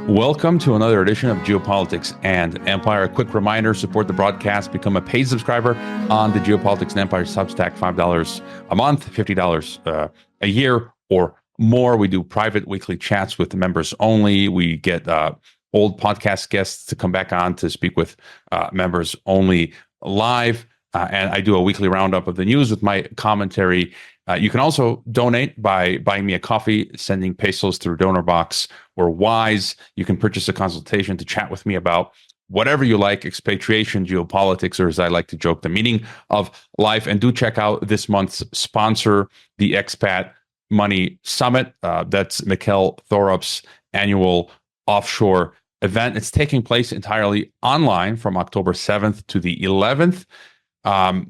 Welcome to another edition of Geopolitics and Empire. A quick reminder, support the broadcast, become a paid subscriber on the Geopolitics and Empire Substack, $5 a month, $50 a year or more. We do private weekly chats with the members only. We get old podcast guests to come back on to speak with members only live. And I do a weekly roundup of the news with my commentary. You can also donate by buying me a coffee, sending pesos through Donor Box or Wise. You can purchase a consultation to chat with me about whatever you like, expatriation, geopolitics, or as I like to joke, the meaning of life. And do check out this month's sponsor, the Expat Money Summit. That's Mikkel Thorup's annual offshore event. It's taking place entirely online from October 7th to the 11th.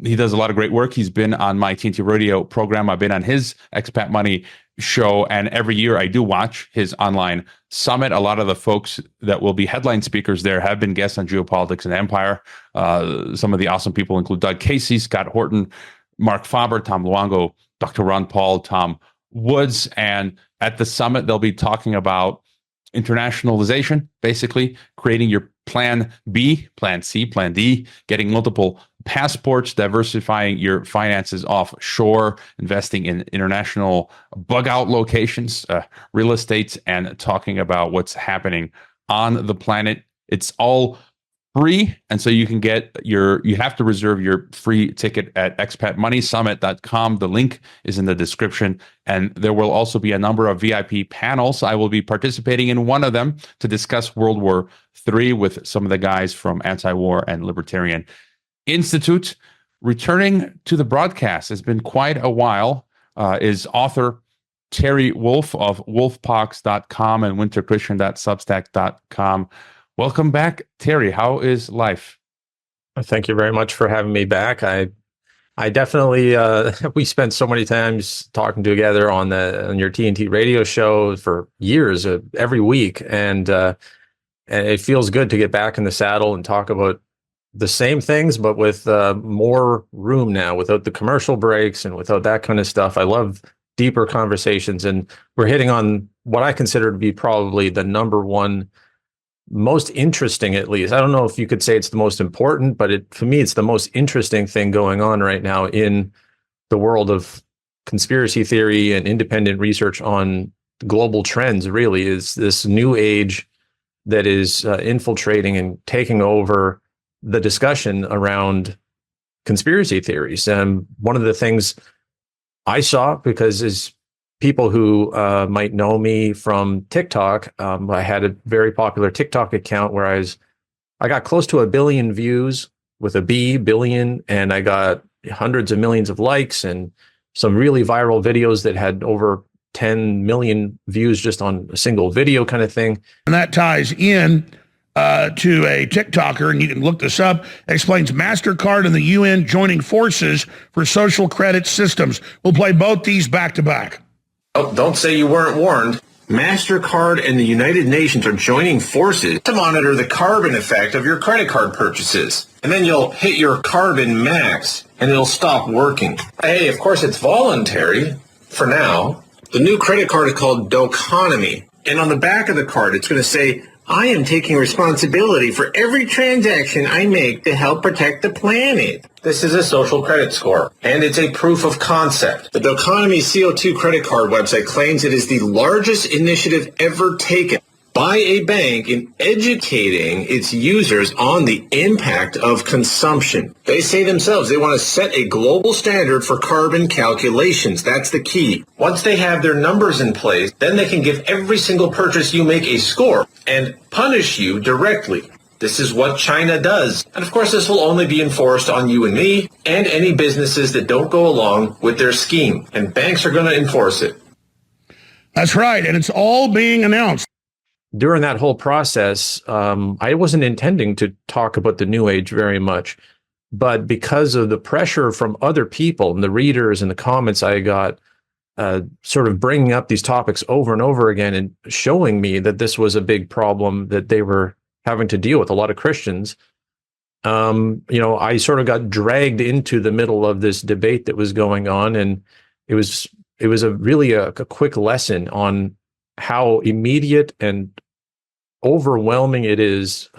He does a lot of great work. He's been on my TNT radio program. I've been on his Expat Money show. And every year I do watch his online summit. A lot of the folks that will be headline speakers there have been guests on Geopolitics and Empire. Some of the awesome people include Doug Casey, Scott Horton, Mark Faber, Tom Luongo, Dr. Ron Paul, Tom Woods. And at the summit, they'll be talking about internationalization, basically creating your plan B, plan C, plan D, getting multiple passports, diversifying your finances offshore, investing in international bug out locations, real estate, and talking about what's happening on the planet. It's all free. And so you can you have to reserve your free ticket at expatmoneysummit.com. The link is in the description. And there will also be a number of VIP panels. I will be participating in one of them to discuss World War III with some of the guys from Anti-War and Libertarian Institute. Returning to the broadcast, it's been quite a while, is author Terry Wolfe of wolfpox.com and winterchristian.substack.com. Welcome back, Terry. How is life? Thank you very much for having me back. I definitely, we spent so many times talking together on your TNT radio show for years, every week. And it feels good to get back in the saddle and talk about the same things, but with more room now, without the commercial breaks and without that kind of stuff. I love deeper conversations, and we're hitting on what I consider to be probably the number one most interesting, at least. I don't know if you could say it's the most important, but for me, it's the most interesting thing going on right now in the world of conspiracy theory and independent research on global trends, really, is this new age that is infiltrating and taking over the discussion around conspiracy theories. And one of the things I saw, because as people who might know me from TikTok, I had a very popular TikTok account where I got close to 1 billion views with a billion, and I got hundreds of millions of likes and some really viral videos that had over 10 million views just on a single video kind of thing. And that ties in to a TikToker, and you can look this up, explains MasterCard and the UN joining forces for social credit systems. We'll play both these back to back. Oh, don't say you weren't warned. MasterCard and the United Nations are joining forces to monitor the carbon effect of your credit card purchases. And then you'll hit your carbon max, and it'll stop working. Hey, of course, it's voluntary for now. The new credit card is called Dichotomy. And on the back of the card, it's going to say, I am taking responsibility for every transaction I make to help protect the planet. This is a social credit score, and it's a proof of concept. The Dichotomy CO2 credit card website claims it is the largest initiative ever taken by a bank in educating its users on the impact of consumption. They say themselves they want to set a global standard for carbon calculations. That's the key. Once they have their numbers in place, then they can give every single purchase you make a score and punish you directly. This is what China does. And of course, this will only be enforced on you and me and any businesses that don't go along with their scheme. And banks are going to enforce it. That's right. And it's all being announced. During that whole process, I wasn't intending to talk about the New Age very much, but because of the pressure from other people and the readers and the comments I got, sort of bringing up these topics over and over again and showing me that this was a big problem that they were having to deal with, a lot of Christians, I sort of got dragged into the middle of this debate that was going on, and it was really a quick lesson on how immediate and overwhelming it is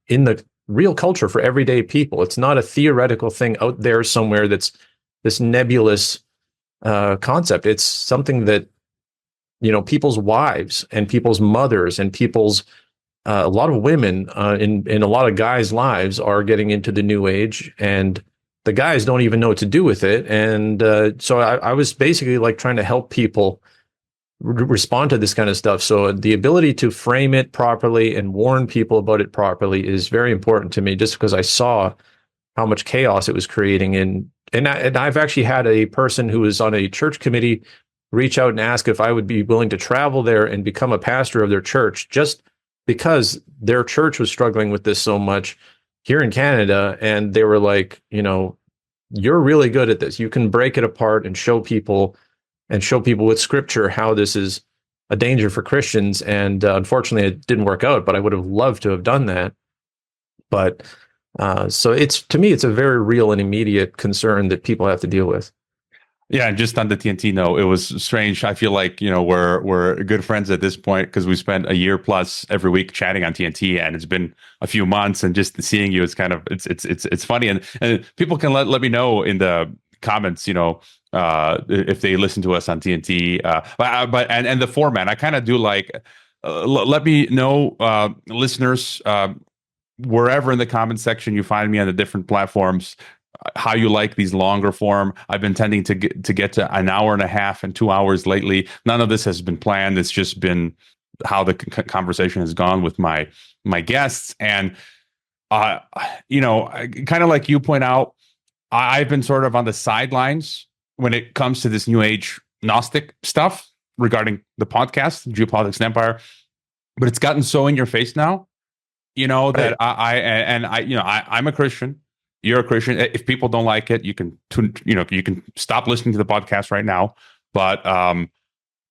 in the real culture for everyday people. It's not a theoretical thing out there somewhere that's this nebulous concept. It's something that, people's wives and people's mothers and people's a lot of women in a lot of guys' lives are getting into the new age, and the guys don't even know what to do with it. And so I was basically like trying to help people respond to this kind of stuff. So the ability to frame it properly and warn people about it properly is very important to me, just because I saw how much chaos it was creating. And I've actually had a person who was on a church committee reach out and ask if I would be willing to travel there and become a pastor of their church, just because their church was struggling with this so much here in Canada. And they were like, you're really good at this. You can break it apart and show people with scripture how this is a danger for Christians. And unfortunately, it didn't work out, but I would have loved to have done that. But so to me, it's a very real and immediate concern that people have to deal with. Yeah, and just on the TNT note, it was strange. I feel like we're good friends at this point because we spent a year plus every week chatting on TNT, and it's been a few months, and just seeing you is kind of it's funny, and people can let me know in the comments, if they listen to us on TNT, but the format. I kind of do like let me know, listeners, wherever in the comment section you find me on the different platforms, how you like these longer form. I've been tending to get to an hour and a half and 2 hours lately. None of this has been planned. It's just been how the conversation has gone with my guests. And, kind of like you point out, I've been sort of on the sidelines when it comes to this new age Gnostic stuff regarding the podcast, Geopolitics and Empire, but it's gotten so in your face now, that I'm a Christian. You're a Christian. If people don't like it, you can stop listening to the podcast right now. But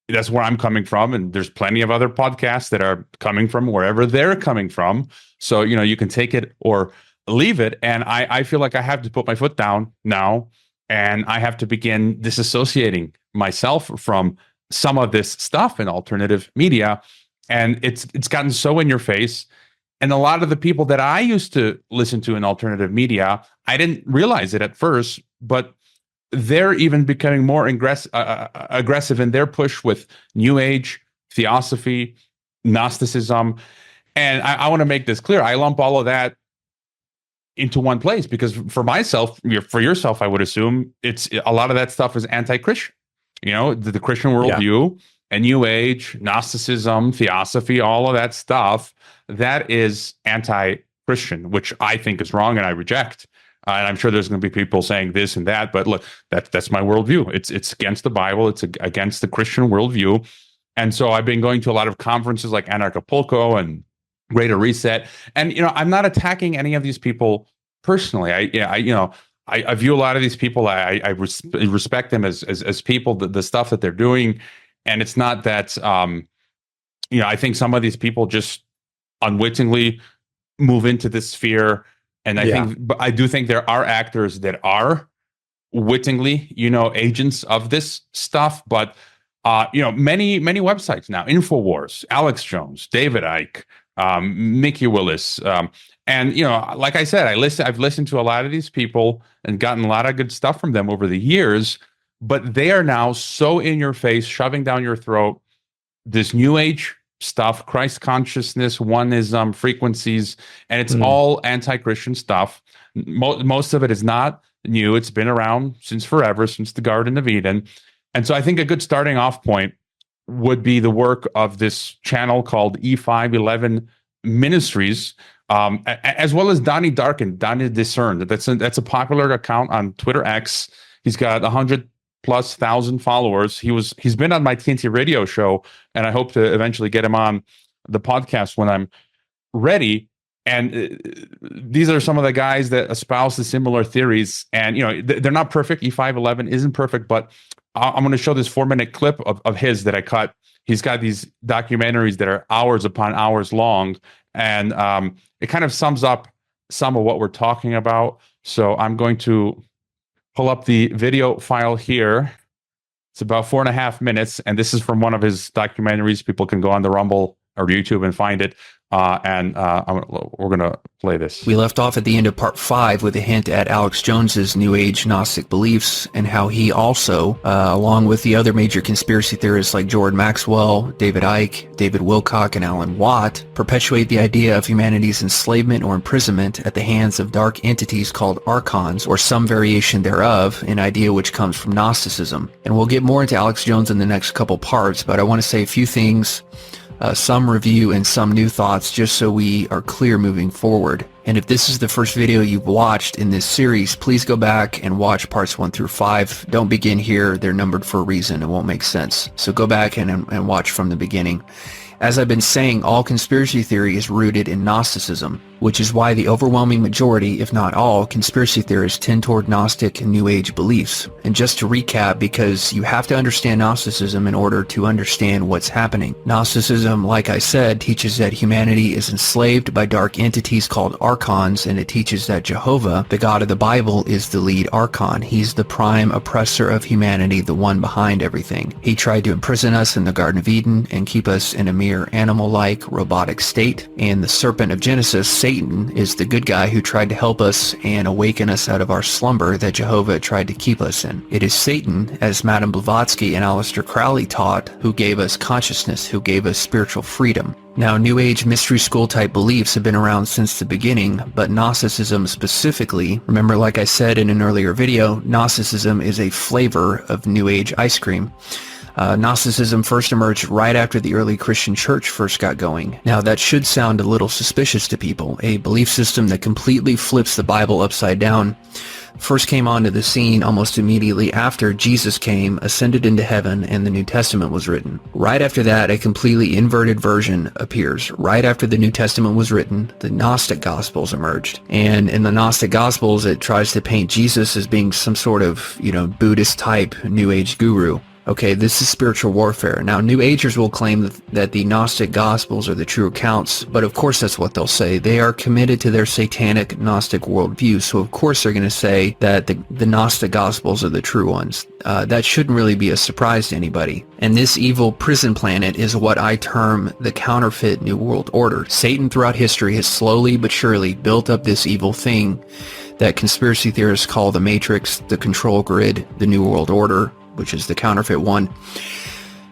that's where I'm coming from, and there's plenty of other podcasts that are coming from wherever they're coming from. So you can take it or leave it. And I feel like I have to put my foot down now, and I have to begin disassociating myself from some of this stuff in alternative media. And it's gotten so in your face. And a lot of the people that I used to listen to in alternative media, I didn't realize it at first, but they're even becoming more aggressive in their push with New Age, Theosophy, Gnosticism. And I want to make this clear. I lump all of that into one place because for myself, for yourself, I would assume it's a lot of that stuff is anti-Christian. The Christian worldview and New Age, Gnosticism, Theosophy, all of that stuff, that is anti-Christian, which I think is wrong and I reject. And I'm sure there's going to be people saying this and that, but look, that's my worldview. It's against the Bible. It's against the Christian worldview. And so I've been going to a lot of conferences like Anarchapulco and Greater Reset. And, I'm not attacking any of these people personally. I view a lot of these people, I respect them as people, the stuff that they're doing. And it's not that, I think some of these people just unwittingly move into this sphere. And I do think there are actors that are wittingly, agents of this stuff. But, many websites now, InfoWars, Alex Jones, David Icke, Mickey Willis. And, like I said, I've listened to a lot of these people and gotten a lot of good stuff from them over the years. But they are now so in your face, shoving down your throat this new age stuff, Christ consciousness, one-ism, frequencies, and it's all anti-Christian stuff. Most of it is not new. It's been around since forever, since the Garden of Eden. And so I think a good starting off point would be the work of this channel called E511 Ministries, as well as Donnie Darkin, Donnie Discern. That's a popular account on Twitter X. He's got 100,000+ followers. He's been on my TNT radio show, and I hope to eventually get him on the podcast when I'm ready. And these are some of the guys that espouse the similar theories. And they're not perfect. E511 isn't perfect, but I'm going to show this 4-minute clip of his that I cut. He's got these documentaries that are hours upon hours long, and it kind of sums up some of what we're talking about. So I'm going to pull up the video file here. It's about 4.5 minutes, and this is from one of his documentaries. People can go on the Rumble or YouTube and find it. We're going to play this. We left off at the end of part 5 with a hint at Alex Jones's New Age Gnostic beliefs and how he also, along with the other major conspiracy theorists like Jordan Maxwell, David Icke, David Wilcock, and Alan Watt, perpetuate the idea of humanity's enslavement or imprisonment at the hands of dark entities called archons, or some variation thereof, an idea which comes from Gnosticism. And we'll get more into Alex Jones in the next couple parts, but I want to say a few things, some review and some new thoughts, just so we are clear moving forward. And if this is the first video you've watched in this series, please go back and watch parts 1 through 5. Don't begin here. They're numbered for a reason. It won't make sense. So go back and watch from the beginning. As I've been saying, all conspiracy theory is rooted in Gnosticism, which is why the overwhelming majority, if not all, conspiracy theorists tend toward Gnostic and New Age beliefs. And just to recap, because you have to understand Gnosticism in order to understand what's happening. Gnosticism, like I said, teaches that humanity is enslaved by dark entities called archons, and it teaches that Jehovah, the God of the Bible, is the lead archon. He's the prime oppressor of humanity, the one behind everything. He tried to imprison us in the Garden of Eden and keep us in a mere animal-like, robotic state. And the serpent of Genesis, Satan, is the good guy who tried to help us and awaken us out of our slumber that Jehovah tried to keep us in. It is Satan, as Madame Blavatsky and Aleister Crowley taught, who gave us consciousness, who gave us spiritual freedom. Now, New Age mystery school type beliefs have been around since the beginning, but Gnosticism specifically, remember, like I said in an earlier video, Gnosticism is a flavor of New Age ice cream. Gnosticism first emerged right after the early Christian church first got going. Now, that should sound a little suspicious to people. A belief system that completely flips the Bible upside down first came onto the scene almost immediately after Jesus came, ascended into heaven, and the New Testament was written. Right after that, a completely inverted version appears. Right after the New Testament was written, the Gnostic Gospels emerged. And in the Gnostic Gospels, it tries to paint Jesus as being some sort of, Buddhist type New Age guru. Okay, this is spiritual warfare. Now, New Agers will claim that the Gnostic Gospels are the true accounts, but of course that's what they'll say. They are committed to their satanic Gnostic worldview, so of course they're going to say that the Gnostic Gospels are the true ones. That shouldn't really be a surprise to anybody. And this evil prison planet is what I term the counterfeit New World Order. Satan throughout history has slowly but surely built up this evil thing that conspiracy theorists call the Matrix, the control grid, the New World Order, which is the counterfeit one.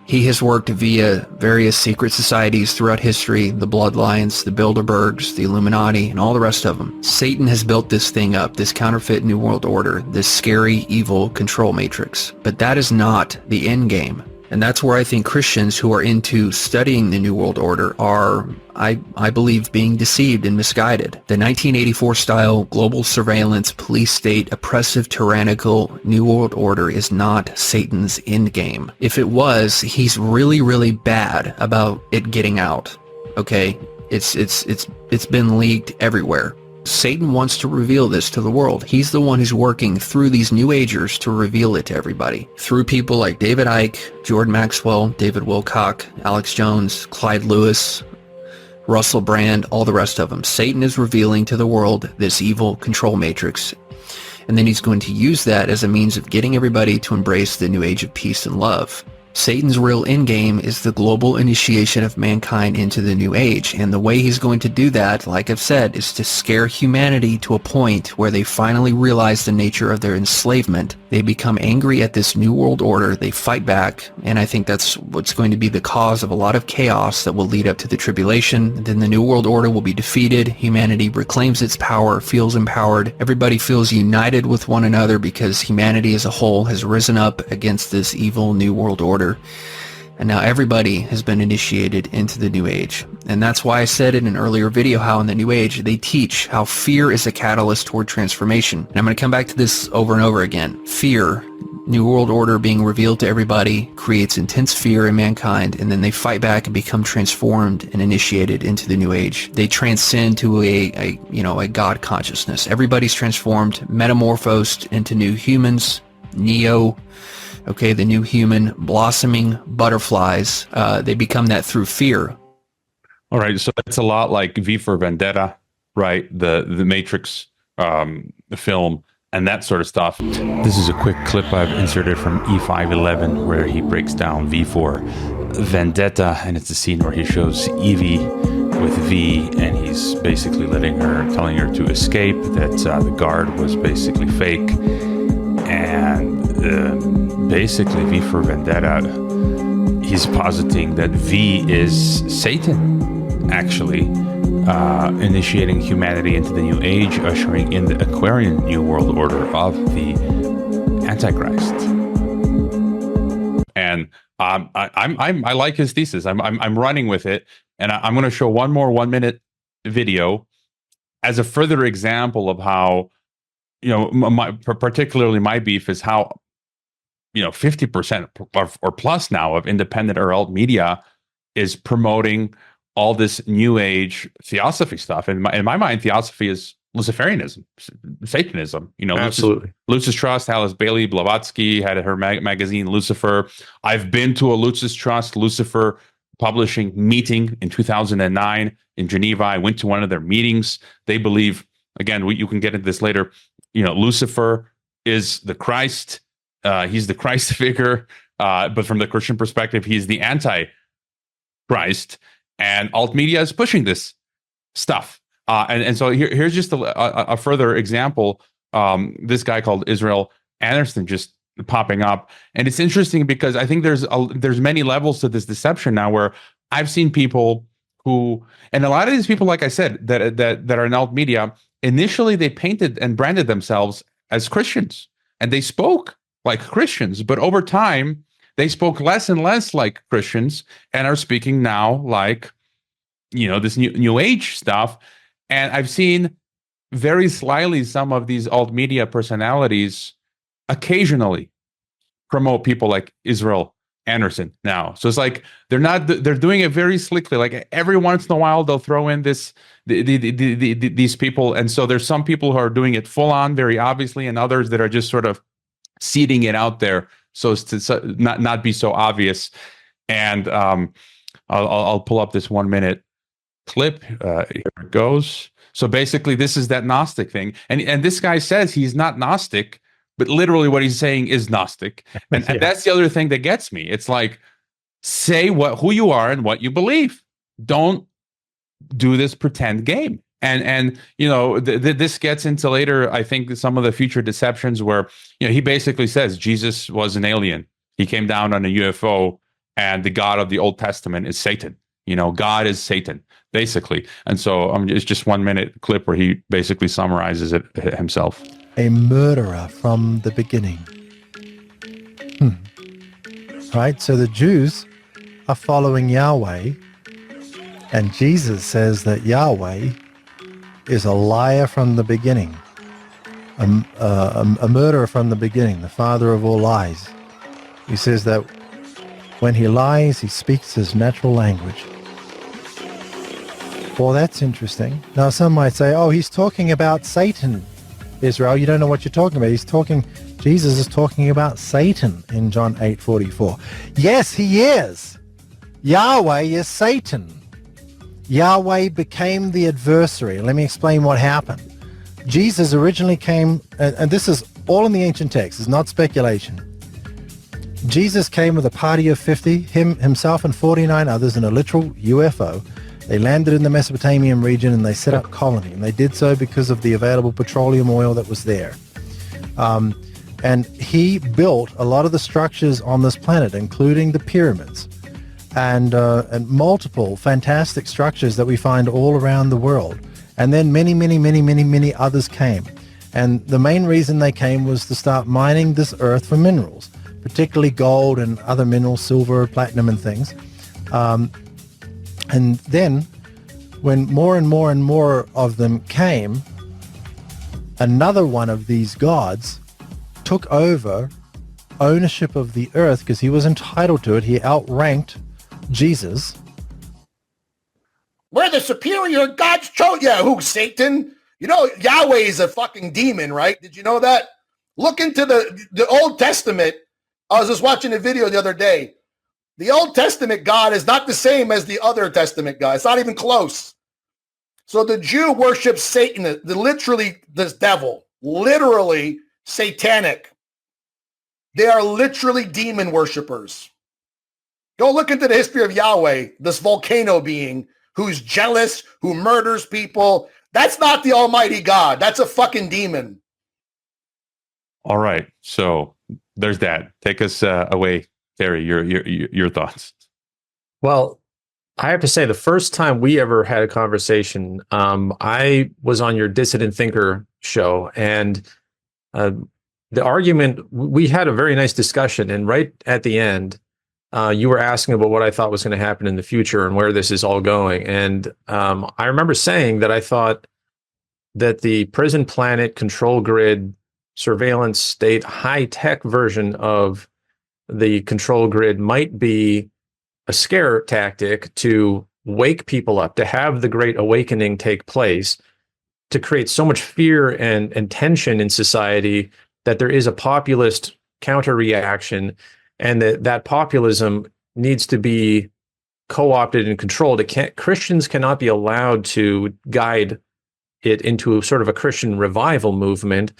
He has worked via various secret societies throughout history, the Bloodlines, the Bilderbergs, the Illuminati, and all the rest of them. Satan has built this thing up, this counterfeit New World Order, this scary, evil control matrix. But that is not the end game. And that's where I think Christians who are into studying the New World Order are, I believe, being deceived and misguided. The 1984 style global surveillance, police state, oppressive, tyrannical New World Order is not Satan's end game. If it was, he's really, really bad about it getting out. Okay? It's been leaked everywhere. Satan wants to reveal this to the world. He's the one who's working through these New Agers to reveal it to everybody. Through people like David Icke, Jordan Maxwell, David Wilcock, Alex Jones, Clyde Lewis, Russell Brand, all the rest of them. Satan is revealing to the world this evil control matrix. And then he's going to use that as a means of getting everybody to embrace the new age of peace and love. Satan's real endgame is the global initiation of mankind into the new age, and the way he's going to do that, like I've said, is to scare humanity to a point where they finally realize the nature of their enslavement. They become angry at this new world order, they fight back, and I think that's what's going to be the cause of a lot of chaos that will lead up to the tribulation. Then the new world order will be defeated, humanity reclaims its power, feels empowered, everybody feels united with one another because humanity as a whole has risen up against this evil new world order. And now everybody has been initiated into the new age. And that's why I said in an earlier video how in the new age they teach how fear is a catalyst toward transformation. And I'm going to come back to this over and over again. Fear, new world order being revealed to everybody, creates intense fear in mankind, and then they fight back and become transformed and initiated into the new age. They transcend to a God consciousness. Everybody's transformed, metamorphosed into new humans, Neo. Okay, the new human, blossoming butterflies, they become that through fear. All right, so it's a lot like V for Vendetta, right? The Matrix film and that sort of stuff. This is a quick clip I've inserted from E511 where he breaks down V for Vendetta, and it's a scene where he shows Evie with V, and he's basically telling her to escape, that the guard was basically fake, and basically V for Vendetta, he's positing that V is Satan, actually, initiating humanity into the New Age, ushering in the Aquarian New World Order of the Antichrist. And I like his thesis. I'm running with it, and I'm going to show one more 1-minute video as a further example of how, particularly my beef is how, 50% or plus now of independent or alt media is promoting all this New Age theosophy stuff. In my mind, theosophy is Luciferianism, Satanism. Absolutely. Lucis Trust, Alice Bailey Blavatsky had her magazine Lucifer. I've been to a Lucis Trust Lucifer publishing meeting in 2009 in Geneva. I went to one of their meetings. They believe, again, you can get into this later, Lucifer is the Christ. He's the Christ figure, but from the Christian perspective, he's the anti-Christ. And alt media is pushing this stuff. And so here's just a further example. This guy called Israel Anderson just popping up, and it's interesting because I think there's many levels to this deception now. Where I've seen people who, and a lot of these people, like I said, that are in alt media, initially they painted and branded themselves as Christians, and they spoke like Christians, but over time they spoke less and less like Christians and are speaking now like, this new age stuff. And I've seen very slyly some of these alt media personalities occasionally promote people like Israel Anderson now. So it's like they're doing it very slickly. Like every once in a while they'll throw in these people. And so there's some people who are doing it full on very obviously, and others that are just sort of seeding it out there so as to not be so obvious. And I'll pull up this 1-minute clip. Here it goes. So basically this is that Gnostic thing. And this guy says he's not Gnostic, but literally what he's saying is Gnostic. And, Yeah. and that's the other thing that gets me. It's like, say who you are and what you believe. Don't do this pretend game. And this gets into later, I think, some of the future deceptions where, he basically says Jesus was an alien. He came down on a UFO, and the God of the Old Testament is Satan. God is Satan, basically. And so it's just 1-minute clip where he basically summarizes it himself. A murderer from the beginning. Right? So the Jews are following Yahweh, and Jesus says that Yahweh is a liar from the beginning, a murderer from the beginning, the father of all lies. He says that when he lies, he speaks his natural language. Well, that's interesting. Now, some might say, oh, he's talking about Satan, Israel. You don't know what you're talking about. Jesus is talking about Satan in John 8:44. Yes, he is. Yahweh is Satan. Yahweh became the adversary. Let me explain what happened. Jesus originally came, and this is all in the ancient text, it's not speculation. Jesus came with a party of 50, himself and 49 others in a literal UFO. They landed in the Mesopotamian region and they set up colony. And they did so because of the available petroleum oil that was there. And he built a lot of the structures on this planet, including the pyramids and multiple fantastic structures that we find all around the world. And then many others came. And the main reason they came was to start mining this earth for minerals, particularly gold and other minerals, silver, platinum and things. And then when more and more of them came, another one of these gods took over ownership of the earth because he was entitled to it. He outranked Jesus. We're the superior gods. Who, Satan? Yahweh is a fucking demon, right? Did you know that? Look into the Old Testament. I was just watching a video the other day. The Old Testament God is not the same as the other Testament God. It's not even close. So the Jew worships Satan, literally this devil, literally satanic. They are literally demon worshipers. Go look into the history of Yahweh, this volcano being who's jealous, who murders people. That's not the Almighty God. That's a fucking demon. All right. So there's that. Take us away, Terry. Your thoughts. Well, I have to say, the first time we ever had a conversation, I was on your Dissident Thinker show, and the argument, we had a very nice discussion, and right at the end, you were asking about what I thought was going to happen in the future and where this is all going. And I remember saying that I thought that the prison planet, control grid, surveillance state, high-tech version of the control grid might be a scare tactic to wake people up, to have the Great Awakening take place, to create so much fear and tension in society that there is a populist counter-reaction, and that populism needs to be co-opted and controlled. Christians cannot be allowed to guide it into sort of a Christian revival movement,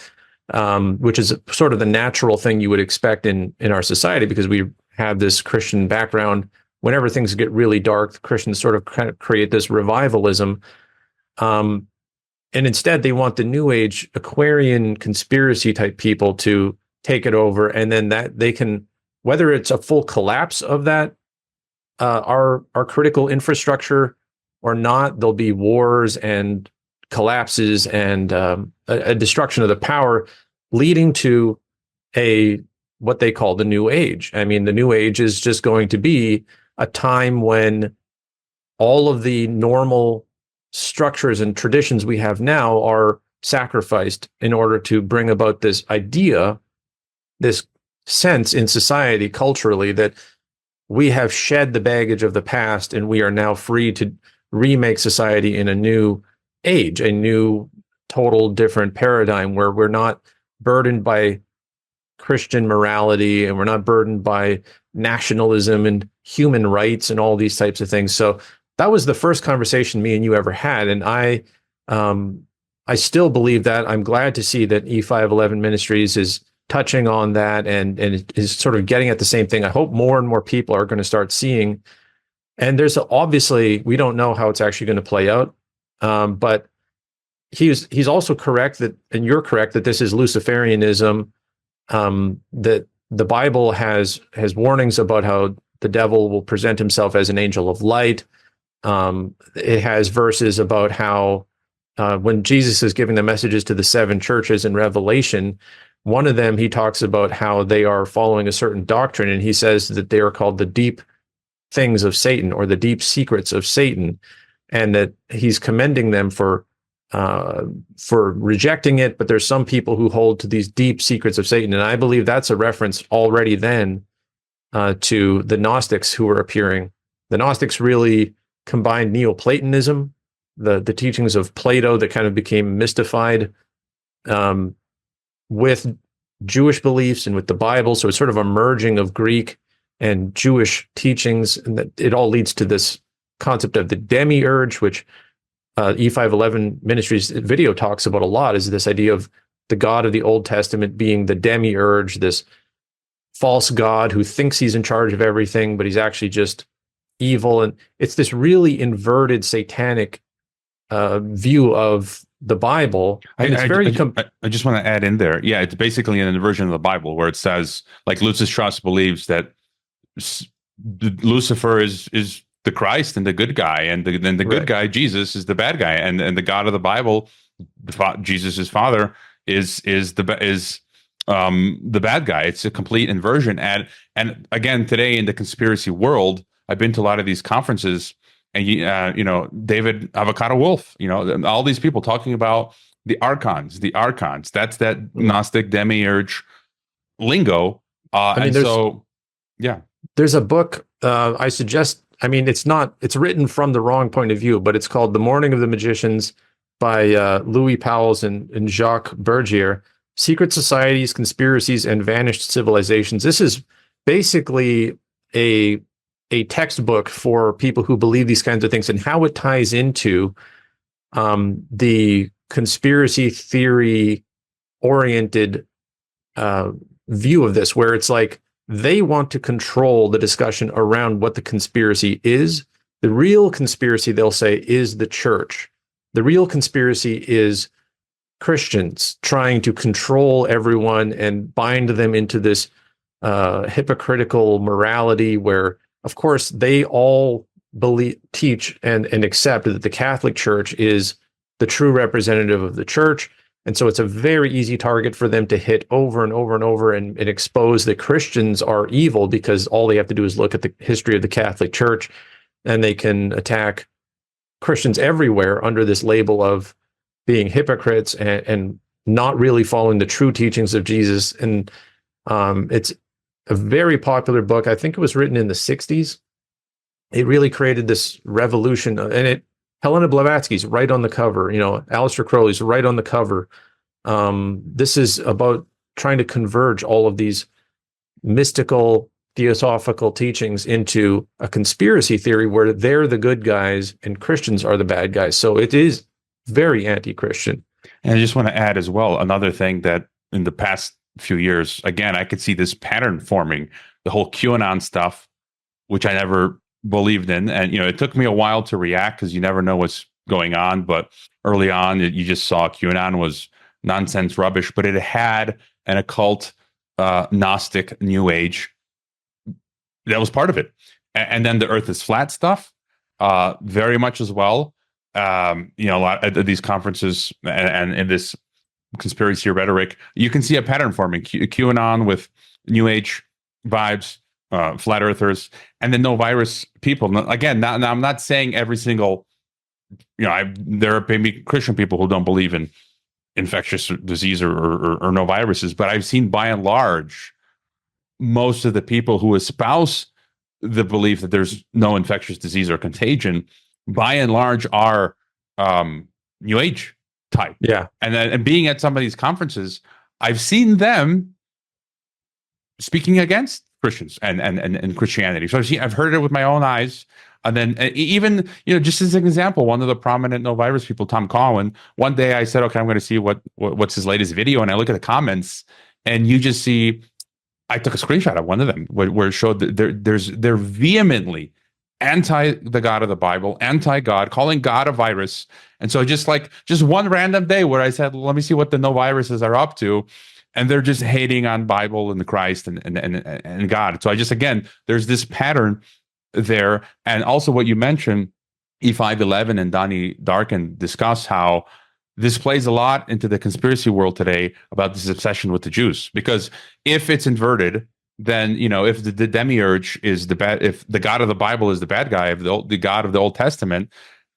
which is sort of the natural thing you would expect in our society, because we have this Christian background. Whenever things get really dark, the Christians sort of kind of create this revivalism. And instead, they want the New Age Aquarian conspiracy type people to take it over, and then that they can, whether it's a full collapse of that, our critical infrastructure or not, there'll be wars and collapses and a destruction of the power, leading to what they call the New Age. I mean, the New Age is just going to be a time when all of the normal structures and traditions we have now are sacrificed in order to bring about this idea, this sense in society culturally that we have shed the baggage of the past and we are now free to remake society in a new age, a new total different paradigm where we're not burdened by Christian morality and we're not burdened by nationalism and human rights and all these types of things. So that was the first conversation me and you ever had, and I still believe that. I'm glad to see that E511 Ministries is touching on that and is sort of getting at the same thing. I hope more and more people are going to start seeing. And there's obviously, we don't know how it's actually going to play out, but he's also correct that, and you're correct that this is Luciferianism. That the Bible has warnings about how the devil will present himself as an angel of light. It has verses about how when Jesus is giving the messages to the 7 churches in Revelation, one of them, he talks about how they are following a certain doctrine, and he says that they are called the deep things of Satan, or the deep secrets of Satan, and that he's commending them for rejecting it. But there's some people who hold to these deep secrets of Satan, and I believe that's a reference already then to the Gnostics who were appearing. The Gnostics really combined Neoplatonism, the teachings of Plato that kind of became mystified, with Jewish beliefs and with the Bible. So it's sort of a merging of Greek and Jewish teachings, and that it all leads to this concept of the demiurge, which E511 Ministries video talks about a lot, is this idea of the God of the Old Testament being the demiurge, this false God who thinks he's in charge of everything, but he's actually just evil. And it's this really inverted satanic view of the Bible. And I just want to add in there. Yeah, it's basically an inversion of the Bible where it says, like, Lucis Trust believes that Lucifer is the Christ and the good guy, and then the good guy, Jesus, is the bad guy, and the God of the Bible, Jesus's father, is the bad guy. It's a complete inversion. And again, today in the conspiracy world, I've been to a lot of these conferences, and David Avocado Wolfe, all these people talking about the archons. That's that Gnostic demiurge lingo. There's a book I suggest. I mean, it's written from the wrong point of view, but it's called The Morning of the Magicians by Louis Powles and Jacques Bergier, Secret Societies, Conspiracies, and Vanished Civilizations. This is basically a textbook for people who believe these kinds of things and how it ties into the conspiracy theory oriented view of this, where it's like they want to control the discussion around what the conspiracy is. The real conspiracy, they'll say, is the church. The real conspiracy is Christians trying to control everyone and bind them into this hypocritical morality where, of course, they all teach and accept that the Catholic Church is the true representative of the church. And so it's a very easy target for them to hit over and over and over and expose that Christians are evil, because all they have to do is look at the history of the Catholic Church and they can attack Christians everywhere under this label of being hypocrites and not really following the true teachings of Jesus. And it's a very popular book. I think it was written in the 60s. It really created this revolution, and Helena Blavatsky's right on the cover. Aleister Crowley's right on the cover. This is about trying to converge all of these mystical, theosophical teachings into a conspiracy theory where they're the good guys and Christians are the bad guys. So it is very anti-Christian. And I just want to add as well, another thing that in the past few years, again, I could see this pattern forming, the whole QAnon stuff, which I never believed in. And, it took me a while to react because you never know what's going on. But early on, you just saw QAnon was nonsense rubbish, but it had an occult, Gnostic, New Age that was part of it. And then the earth is flat stuff, very much as well. A lot of these conferences and in this conspiracy rhetoric, you can see a pattern forming. QAnon with New Age vibes, flat earthers, and then no virus people. Again, now I'm not saying every single, there are maybe Christian people who don't believe in infectious disease or no viruses, but I've seen by and large most of the people who espouse the belief that there's no infectious disease or contagion, by and large, are New Age type. Yeah. And being at some of these conferences, I've seen them speaking against Christians and Christianity. So I've heard it with my own eyes. And then even, just as an example, one of the prominent no virus people, Tom Cowan, one day I said, okay, I'm going to see what's his latest video. And I look at the comments and you just see, I took a screenshot of one of them where it showed that they're vehemently anti the God of the Bible, anti-God, calling God a virus. And so just one random day where I said, let me see what the no viruses are up to. And they're just hating on Bible and Christ and God. So again, there's this pattern there. And also what you mentioned, E511 and Donnie Darkin discuss how this plays a lot into the conspiracy world today about this obsession with the Jews. Because if it's inverted, then, if the demiurge is the bad, if the God of the Bible is the bad guy, if the God of the Old Testament,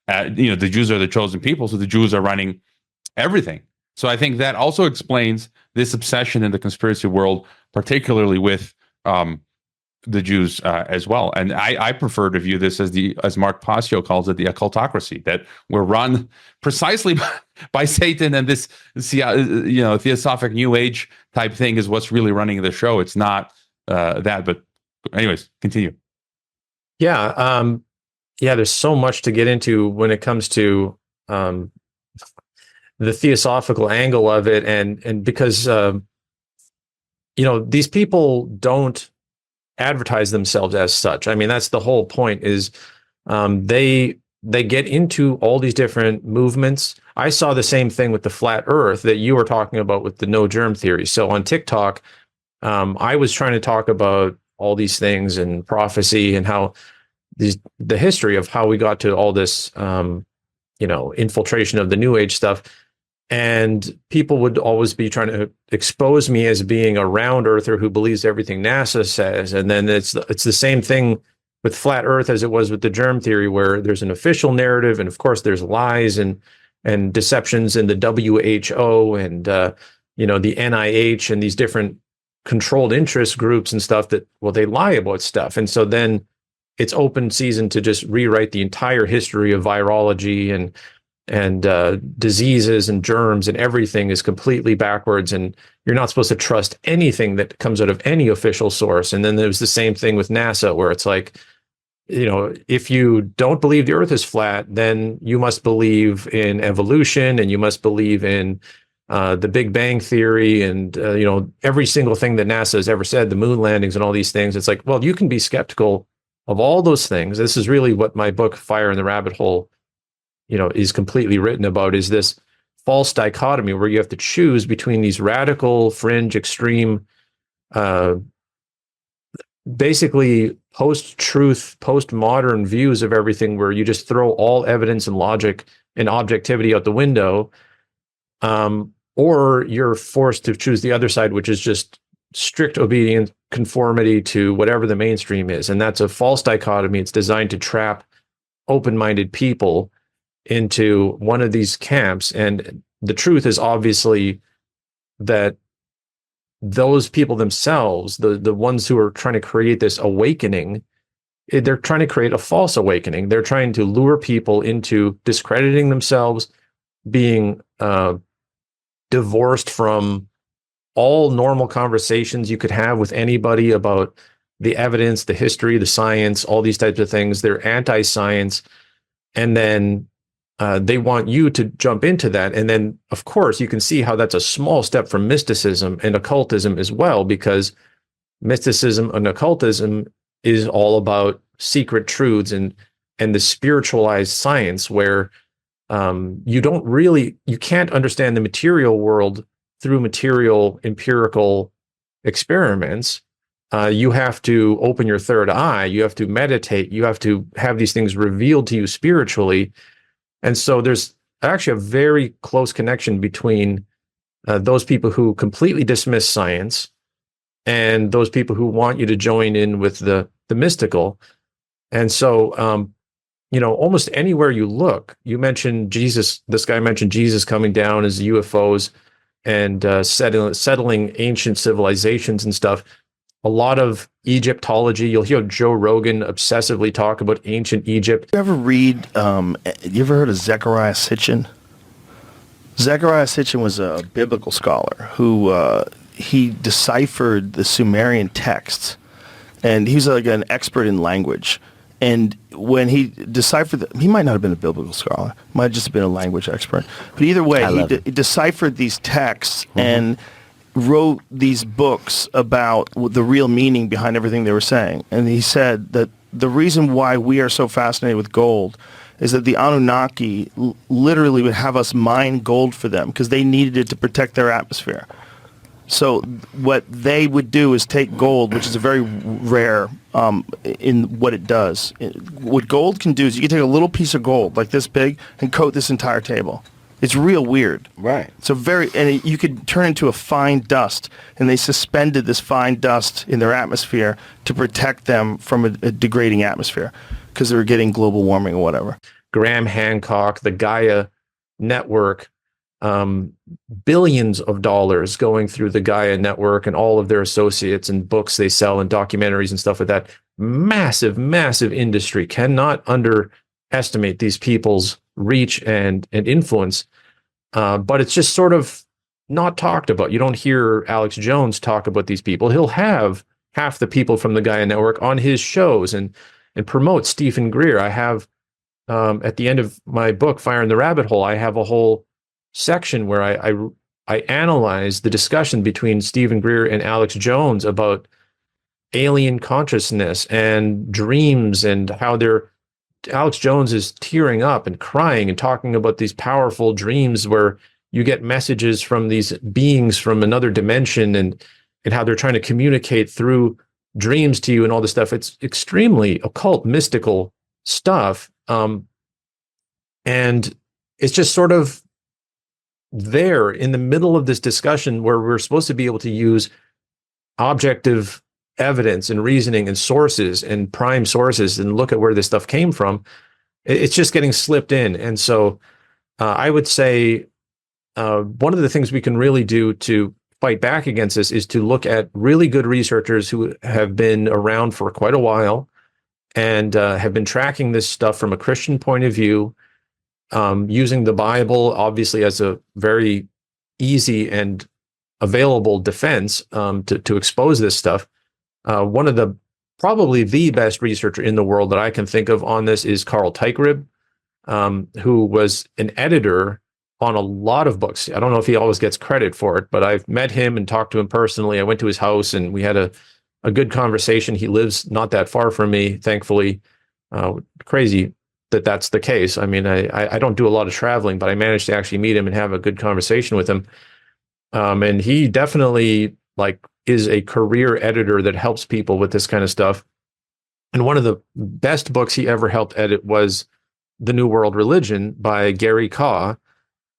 the Jews are the chosen people, so the Jews are running everything. So I think that also explains this obsession in the conspiracy world, particularly with the Jews as well. And I prefer to view this as Mark Passio calls it, the occultocracy, that we're run precisely by Satan, and this theosophic New Age type thing is what's really running the show. It's not that. But anyways, continue. Yeah. There's so much to get into when it comes to the theosophical angle of it, and because these people don't advertise themselves as such. I mean, that's the whole point, is they get into all these different movements. I saw the same thing with the flat earth that you were talking about with the no germ theory. So on TikTok, I was trying to talk about all these things and prophecy and how the history of how we got to all this infiltration of the New Age stuff. And people would always be trying to expose me as being a round earther who believes everything NASA says. And then it's the same thing with flat earth as it was with the germ theory, where there's an official narrative. And of course, there's lies and deceptions in the WHO and, the NIH and these different controlled interest groups and stuff that, they lie about stuff. And so then it's open season to just rewrite the entire history of virology and diseases and germs, and everything is completely backwards, and you're not supposed to trust anything that comes out of any official source. And then there's the same thing with NASA, where it's like, if you don't believe the earth is flat, then you must believe in evolution, and you must believe in the Big Bang Theory and, every single thing that NASA has ever said, the moon landings and all these things. It's like, well, you can be skeptical of all those things. This is really what my book, Fire in the Rabbit Hole, is completely written about, is this false dichotomy where you have to choose between these radical, fringe, extreme, basically post-truth, post-modern views of everything, where you just throw all evidence and logic and objectivity out the window, or you're forced to choose the other side, which is just strict obedience, conformity to whatever the mainstream is. And that's a false dichotomy. It's designed to trap open-minded people into one of these camps. And the truth is obviously that those people themselves, the ones who are trying to create this awakening, they're trying to create a false awakening. They're trying to lure people into discrediting themselves, being divorced from all normal conversations you could have with anybody about the evidence, the history, the science, all these types of things. They're anti-science. And then they want you to jump into that. And then, of course, you can see how that's a small step from mysticism and occultism as well, because mysticism and occultism is all about secret truths and the spiritualized science, where you can't understand the material world through material empirical experiments. You have to open your third eye. You have to meditate. You have to have these things revealed to you spiritually. And so there's actually a very close connection between those people who completely dismiss science and those people who want you to join in with the mystical. And so, almost anywhere you look, you mentioned Jesus. This guy mentioned Jesus coming down as UFOs and settling ancient civilizations and stuff. A lot of Egyptology. You'll hear Joe Rogan obsessively talk about ancient Egypt. You ever read, you ever heard of Zecharia Sitchin? Zecharia Sitchin was a biblical scholar who he deciphered the Sumerian texts, and he was like an expert in language. And when he deciphered, he might not have been a biblical scholar, might have just been a language expert. But either way, he deciphered these texts and wrote these books about the real meaning behind everything they were saying. And he said that the reason why we are so fascinated with gold is that the Anunnaki literally would have us mine gold for them because they needed it to protect their atmosphere. So what they would do is take gold, which is a very rare in what it does. What gold can do is you can take a little piece of gold like this big and coat this entire table. It's real weird. Right. So you could turn into a fine dust, and they suspended this fine dust in their atmosphere to protect them from a degrading atmosphere because they were getting global warming or whatever. Graham Hancock, the Gaia network, billions of dollars going through the Gaia network and all of their associates and books they sell and documentaries and stuff like that. Massive, massive industry. Cannot underestimate these people's reach and influence. But it's just sort of not talked about. You don't hear Alex Jones talk about these people. He'll have half the people from the Gaia Network on his shows and promote Stephen Greer. I have, at the end of my book, Fire in the Rabbit Hole, I have a whole section where I analyze the discussion between Stephen Greer and Alex Jones about alien consciousness and dreams and how Alex Jones is tearing up and crying and talking about these powerful dreams where you get messages from these beings from another dimension and how they're trying to communicate through dreams to you and all this stuff. It's extremely occult, mystical stuff. And it's just sort of there in the middle of this discussion where we're supposed to be able to use objective evidence and reasoning and sources and prime sources and look at where this stuff came from. It's just getting slipped in. And so I would say one of the things we can really do to fight back against this is to look at really good researchers who have been around for quite a while and have been tracking this stuff from a Christian point of view, using the Bible obviously as a very easy and available defense to expose this stuff. One of probably the best researcher in the world that I can think of on this is Carl Teichrieb, who was an editor on a lot of books. I don't know if he always gets credit for it, but I've met him and talked to him personally. I went to his house and we had a good conversation. He lives not that far from me, thankfully. Crazy that that's the case. I mean, I don't do a lot of traveling, but I managed to actually meet him and have a good conversation with him. And he definitely is a career editor that helps people with this kind of stuff. And one of the best books he ever helped edit was The New World Religion by Gary Kaw.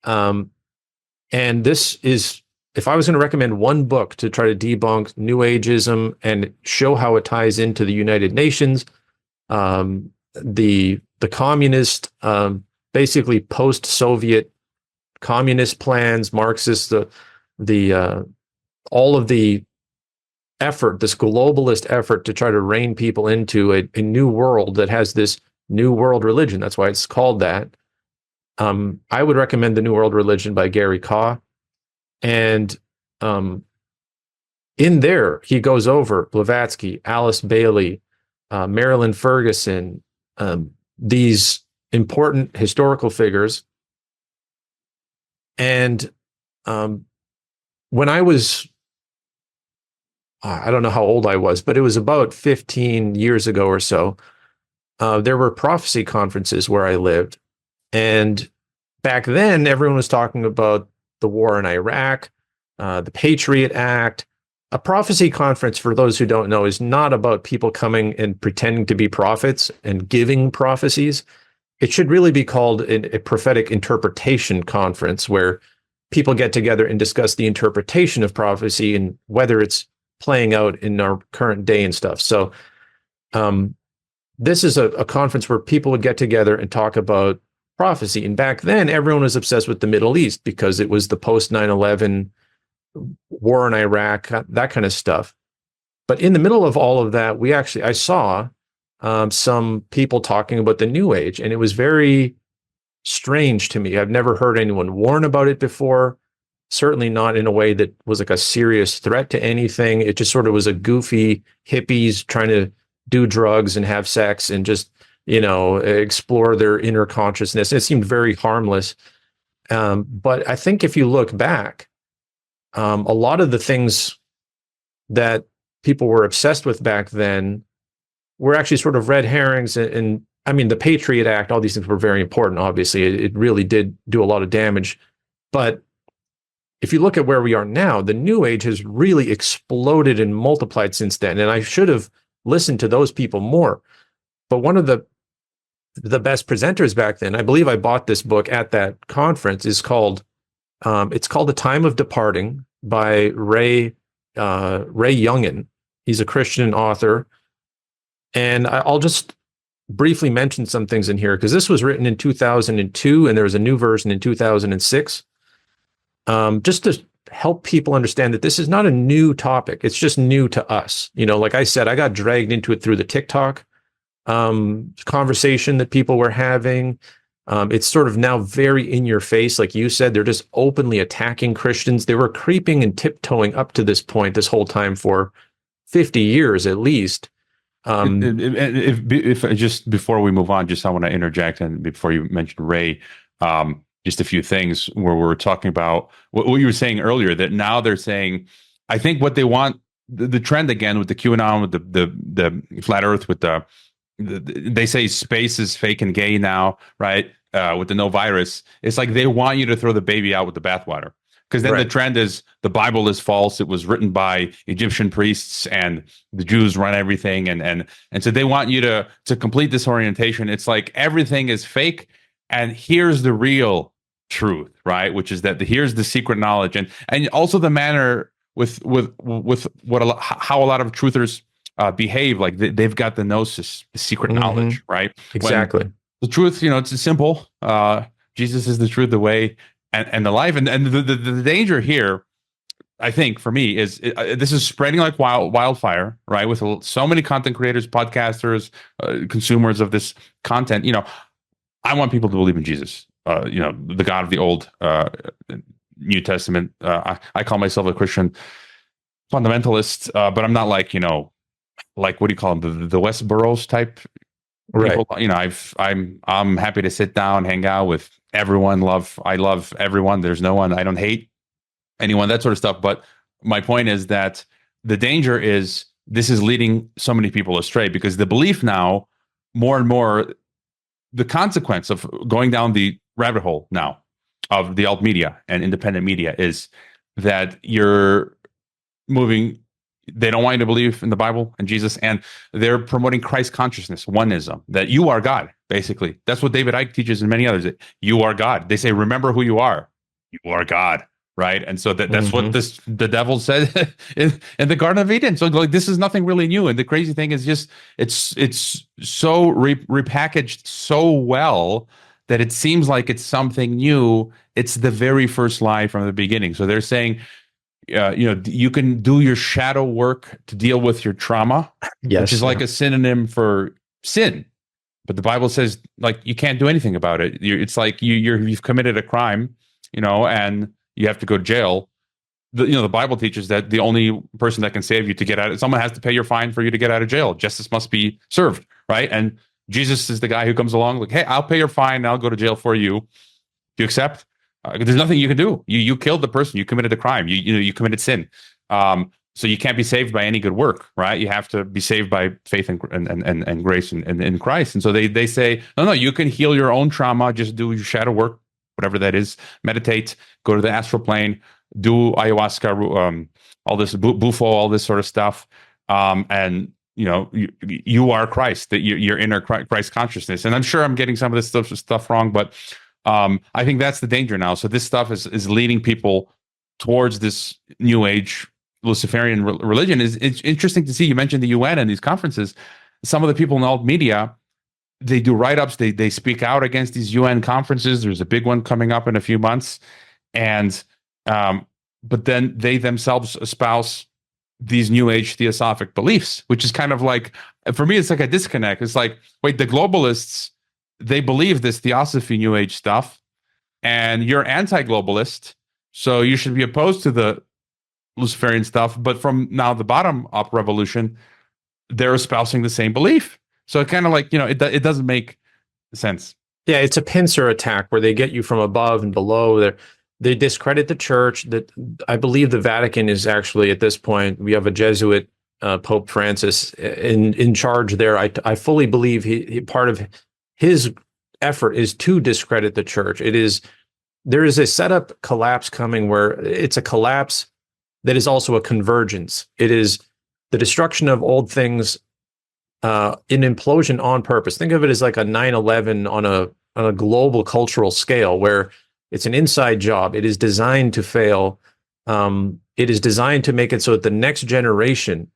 And this is, if I was going to recommend one book to try to debunk New Ageism and show how it ties into the United Nations, the communist, basically post-Soviet communist plans, Marxist, all of the effort, this globalist effort to try to rein people into a new world that has this new world religion. That's why it's called that. I would recommend The New World Religion by Gary Kaw. And in there, he goes over Blavatsky, Alice Bailey, Marilyn Ferguson, these important historical figures. And when I was, I don't know how old I was, but it was about 15 years ago or so, there were prophecy conferences where I lived. And back then, everyone was talking about the war in Iraq, the Patriot Act. A prophecy conference, for those who don't know, is not about people coming and pretending to be prophets and giving prophecies. It should really be called a prophetic interpretation conference, where people get together and discuss the interpretation of prophecy and whether it's playing out in our current day and stuff. So this is a conference where people would get together and talk about prophecy. And back then, everyone was obsessed with the Middle East because it was the post 9/11 war in Iraq, that kind of stuff. But in the middle of all of that, I saw some people talking about the New Age, and it was very strange to me. I've never heard anyone warn about it before, certainly not in a way that was like a serious threat to anything. It just sort of was a goofy hippies trying to do drugs and have sex and just, explore their inner consciousness. It seemed very harmless. But I think if you look back, a lot of the things that people were obsessed with back then were actually sort of red herrings. And I mean, the Patriot Act, all these things were very important. Obviously, it really did do a lot of damage. But if you look at where we are now, the New Age has really exploded and multiplied since then. And I should have listened to those people more. But one of the best presenters back then, I believe I bought this book at that conference, is called it's called The Time of Departing by Ray Youngin. He's a Christian author. And I'll just briefly mention some things in here, because this was written in 2002 and there was a new version in 2006. Just to help people understand that this is not a new topic. It's just new to us. Like I said, I got dragged into it through the TikTok conversation that people were having. It's sort of now very in your face. Like you said, they're just openly attacking Christians. They were creeping and tiptoeing up to this point this whole time for 50 years at least. If just before we move on, I want to interject, and before you mentioned Ray, just a few things where we're talking about what you were saying earlier, that now they're saying, I think what they want, the trend again with the QAnon, with the flat Earth, with they say space is fake and gay now, right? With the no virus, it's like they want you to throw the baby out with the bathwater. Because then the trend is the Bible is false. It was written by Egyptian priests and the Jews run everything. And so they want you to complete this orientation. It's like everything is fake. And here's the real truth, right? Which is that here's the secret knowledge. And also the manner with how a lot of truthers behave. Like they've got the gnosis, the secret knowledge, right? Exactly. When the truth, it's simple. Jesus is the truth, the way, and the life. And the danger here, I think, for me, is this is spreading like wildfire, right? With so many content creators, podcasters, consumers of this content. I want people to believe in Jesus, the God of the Old New Testament. I call myself a Christian fundamentalist, but I'm not like, like, what do you call them? The Westboroughs type Right. People, I'm happy to sit down, hang out with everyone. I love everyone. There's no one I don't hate anyone, that sort of stuff. But my point is that the danger is this is leading so many people astray, because the belief now, more and more, the consequence of going down the rabbit hole now of the alt media and independent media is that you're moving. They don't want you to believe in the Bible and Jesus, and they're promoting Christ consciousness, one-ism, that you are God, basically. That's what David Icke teaches and many others, that you are God. They say, remember who you are. You are God, right? And so that's what the devil said in the Garden of Eden. So like, this is nothing really new. And the crazy thing is just, it's so repackaged so well that it seems like it's something new. It's the very first lie from the beginning. So they're saying, you can do your shadow work to deal with your trauma, which is like a synonym for sin. But the Bible says, like, you can't do anything about it. It's like you've committed a crime, and you have to go to jail. The Bible teaches that the only person that can save you to get out, someone has to pay your fine for you to get out of jail. Justice must be served, right? And Jesus is the guy who comes along like, hey, I'll pay your fine, and I'll go to jail for you. Do you accept? There's nothing you can do. You killed the person. You committed a crime. You committed sin. So you can't be saved by any good work, right? You have to be saved by faith and grace in Christ. And so they say, no, you can heal your own trauma. Just do your shadow work, whatever that is. Meditate. Go to the astral plane. Do ayahuasca. All this bufo, all this sort of stuff. And you are Christ. That your inner Christ consciousness. And I'm sure I'm getting some of this stuff wrong, but I think that's the danger now. So this stuff is leading people towards this new age Luciferian religion. It's interesting to see. You mentioned the UN and these conferences. Some of the people in alt media, they do write-ups. They speak out against these UN conferences. There's a big one coming up in a few months, and but then they themselves espouse these new age theosophic beliefs, which is kind of like, for me, it's like a disconnect. It's like, wait, the globalists, they believe this theosophy new age stuff, and you're anti-globalist, so you should be opposed to the Luciferian stuff. But from now the bottom up revolution, they're espousing the same belief. So it kind of like, it doesn't make sense. Yeah, it's a pincer attack where they get you from above and below. They discredit the church. That I believe the Vatican is actually, at this point, we have a Jesuit Pope Francis in charge there. I fully believe he part of his effort is to discredit the church. There is a setup collapse coming where it's a collapse that is also a convergence. It is the destruction of old things, an implosion on purpose. Think of it as like a 9/11 on a global cultural scale, where it's an inside job. It is designed to fail. It is designed to make it so that the next generation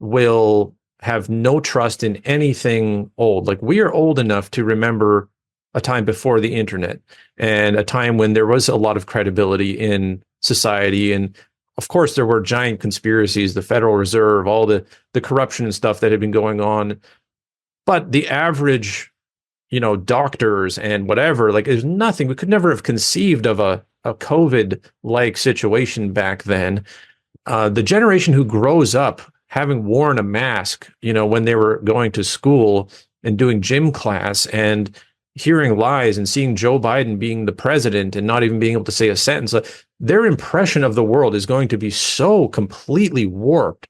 will have no trust in anything old. Like, we are old enough to remember a time before the internet and a time when there was a lot of credibility in society. And of course, there were giant conspiracies, the Federal Reserve, all the corruption and stuff that had been going on. But the average, doctors and whatever, like, there's nothing. We could never have conceived of a COVID-like situation back then. The generation who grows up having worn a mask, when they were going to school and doing gym class and hearing lies and seeing Joe Biden being the president and not even being able to say a sentence, their impression of the world is going to be so completely warped.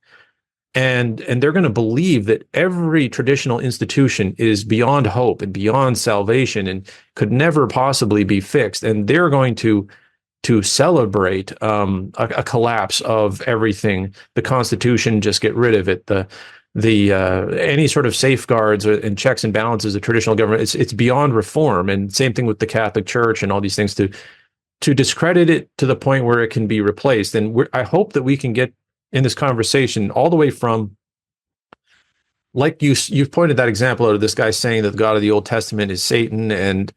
And they're going to believe that every traditional institution is beyond hope and beyond salvation and could never possibly be fixed. And they're going to celebrate a collapse of everything. The Constitution, just get rid of it. The any sort of safeguards and checks and balances of traditional government, it's beyond reform. And same thing with the Catholic Church and all these things, to discredit it to the point where it can be replaced. And I hope that we can get in this conversation all the way from, like you've pointed that example out of this guy saying that the God of the Old Testament is Satan, and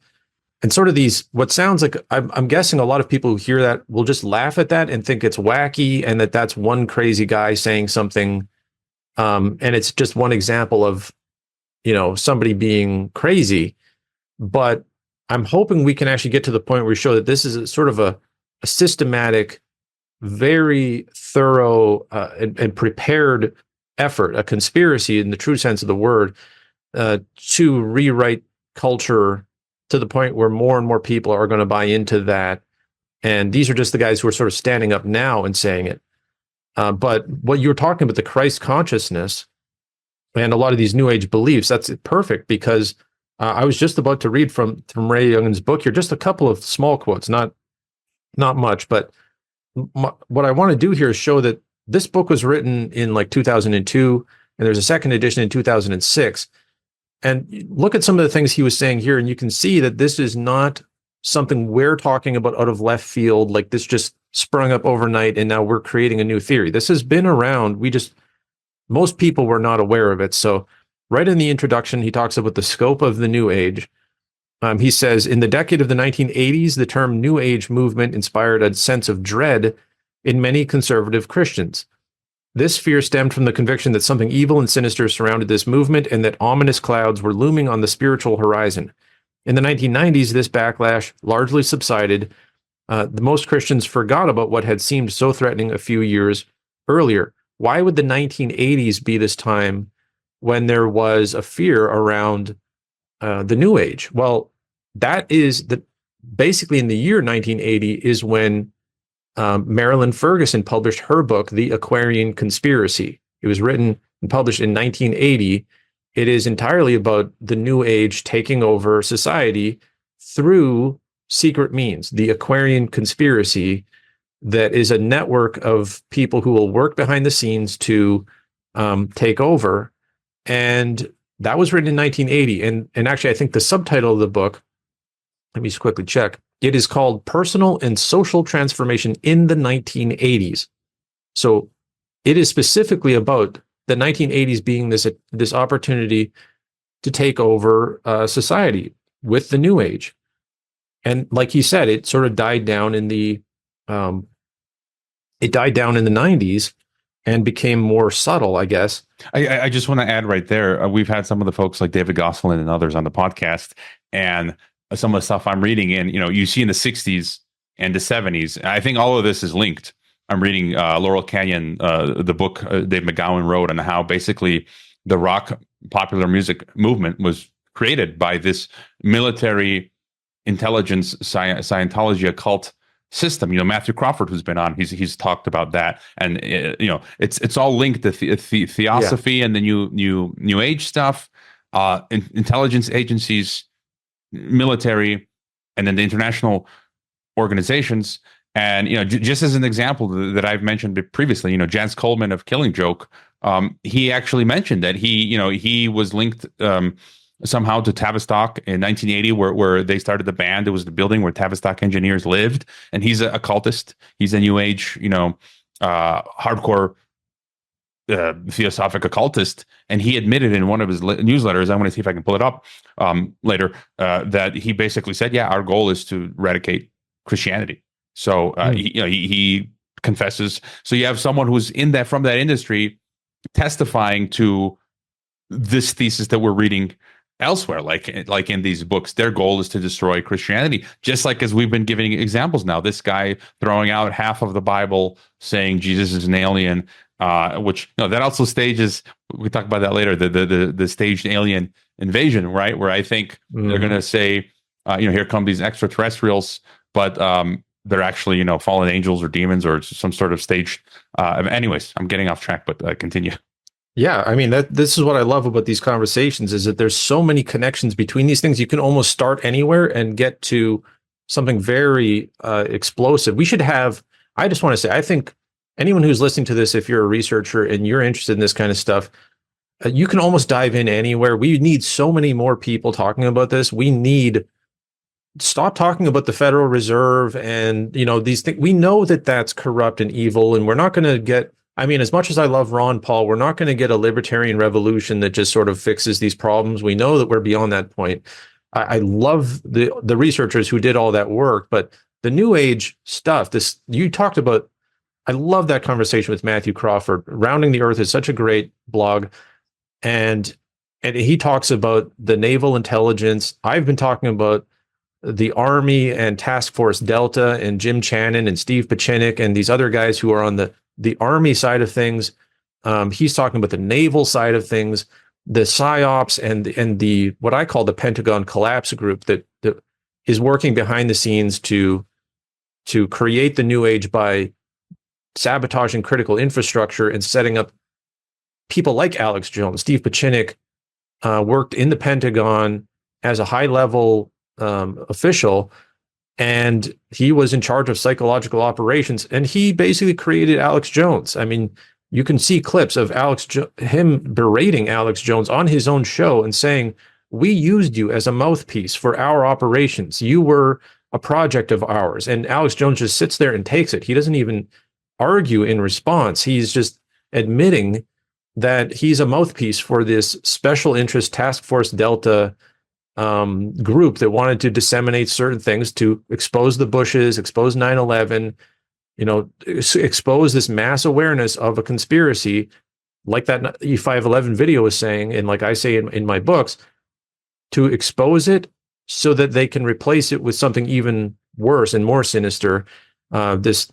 sort of these, what sounds like, I'm guessing a lot of people who hear that will just laugh at that and think it's wacky and that's one crazy guy saying something. And it's just one example of, somebody being crazy. But I'm hoping we can actually get to the point where we show that this is a sort of a systematic, very thorough and prepared effort, a conspiracy in the true sense of the word, to rewrite culture to the point where more and more people are going to buy into that. And these are just the guys who are sort of standing up now and saying it. But what you were talking about, the Christ consciousness and a lot of these New Age beliefs, that's perfect, because I was just about to read from Ray Young's book here, just a couple of small quotes, not much, but what I want to do here is show that this book was written in like 2002, and there's a second edition in 2006. And look at some of the things he was saying here, and you can see that this is not something we're talking about out of left field, like this just sprung up overnight and now we're creating a new theory. This has been around. Most people were not aware of it. So right in the introduction, he talks about the scope of the New Age. He says, in the decade of the 1980s, the term New Age movement inspired a sense of dread in many conservative Christians. This fear stemmed from the conviction that something evil and sinister surrounded this movement and that ominous clouds were looming on the spiritual horizon. In the 1990s, this backlash largely subsided. The most Christians forgot about what had seemed so threatening a few years earlier. Why would the 1980s be this time when there was a fear around the New Age? Well, that is basically in the year 1980 is when Marilyn Ferguson published her book, The Aquarian Conspiracy. It was written and published in 1980. It is entirely about the New Age taking over society through secret means. The Aquarian Conspiracy, that is a network of people who will work behind the scenes to take over. And that was written in 1980. And actually, I think the subtitle of the book, let me just quickly check. It is called Personal and Social Transformation in the 1980s. So it is specifically about the 1980s being this opportunity to take over society with the New Age. And like he said, it sort of died down in the 90s and became more subtle, I guess. I just want to add right there, we've had some of the folks like David Gosselin and others on the podcast, and some of the stuff I'm reading in, you see in the 60s and the 70s. I think all of this is linked. I'm reading Laurel Canyon, the book Dave McGowan wrote, on how basically the rock popular music movement was created by this military intelligence Scientology occult system. Matthew Crawford, who's been on, he's talked about that, and it's all linked to Theosophy and the new age stuff, intelligence agencies, military, and then the international organizations. And just as an example that I've mentioned previously, Jans Coleman of Killing Joke, he actually mentioned that he was linked somehow to Tavistock in 1980, where they started the band. It was the building where Tavistock engineers lived, and he's a occultist. He's a New Age, hardcore theosophic occultist, and he admitted in one of his newsletters, I want to see if I can pull it up later, that he basically said, "Yeah, our goal is to eradicate Christianity." So he confesses. So you have someone who's from that industry testifying to this thesis that we're reading elsewhere, like in these books. Their goal is to destroy Christianity, just like as we've been giving examples now. This guy throwing out half of the Bible, saying Jesus is an alien, which that also stages. We talk about that later. The staged alien invasion, right? Where I think they're going to say, here come these extraterrestrials, but they're actually, fallen angels or demons or some sort of staged. Anyways, I'm getting off track, but continue. Yeah, I mean, this is what I love about these conversations, is that there's so many connections between these things. You can almost start anywhere and get to something very explosive. I just want to say, I think anyone who's listening to this, if you're a researcher and you're interested in this kind of stuff, you can almost dive in anywhere. We need so many more people talking about this. Stop talking about the Federal Reserve and, these things. We know that that's corrupt and evil, and we're not going to get, as much as I love Ron Paul, we're not going to get a libertarian revolution that just sort of fixes these problems. We know that we're beyond that point. I love the researchers who did all that work, but the New Age stuff, you talked about, I love that conversation with Matthew Crawford. Rounding the Earth is such a great blog. And he talks about the naval intelligence. I've been talking about the Army and Task Force Delta and Jim Channon and Steve Pachinik and these other guys who are on the Army side of things. He's talking about the naval side of things. the psyops and the what I call the Pentagon collapse group that is working behind the scenes to create the New Age by sabotaging critical infrastructure and setting up people like Alex Jones. Steve Pachinik worked in the Pentagon as a high-level official, and he was in charge of psychological operations, and he basically created Alex Jones. I mean, you can see clips of him berating Alex Jones on his own show and saying, "We used you as a mouthpiece for our operations. You were a project of ours." And Alex Jones just sits there and takes it. He doesn't even argue in response. He's just admitting that he's a mouthpiece for this special interest Task Force Delta group that wanted to disseminate certain things to expose the Bushes, expose 9/11, expose this mass awareness of a conspiracy, like that E511 video was saying, and like I say in my books, to expose it so that they can replace it with something even worse and more sinister, this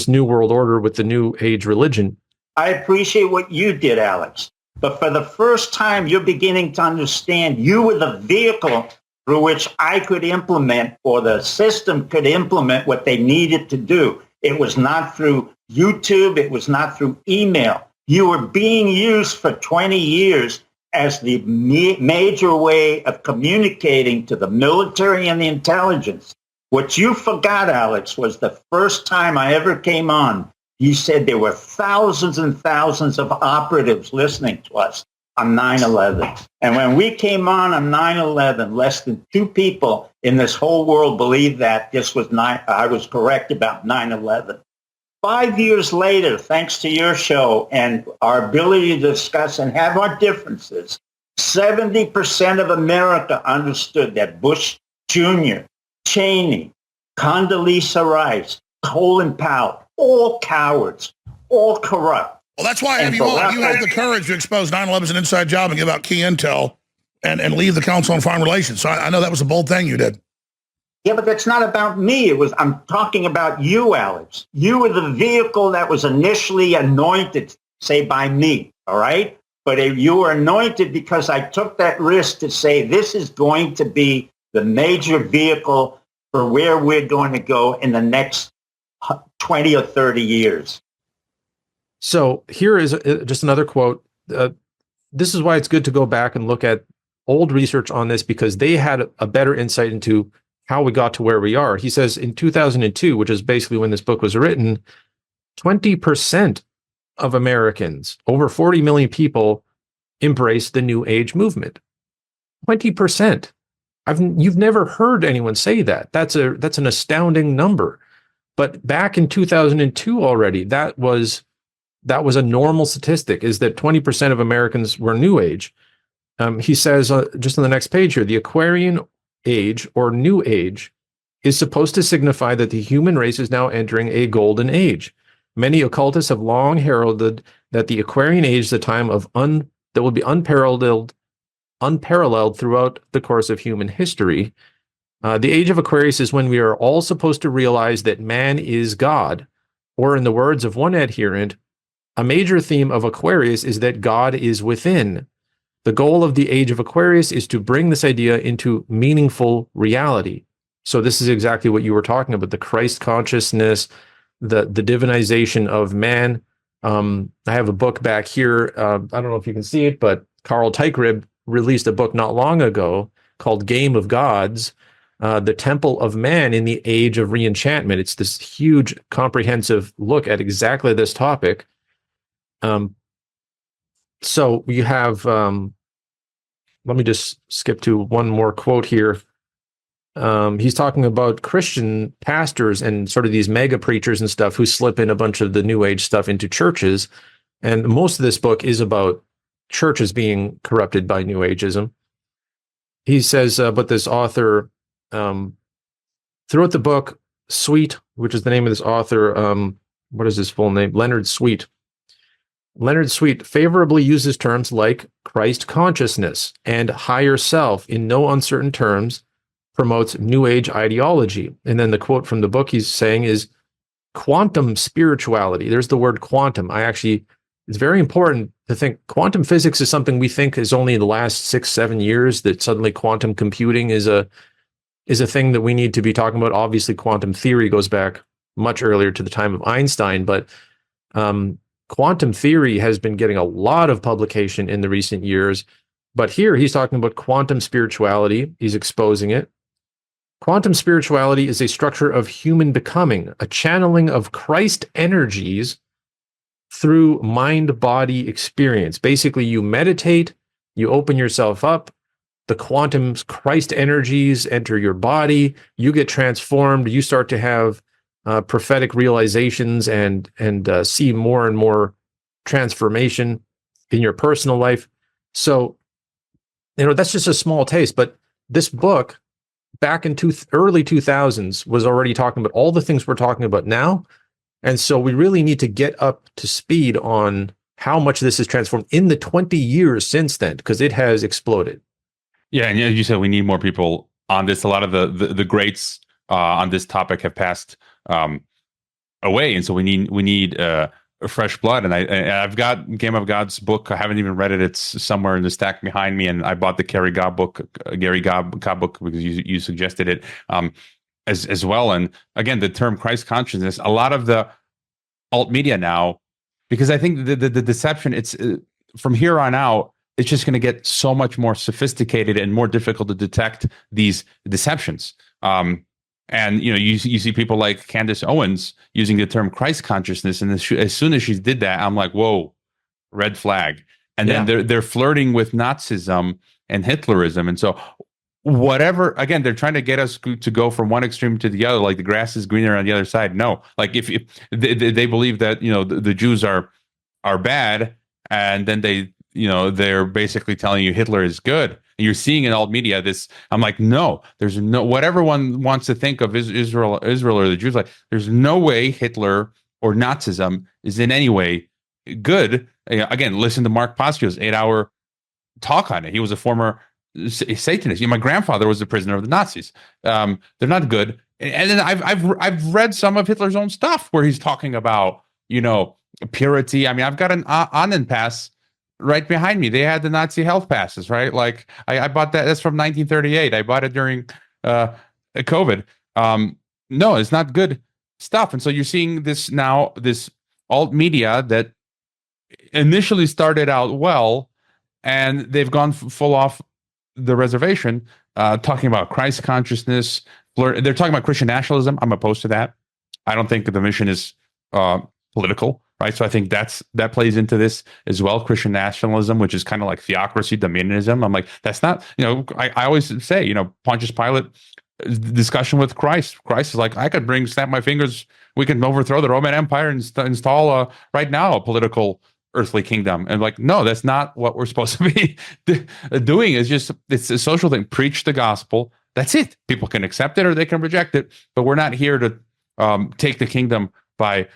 new world order with the New Age religion. I appreciate what you did, Alex. But for the first time, you're beginning to understand you were the vehicle through which I could implement, or the system could implement, what they needed to do. It was not through YouTube. It was not through email. You were being used for 20 years as the major way of communicating to the military and the intelligence. What you forgot, Alex, was the first time I ever came on, you said there were thousands and thousands of operatives listening to us on 9/11. And when we came on 9/11, less than 2 people in this whole world believed that I was correct about 9/11. 5 years later, thanks to your show and our ability to discuss and have our differences, 70% of America understood that Bush Jr., Cheney, Condoleezza Rice, Colin Powell, all cowards, all corrupt. Well, that's why I have you on. You had the courage to expose 9/11 as an inside job and give out key intel and leave the Council on Foreign Relations. So I know that was a bold thing you did. Yeah, but that's not about me. I'm talking about you, Alex. You were the vehicle that was initially anointed, say, by me, all right? But you were anointed because I took that risk to say this is going to be the major vehicle for where we're going to go in the next 20 or 30 years. So here is just another quote. This is why it's good to go back and look at old research on this, because they had a better insight into how we got to where we are. He says in 2002, which is basically when this book was written, 20% of Americans, over 40 million people, embraced the New Age movement. 20%. You've never heard anyone say that. That's an astounding number. But back in 2002 already, that was a normal statistic, is that 20% of Americans were New Age. He says, just on the next page here, the Aquarian Age, or New Age, is supposed to signify that the human race is now entering a golden age. Many occultists have long heralded that the Aquarian Age is a time of that will be unparalleled throughout the course of human history. The Age of Aquarius is when we are all supposed to realize that man is God, or in the words of one adherent, a major theme of Aquarius is that God is within. The goal of the Age of Aquarius is to bring this idea into meaningful reality. So this is exactly what you were talking about, the Christ consciousness, the divinization of man. I have a book back here. I don't know if you can see it, but Carl Teichrieb released a book not long ago called Game of Gods, The Temple of Man in the Age of Reenchantment. It's this huge, comprehensive look at exactly this topic. So you have, let me just skip to one more quote here. He's talking about Christian pastors and sort of these mega preachers and stuff who slip in a bunch of the New Age stuff into churches. And most of this book is about churches being corrupted by New Ageism. He says, but this author, throughout the book, Sweet, which is the name of this author, what is his full name? Leonard Sweet. Leonard Sweet favorably uses terms like Christ consciousness and higher self in no uncertain terms, promotes New Age ideology. And then the quote from the book he's saying is quantum spirituality. There's the word quantum. I actually it's very important to think quantum physics is something we think is only in the last 6-7 years, that suddenly quantum computing is a thing that we need to be talking about. Obviously, quantum theory goes back much earlier to the time of Einstein, but quantum theory has been getting a lot of publication in the recent years. But here he's talking about quantum spirituality. He's exposing it. Quantum spirituality is a structure of human becoming, a channeling of Christ energies through mind-body experience. Basically, you meditate, you open yourself up, the quantum Christ energies enter your body, you get transformed, you start to have prophetic realizations and see more and more transformation in your personal life. So, that's just a small taste, but this book back in early 2000s was already talking about all the things we're talking about now. And so we really need to get up to speed on how much this has transformed in the 20 years since then, because it has exploded. Yeah, and as you said, we need more people on this. A lot of the greats on this topic have passed away, and so we need fresh blood. And I've got Game of God's book. I haven't even read it. It's somewhere in the stack behind me, and I bought the Gary Gobb book because you suggested it as well. And again, the term Christ consciousness, a lot of the alt media now, because I think the deception, it's from here on out, it's just going to get so much more sophisticated and more difficult to detect these deceptions. And you see people like Candace Owens using the term Christ consciousness, and as soon as she did that, I'm like, whoa, red flag. And then they're flirting with Nazism and Hitlerism, and so whatever. Again, they're trying to get us to go from one extreme to the other, like the grass is greener on the other side. No, like if they believe that the Jews are bad, and then they're basically telling you Hitler is good. And you're seeing in alt media this. I'm like, no, there's no, whatever one wants to think of Israel or the Jews, like there's no way Hitler or Nazism is in any way good. Again, listen to Mark Postio's 8-hour talk on it. He was a former Satanist. My grandfather was a prisoner of the Nazis. They're not good. And then I've read some of Hitler's own stuff where he's talking about purity. I mean, I've got an Annen pass right behind me. They had the Nazi health passes, right? Like I bought that. That's from 1938. I bought it during COVID. No, it's not good stuff. And so you're seeing this now, this alt media that initially started out well, and they've gone full off the reservation, talking about Christ consciousness. They're talking about Christian nationalism. I'm opposed to that. I don't think the mission is political. Right. So I think that plays into this as well. Christian nationalism, which is kind of like theocracy, dominionism. I'm like, that's not, I always say, Pontius Pilate discussion with Christ. Christ is like, I could snap my fingers. We can overthrow the Roman Empire and install right now a political earthly kingdom. And like, no, that's not what we're supposed to be doing. It's a social thing. Preach the gospel. That's it. People can accept it or they can reject it, but we're not here to take the kingdom by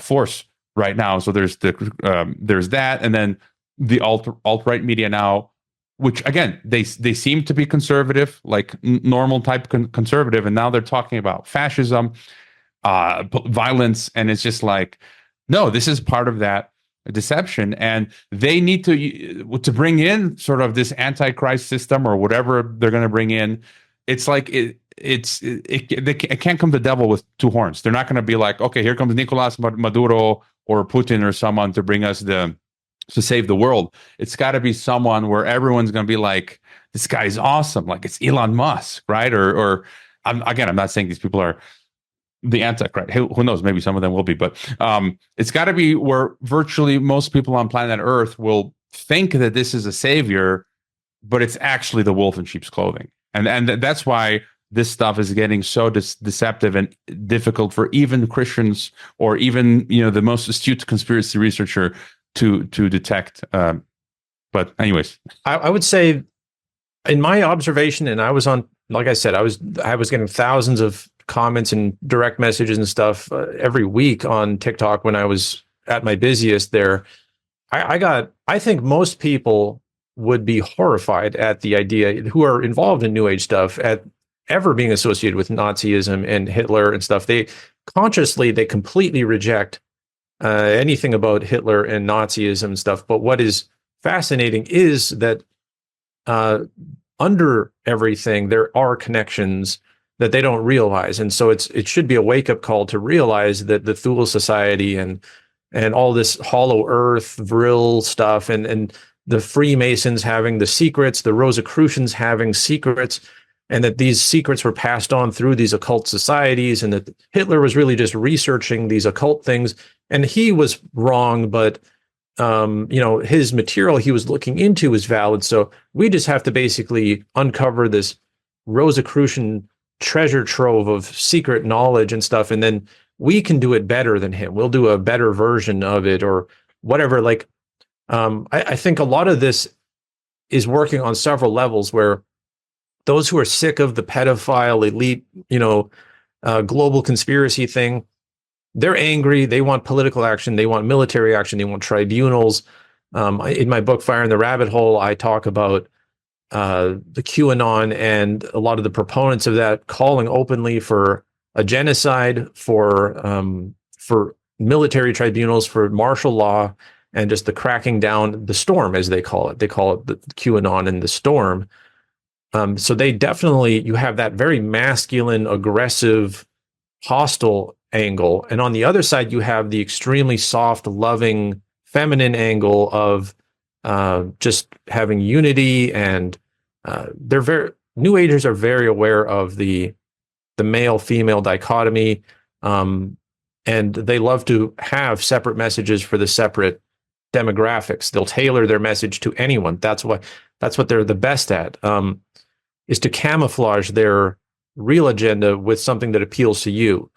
force right now. So there's that, and then the alt-right media now, which again they seem to be conservative, like normal type conservative, and now they're talking about fascism, violence, and it's just like, no, this is part of that deception, and they need to bring in sort of this antichrist system or whatever they're going to bring in. It's like it can't come the devil with two horns. They're not going to be like, okay, here comes Nicolas Maduro or Putin or someone to bring us to save the world. It's got to be someone where everyone's going to be like, this guy's awesome. Like it's Elon Musk, right? Or I'm not saying these people are the Antichrist. Who knows? Maybe some of them will be, but it's got to be where virtually most people on planet Earth will think that this is a savior, but it's actually the wolf in sheep's clothing. And that's why this stuff is getting so deceptive and difficult for even Christians or even the most astute conspiracy researcher to detect. But anyways, I would say, in my observation, and I was on, like I said, I was getting thousands of comments and direct messages and stuff every week on TikTok when I was at my busiest there. I think most people would be horrified at the idea, who are involved in New Age stuff, at ever being associated with Nazism and Hitler and stuff. They completely reject anything about Hitler and Nazism and stuff. But what is fascinating is that under everything, there are connections that they don't realize. And so it should be a wake-up call to realize that the Thule Society and all this hollow earth, Vril stuff, and the Freemasons having the secrets, the Rosicrucians having secrets, and that these secrets were passed on through these occult societies, and that Hitler was really just researching these occult things. And he was wrong, but his material he was looking into was valid. So we just have to basically uncover this Rosicrucian treasure trove of secret knowledge and stuff, and then we can do it better than him. We'll do a better version of it or whatever. Like, I think a lot of this is working on several levels, where those who are sick of the pedophile elite, global conspiracy thing, they're angry. They want political action. They want military action. They want tribunals. In my book, Fire in the Rabbit Hole, I talk about the QAnon and a lot of the proponents of that calling openly for a genocide, for military tribunals, for martial law, and just the cracking down, the storm, as they call it. They call it the QAnon and the storm. So they definitely, you have that very masculine, aggressive, hostile angle. And on the other side, you have the extremely soft, loving, feminine angle of just having unity. And New Agers are very aware of the male-female dichotomy. And they love to have separate messages for the separate demographics. They'll tailor their message to anyone. That's what they're the best at, is to camouflage their real agenda with something that appeals to you.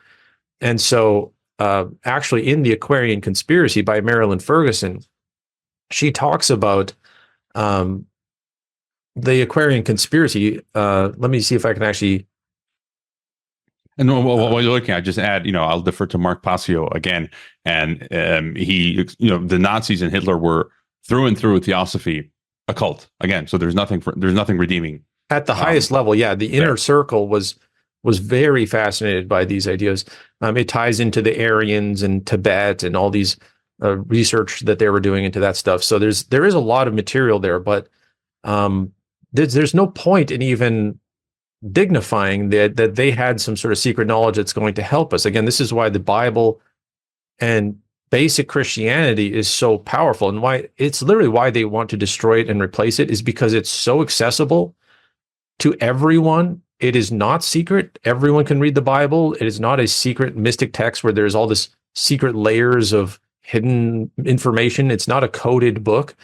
And so actually in the Aquarian Conspiracy by Marilyn Ferguson, she talks about the Aquarian Conspiracy. Let me see if I can actually. And while you're looking, I just add, I'll defer to Mark Passio again. And he, the Nazis and Hitler were through and through Theosophy, occult again. So there's nothing redeeming. At the highest level, yeah, the inner circle was very fascinated by these ideas. It ties into the Aryans and Tibet and all these research that they were doing into that stuff. So there is a lot of material there, but there's no point in even dignifying that they had some sort of secret knowledge that's going to help us. Again, this is why the Bible and basic Christianity is so powerful, and why it's literally why they want to destroy it and replace it, is because it's so accessible to everyone. It is not secret. Everyone can read the Bible. It is not a secret mystic text where there's all this secret layers of hidden information. It's not a coded book.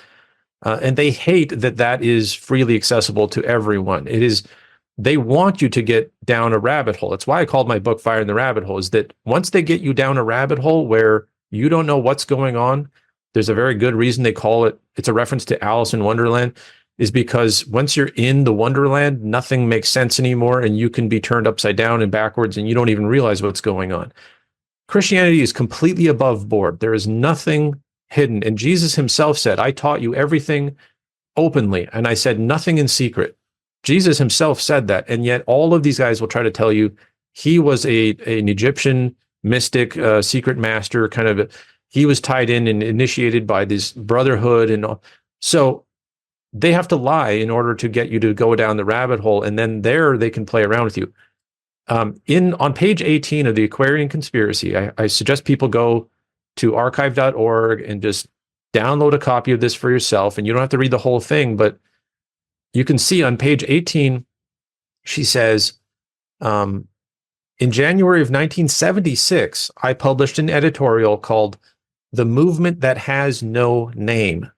And they hate that is freely accessible to everyone. They want you to get down a rabbit hole. That's why I called my book Fire in the Rabbit Hole, is that once they get you down a rabbit hole where you don't know what's going on, there's a very good reason they call it, it's a reference to Alice in Wonderland, is because once you're in the Wonderland, nothing makes sense anymore, and you can be turned upside down and backwards, and you don't even realize what's going on. Christianity is completely above board. There is nothing hidden. And Jesus himself said, I taught you everything openly, and I said nothing in secret. Jesus himself said that, and yet all of these guys will try to tell you he was an Egyptian mystic, secret master, he was tied in and initiated by this brotherhood and all. So they have to lie in order to get you to go down the rabbit hole, and then there they can play around with you. On page 18 of the Aquarian Conspiracy, I suggest people go to archive.org and just download a copy of this for yourself, and you don't have to read the whole thing, but you can see on page 18, she says, in January of 1976, I published an editorial called The Movement That Has No Name.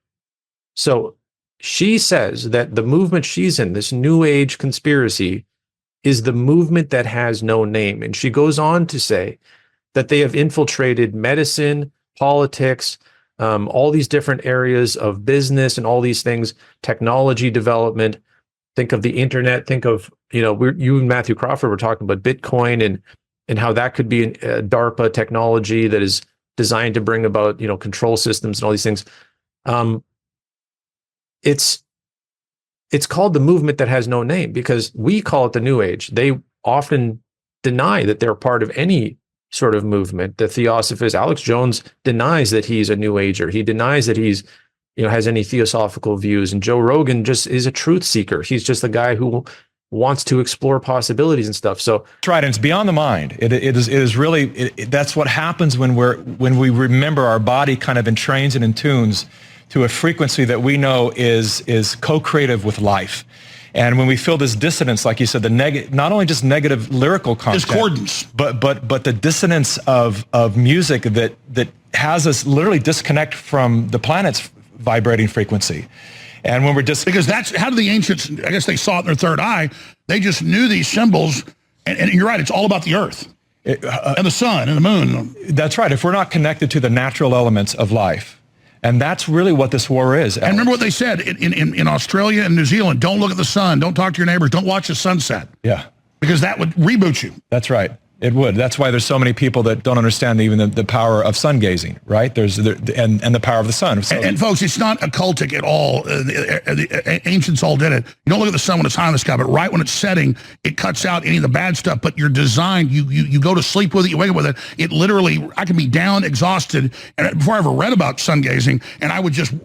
So she says that the movement she's in, this New Age conspiracy, is the movement that has no name. And she goes on to say that they have infiltrated medicine, politics, all these different areas of business and all these things, technology development. Think of the internet, think of, you and Matthew Crawford were talking about Bitcoin and how that could be a DARPA technology that is designed to bring about, control systems and all these things. It's called the movement that has no name because we call it the New Age. They often deny that they're part of any sort of movement, the Theosophist. Alex Jones denies that he's a New Ager. He denies that he's, has any theosophical views. And Joe Rogan just is a truth seeker. He's just a guy who wants to explore possibilities and stuff. So that's right, and it's beyond the mind. It is really that's what happens when we remember our body kind of entrains and intunes to a frequency that we know is co-creative with life. And when we feel this dissonance, like you said, not only just negative lyrical content, discordance, but the dissonance of music that has us literally disconnect from the planet's vibrating frequency. And when we're just because that's how do the ancients, I guess they saw it in their third eye. They just knew these symbols, and you're right, it's all about the earth and the sun and the moon. That's right. If we're not connected to the natural elements of life. And that's really what this war is. And remember what they said in Australia and New Zealand, don't look at the sun, don't talk to your neighbors, don't watch the sunset. Yeah. Because that would reboot you. That's right. It would. That's why there's so many people that don't understand even the power of sun gazing, right? And the power of the sun. And folks, it's not occultic at all. The ancients all did it. You don't look at the sun when it's high in the sky, but right when it's setting, it cuts out any of the bad stuff. But you're designed, you go to sleep with it, you wake up with it. It literally, I can be down, exhausted, and before I ever read about sun gazing, and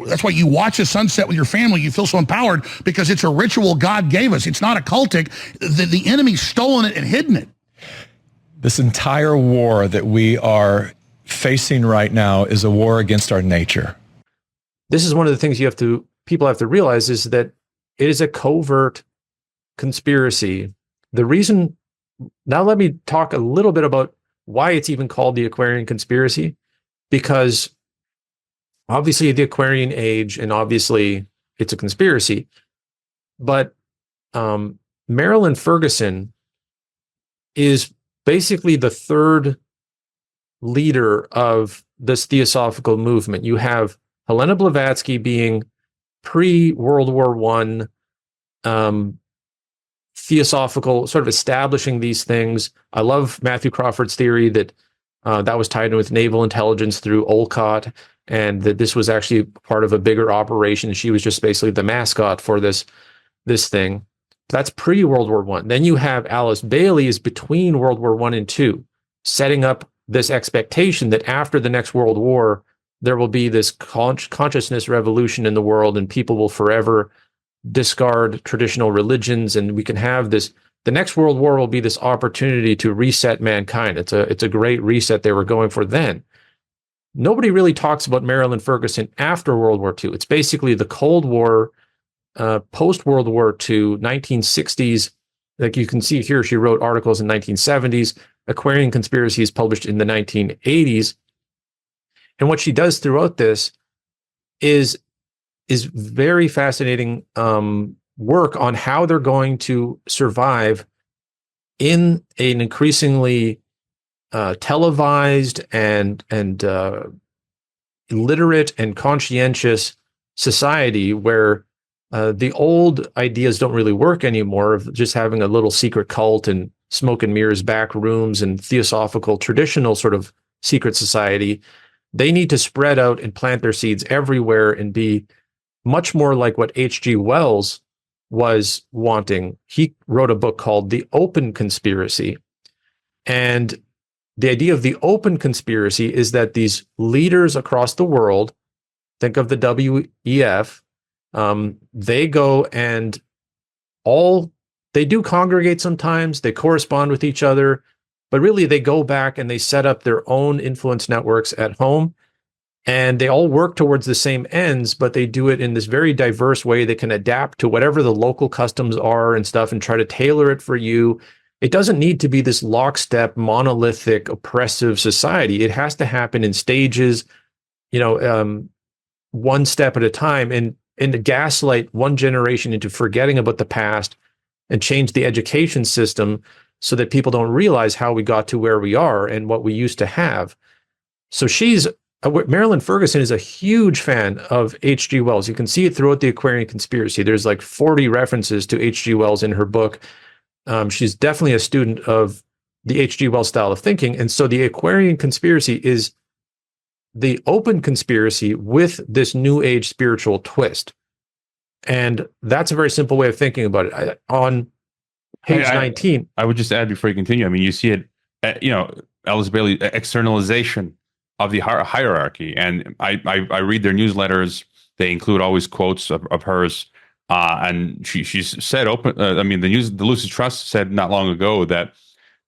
that's why you watch a sunset with your family, you feel so empowered, because it's a ritual God gave us. It's not occultic. The enemy's stolen it and hidden it. This entire war that we are facing right now is a war against our nature. This is one of the things people have to realize is that it is a covert conspiracy. The reason, now let me talk a little bit about why it's even called the Aquarian Conspiracy, because obviously the Aquarian age, and obviously it's a conspiracy, but Marilyn Ferguson is basically the third leader of this theosophical movement. You have Helena Blavatsky being pre-World War I, theosophical, sort of establishing these things. I love Matthew Crawford's theory that that was tied in with naval intelligence through Olcott, and that this was actually part of a bigger operation. She was just basically the mascot for this thing. That's pre-World War I. Then you have Alice Bailey is between World War I and II, setting up this expectation that after the next World War, there will be this consciousness revolution in the world, and people will forever discard traditional religions, and we can have this. The next World War will be this opportunity to reset mankind. It's a great reset they were going for then. Nobody really talks about Marilyn Ferguson after World War II. It's basically the Cold War, post-World War II, 1960s. Like you can see here, she wrote articles in 1970s. Aquarian Conspiracy is published in the 1980s. And what she does throughout this is very fascinating work on how they're going to survive in an increasingly televised and literate and conscientious society where the old ideas don't really work anymore of just having a little secret cult and smoke and mirrors back rooms and theosophical traditional sort of secret society. They need to spread out and plant their seeds everywhere and be much more like what H.G. Wells was wanting. He wrote a book called The Open Conspiracy. And the idea of the open conspiracy is that these leaders across the world, think of the WEF, they go and they do congregate sometimes, they correspond with each other, but really they go back and they set up their own influence networks at home, and they all work towards the same ends, but they do it in this very diverse way. They can adapt to whatever the local customs are and stuff and try to tailor it for you. It doesn't need to be this lockstep, monolithic, oppressive society. It has to happen in stages, one step at a time, and to gaslight one generation into forgetting about the past and change the education system so that people don't realize how we got to where we are and what we used to have. So Marilyn Ferguson is a huge fan of H.G. Wells. You can see it throughout the Aquarian Conspiracy. There's like 40 references to H.G. Wells in her book. She's definitely a student of the H.G. Wells style of thinking. And so the Aquarian Conspiracy is the open conspiracy with this new age spiritual twist. And that's a very simple way of thinking about it. On page 19. I would just add before you continue, I mean, you see it, Alice Bailey, externalization of the hierarchy. And I read their newsletters. They include always quotes of hers. And she's said the Lucis Trust said not long ago that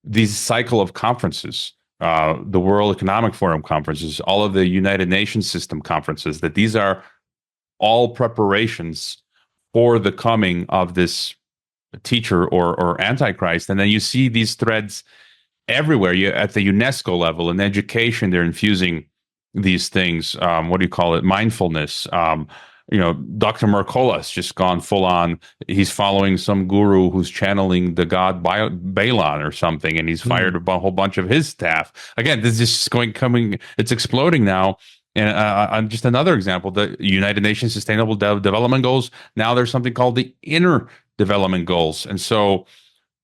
these cycle of conferences, the World Economic Forum conferences, all of the United Nations system conferences, that these are all preparations for the coming of this teacher or antichrist. And then you see these threads everywhere. You at the UNESCO level in education, they're infusing these things. What do you call it? Mindfulness. Dr. Mercola's just gone full on. He's following some guru who's channeling the god Balon or something, and he's fired a whole bunch of his staff. Again, this is just it's exploding now. And just another example, the United Nations Sustainable Development Goals. Now there's something called the Inner Development Goals. And so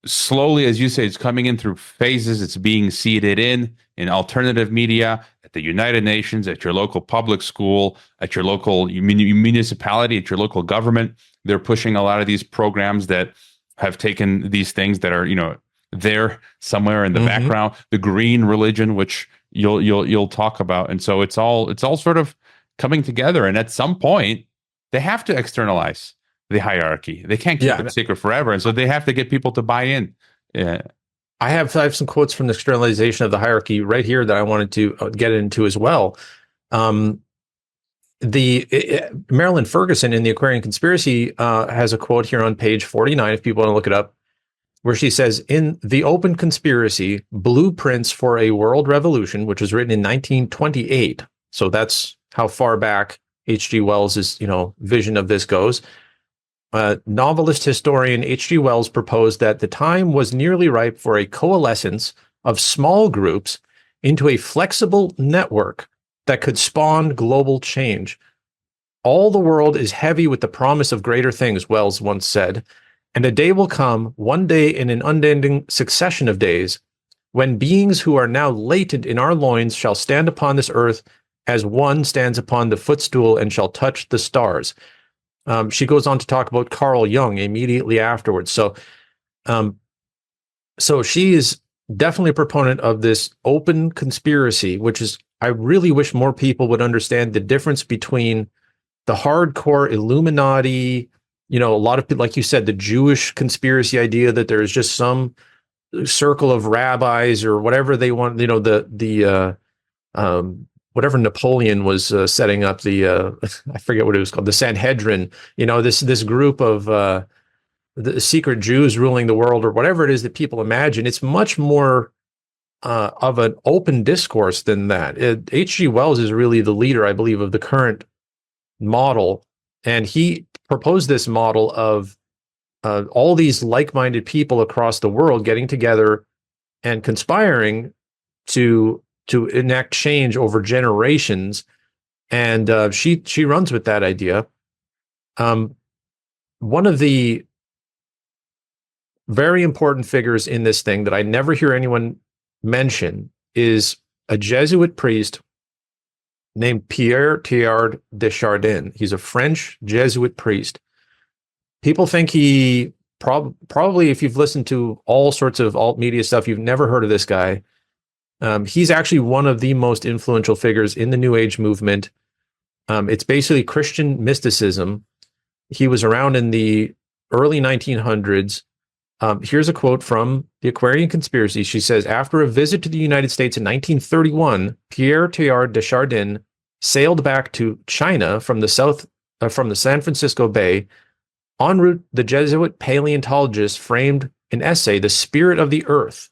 slowly, as you say, it's coming in through phases. It's being seeded in alternative media, at the United Nations, at your local public school, at your local municipality, at your local government. They're pushing a lot of these programs that have taken these things that are, there somewhere in the background. The green religion, which you'll talk about. And so it's all sort of coming together. And at some point, they have to externalize the hierarchy. They can't keep it secret forever. And so they have to get people to buy in. Yeah. I have some quotes from the externalization of the hierarchy right here that I wanted to get into as well. Marilyn Ferguson in the Aquarian Conspiracy has a quote here on page 49, if people want to look it up, where she says, in The Open Conspiracy, Blueprints for a World Revolution, which was written in 1928. So that's how far back H.G. Wells' vision of this goes. Novelist historian H.G. Wells proposed that the time was nearly ripe for a coalescence of small groups into a flexible network that could spawn global change. All the world is heavy with the promise of greater things, Wells once said, and a day will come, one day in an unending succession of days, when beings who are now latent in our loins shall stand upon this earth as one stands upon the footstool and shall touch the stars. She goes on to talk about Carl Jung immediately afterwards. So she is definitely a proponent of this open conspiracy, which is, I really wish more people would understand the difference between the hardcore Illuminati, a lot of people, like you said, the Jewish conspiracy idea that there's just some circle of rabbis or whatever they want, whatever Napoleon was setting up, I forget what it was called, the Sanhedrin, this group of the secret Jews ruling the world, or whatever it is that people imagine. It's much more of an open discourse than that. H.G. Wells is really the leader, I believe, of the current model, and he proposed this model of all these like-minded people across the world getting together and conspiring to enact change over generations, and she runs with that idea. One of the very important figures in this thing that I never hear anyone mention is a Jesuit priest named Pierre Teilhard de Chardin. He's a French Jesuit priest. People think he probably, if you've listened to all sorts of alt media stuff, you've never heard of this guy. He's actually one of the most influential figures in the New Age movement. It's basically Christian mysticism. He was around in the early 1900s. Here's a quote from the Aquarian Conspiracy. She says, after a visit to the United States in 1931, Pierre Teilhard de Chardin sailed back to China from the San Francisco Bay. En route, the Jesuit paleontologist framed an essay, The Spirit of the Earth,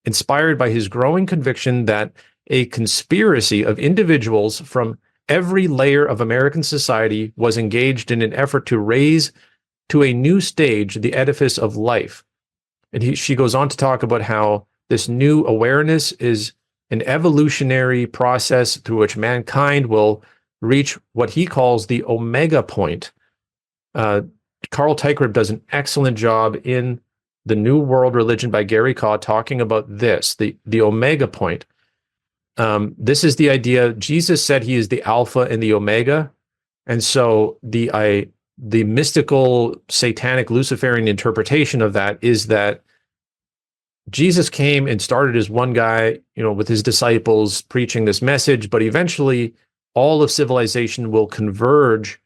inspired by his growing conviction that a conspiracy of individuals from every layer of American society was engaged in an effort to raise to a new stage the edifice of life. And she goes on to talk about how this new awareness is an evolutionary process through which mankind will reach what he calls the omega point. Carl Teichert does an excellent job in The New World Religion by Gary Kaw talking about this, the omega point. This is the idea. Jesus said he is the Alpha and the Omega. And so the mystical, satanic, Luciferian interpretation of that is that Jesus came and started as one guy, with his disciples preaching this message, but eventually all of civilization will converge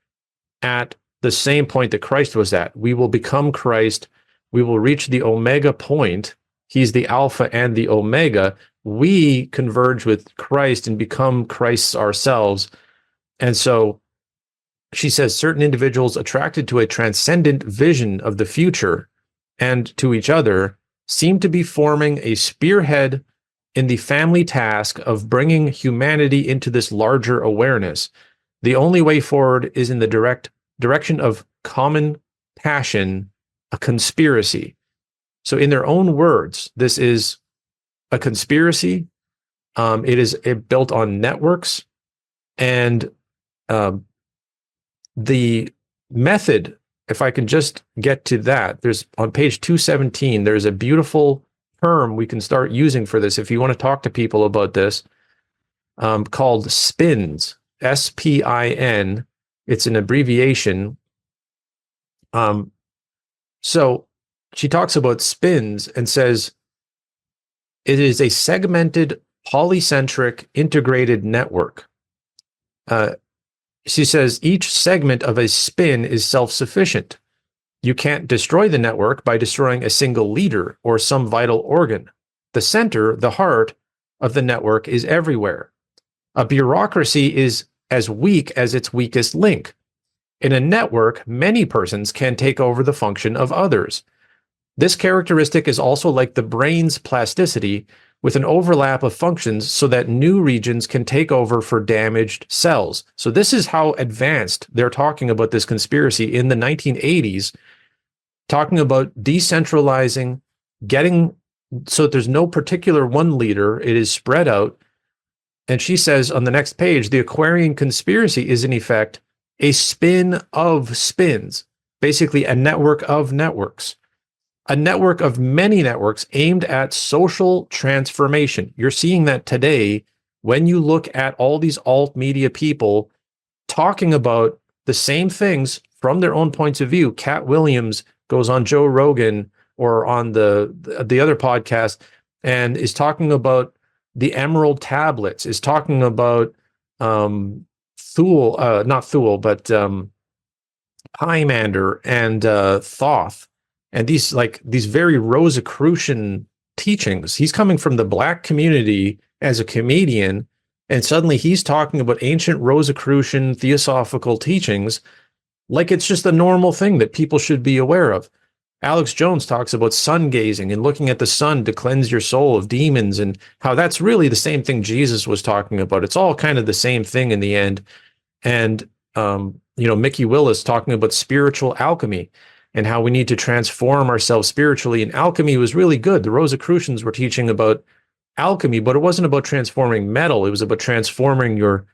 at the same point that Christ was at. We will become Christ. We will reach the omega point. He's the alpha and the omega. We converge with Christ and become Christs ourselves. And so she says certain individuals attracted to a transcendent vision of the future and to each other seem to be forming a spearhead in the family task of bringing humanity into this larger awareness. The only way forward is in the direction of common passion, a conspiracy. So in their own words, this is a conspiracy. It is built on networks, and the method, if I can just get to that, there's on page 217, there's a beautiful term we can start using for this if you want to talk to people about this, called spins, S-P-I-N. It's an abbreviation. So she talks about spins and says it is a segmented, polycentric, integrated network. She says each segment of a spin is self-sufficient. You can't destroy the network by destroying a single leader or some vital organ. The center, the heart of the network, is everywhere. A bureaucracy is as weak as its weakest link. In a network, many persons can take over the function of others. This characteristic is also like the brain's plasticity, with an overlap of functions so that new regions can take over for damaged cells. So this is how advanced they're talking about this conspiracy in the 1980s, talking about decentralizing, getting so that there's no particular one leader, it is spread out. And she says on the next page, the Aquarian Conspiracy is in effect a spin of spins, basically a network of networks. A network of many networks aimed at social transformation. You're seeing that today when you look at all these alt media people talking about the same things from their own points of view. Cat Williams goes on Joe Rogan or on the other podcast and is talking about the Emerald Tablets, is talking about Pymander and Thoth. And these very Rosicrucian teachings. He's coming from the Black community as a comedian, and suddenly he's talking about ancient Rosicrucian theosophical teachings like it's just a normal thing that people should be aware of. Alex Jones talks about sun gazing and looking at the sun to cleanse your soul of demons, and how that's really the same thing Jesus was talking about. It's all kind of the same thing in the end. And Mickey Willis talking about spiritual alchemy and how we need to transform ourselves spiritually. And alchemy was really good. The Rosicrucians were teaching about alchemy, but it wasn't about transforming metal. It was about transforming your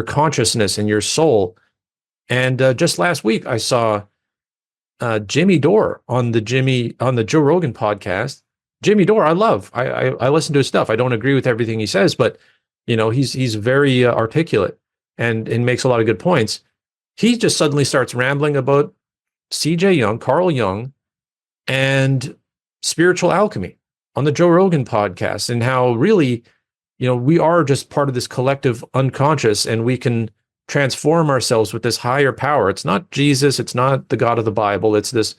consciousness and your soul. And just last week, I saw Jimmy Dore on the Joe Rogan podcast. Jimmy Dore, I love. I listen to his stuff. I don't agree with everything he says, but he's very articulate and makes a lot of good points. He just suddenly starts rambling about C.J. Young, Carl Jung, and spiritual alchemy on the Joe Rogan podcast, and how really, we are just part of this collective unconscious, and we can transform ourselves with this higher power. It's not Jesus, it's not the God of the Bible, it's this,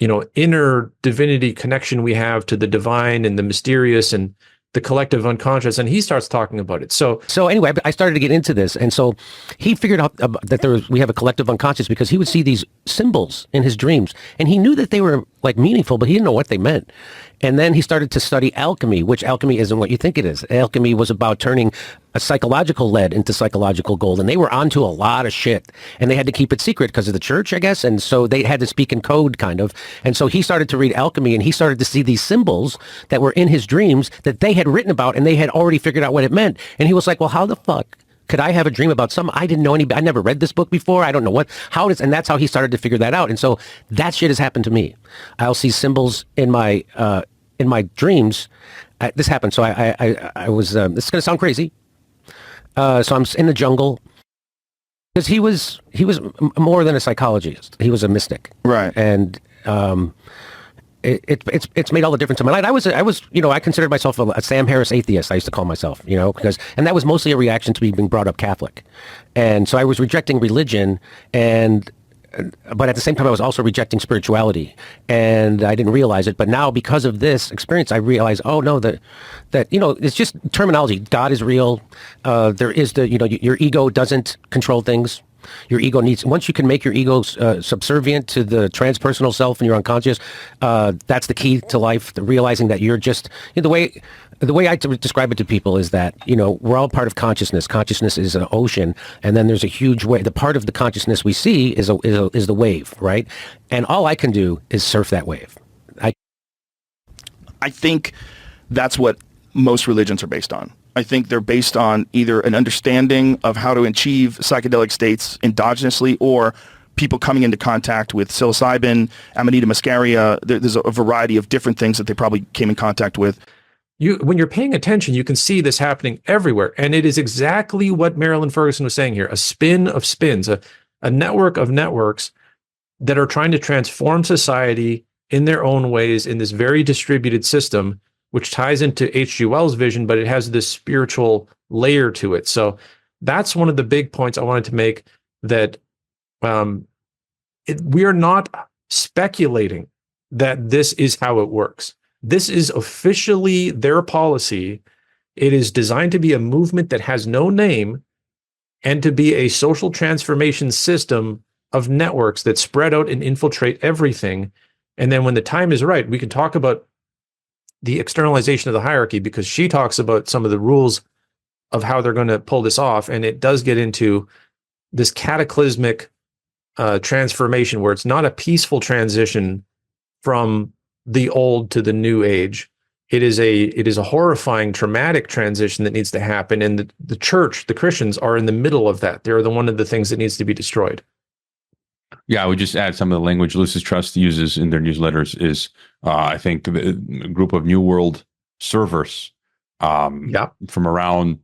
inner divinity connection we have to the divine and the mysterious and the collective unconscious, and he starts talking about it. So anyway, I started to get into this, and so he figured out that we have a collective unconscious because he would see these symbols in his dreams, and he knew that they were like meaningful, but he didn't know what they meant. And then he started to study alchemy, which alchemy isn't what you think it is. Alchemy was about turning a psychological lead into psychological gold, and they were onto a lot of shit, and they had to keep it secret because of the church, I guess, and so they had to speak in code, kind of. And so he started to read alchemy, and he started to see these symbols that were in his dreams that they had written about, and they had already figured out what it meant. And he was like, well, how the fuck could I have a dream about something I didn't know I never read this book before. I don't know and that's how he started to figure that out. And so that shit has happened to me. I'll see symbols in my dreams. This happened. So I was, this is going to sound crazy. So I'm in the jungle, because he was more than a psychologist. He was a mystic. Right. And it's made all the difference in my life. I was I considered myself a Sam Harris atheist. I used to call myself, and that was mostly a reaction to me being brought up Catholic, and so I was rejecting religion, but at the same time I was also rejecting spirituality, and I didn't realize it. But now, because of this experience, I realize, oh no, that it's just terminology. God is real. There is your ego doesn't control things. Your ego once you can make your ego subservient to the transpersonal self and your unconscious, that's the key to life, realizing that you're just, the way I describe it to people is that, we're all part of consciousness. Consciousness is an ocean, and then there's a huge wave. The part of the consciousness we see is the wave, right? And all I can do is surf that wave. I think that's what most religions are based on. I think they're based on either an understanding of how to achieve psychedelic states endogenously, or people coming into contact with psilocybin, Amanita muscaria. There's a variety of different things that they probably came in contact with. When you're paying attention, you can see this happening everywhere. And it is exactly what Marilyn Ferguson was saying here, a spin of spins, a network of networks that are trying to transform society in their own ways in this very distributed system, which ties into H.G. Wells' vision, but it has this spiritual layer to it. So that's one of the big points I wanted to make, that we are not speculating that this is how it works. This is officially their policy. It is designed to be a movement that has no name and to be a social transformation system of networks that spread out and infiltrate everything. And then when the time is right, we can talk about the externalization of the hierarchy, because she talks about some of the rules of how they're going to pull this off. And it does get into this cataclysmic transformation where it's not a peaceful transition from the old to the new age. It is a horrifying, traumatic transition that needs to happen. And the church, the Christians, are in the middle of that. They're one of the things that needs to be destroyed. Yeah, I would just add some of the language Lucis Trust uses in their newsletters is, I think, a group of New World servers from around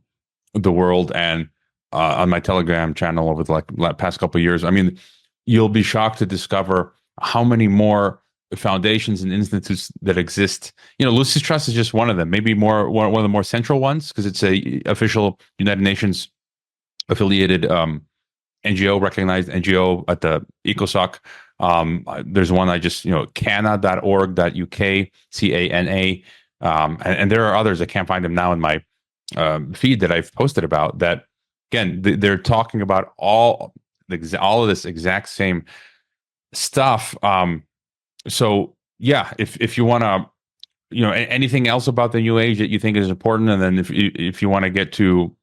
the world. And on my Telegram channel over the past couple of years, I mean, you'll be shocked to discover how many more foundations and institutes that exist. Lucis Trust is just one of them, maybe one of the more central ones, because it's a official United Nations affiliated NGO, recognized NGO at the ECOSOC. There's one I just, cana.org.uk, CANA. And there are others. I can't find them now in my feed that I've posted about that. Again, they're talking about all of this exact same stuff. So yeah, if you want to, anything else about the New Age that you think is important, and then if you want to get to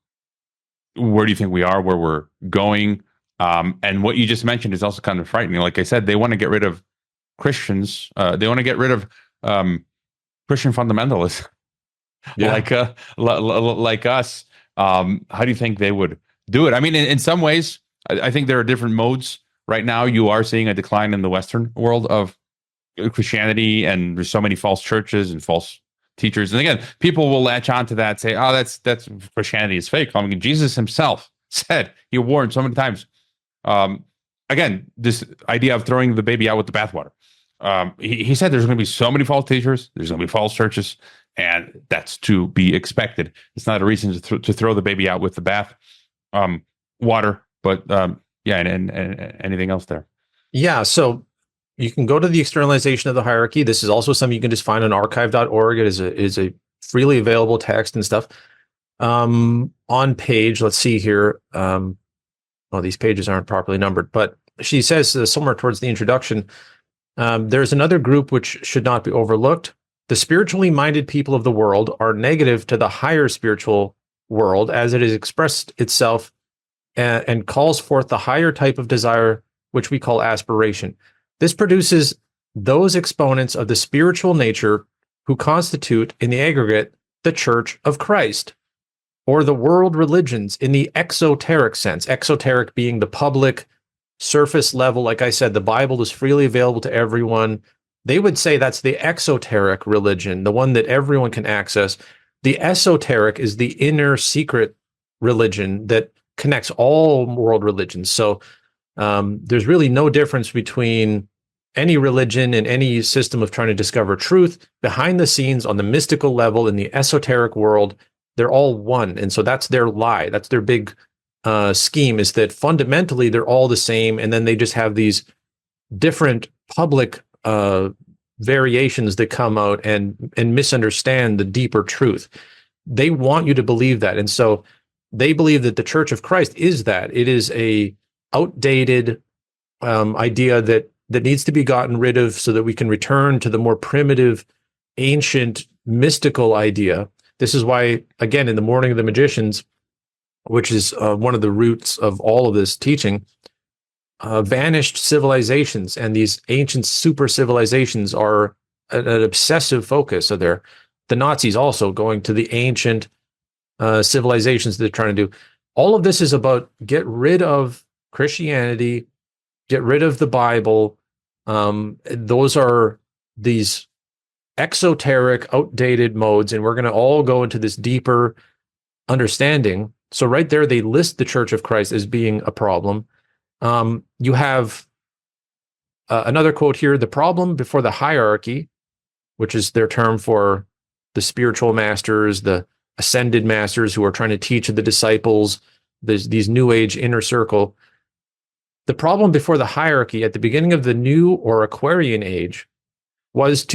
where do you think we are, where we're going, and what you just mentioned is also kind of frightening. Like I said, they want to get rid of Christians. They want to get rid of Christian fundamentalists, like us. How do you think they would do it? I mean, in some ways, I think there are different modes. Right now, you are seeing a decline in the Western world of Christianity, and there's so many false churches and false teachers. And again, people will latch on to that, say, "Oh, that's Christianity is fake." I mean, Jesus himself said, he warned so many times. Again, this idea of throwing the baby out with the bathwater. He said there's going to be so many false teachers, there's going to be false churches, and that's to be expected. It's not a reason to throw the baby out with the bath water, but and anything else there. Yeah, so you can go to the externalization of the hierarchy. This is also something you can just find on archive.org. It is a freely available text and stuff. On page, let's see here. These pages aren't properly numbered, but she says somewhere towards the introduction, there's another group which should not be overlooked. The spiritually minded people of the world are negative to the higher spiritual world as it has expressed itself and calls forth the higher type of desire, which we call aspiration. This produces those exponents of the spiritual nature who constitute, in the aggregate, the Church of Christ, or the world religions in the exoteric sense. Exoteric being the public, surface level. Like I said, the Bible is freely available to everyone. They would say that's the exoteric religion, the one that everyone can access. The esoteric is the inner secret religion that connects all world religions. So there's really no difference between any religion and any system of trying to discover truth, behind the scenes on the mystical level in the esoteric world, they're all one. And so that's their lie. That's their big scheme, is that fundamentally they're all the same. And then they just have these different public variations that come out and misunderstand the deeper truth. They want you to believe that. And so they believe that the Church of Christ is that. It is a outdated idea that needs to be gotten rid of so that we can return to the more primitive, ancient, mystical idea. This is why, again, in the Morning of the Magicians, which is one of the roots of all of this teaching, vanished civilizations and these ancient super civilizations are an obsessive focus of the Nazis also going to the ancient civilizations they're trying to do. All of this is about get rid of Christianity, get rid of the Bible. Those are these exoteric, outdated modes, and we're going to all go into this deeper understanding. So right there, they list the Church of Christ as being a problem. You have another quote here: the problem before the hierarchy, which is their term for the spiritual masters, the ascended masters who are trying to teach the disciples, these New Age inner circle. The problem before the hierarchy at the beginning of the New or Aquarian Age was